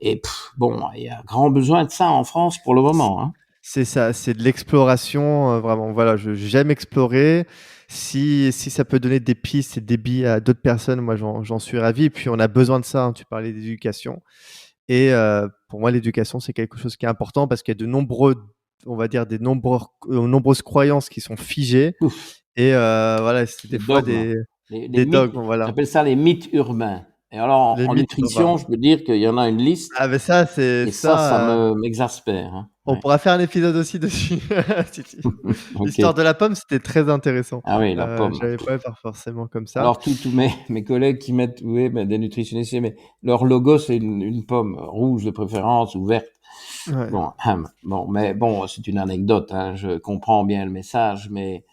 Et bon, il y a grand besoin de ça en France pour le moment, hein. c'est ça, c'est de l'exploration vraiment. Voilà, j'aime explorer. Si ça peut donner des pistes et des billes à d'autres personnes, moi j'en suis ravi. Et puis on a besoin de ça, hein. Tu parlais d'éducation. Et pour moi, l'éducation, c'est quelque chose qui est important parce qu'il y a de nombreux, on va dire, nombreuses croyances qui sont figées. Ouf, Et voilà, c'est des les fois dogmes, les des mythes, dogmes, voilà. j'appelle ça les mythes urbains. Et alors Les en mythes, nutrition, voilà. je peux dire qu'il y en a une liste, Ah, mais ça, c'est et ça ça, m'exaspère, hein. on Ouais. pourra faire un épisode aussi dessus. Si, si. L'histoire Ok. de la pomme, c'était très intéressant. Ah oui, la pomme. J'avais pas pas forcément comme ça. Alors tous mes collègues qui mettent, oui, ben, des nutritionnistes, mais leur logo c'est une pomme rouge de préférence ou verte. Ouais, Bon, bon, mais bon, c'est une anecdote, hein, je comprends bien le message, mais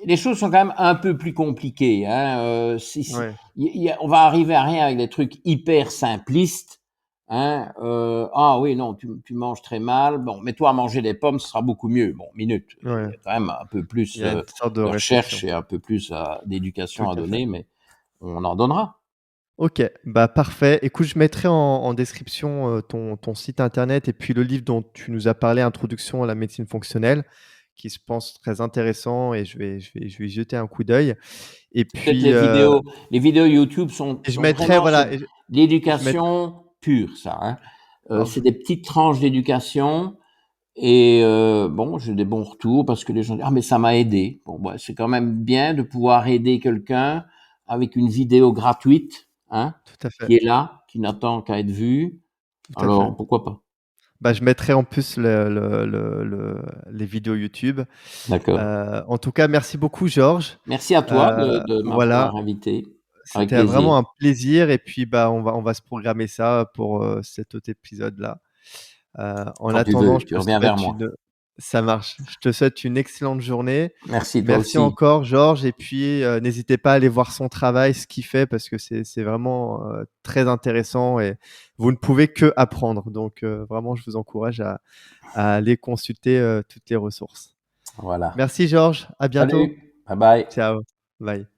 les choses sont quand même un peu plus compliquées, hein. ouais. On va arriver à rien avec des trucs hyper simplistes, hein. Ah oui, non, tu manges très mal. Bon, mets-toi à manger des pommes, ce sera beaucoup mieux. Bon, minute. Il y Ouais. a quand même un peu Il plus y a une sorte de de recherche réflexion. et un peu plus Tout d'éducation à à fait. donner, mais on en donnera. OK, bah, parfait. Écoute, je mettrai en description, ton site internet et puis le livre dont tu nous as parlé, Introduction à la médecine fonctionnelle, qui se pense très intéressant et je vais y jeter un coup d'œil et Peut-être puis, les vidéos YouTube et je sont mettrai vraiment c'est voilà de et je mettrai l'éducation pure, ça, hein. C'est parfait. des petites tranches d'éducation. Et bon, j'ai des bons retours parce que les gens disent: «Ah mais ça m'a aidé». Bon, bah, c'est quand même bien de pouvoir aider quelqu'un avec une vidéo gratuite, hein, Tout à fait, qui est là, qui n'attend qu'à être vue. tout à fait. Alors pourquoi pas? Bah, je mettrai en plus les vidéos YouTube. D'accord. En tout cas, merci beaucoup Georges. Merci à toi de Voilà. m'avoir invité. Avec C'était plaisir. vraiment un plaisir et puis, bah, on va se programmer ça pour, cet autre épisode-là. En Quand tu attendant, veux, je tu te reviens vers souhaite moi. une ça marche. Je te souhaite une excellente journée. Merci, toi Merci aussi. encore Georges et puis, n'hésitez pas à aller voir son travail, ce qu'il fait parce que c'est vraiment, très intéressant et vous ne pouvez qu'apprendre. Donc, vraiment, je vous encourage à aller consulter, toutes les ressources. Voilà. Merci Georges, à bientôt. Salut, bye bye. Ciao, bye.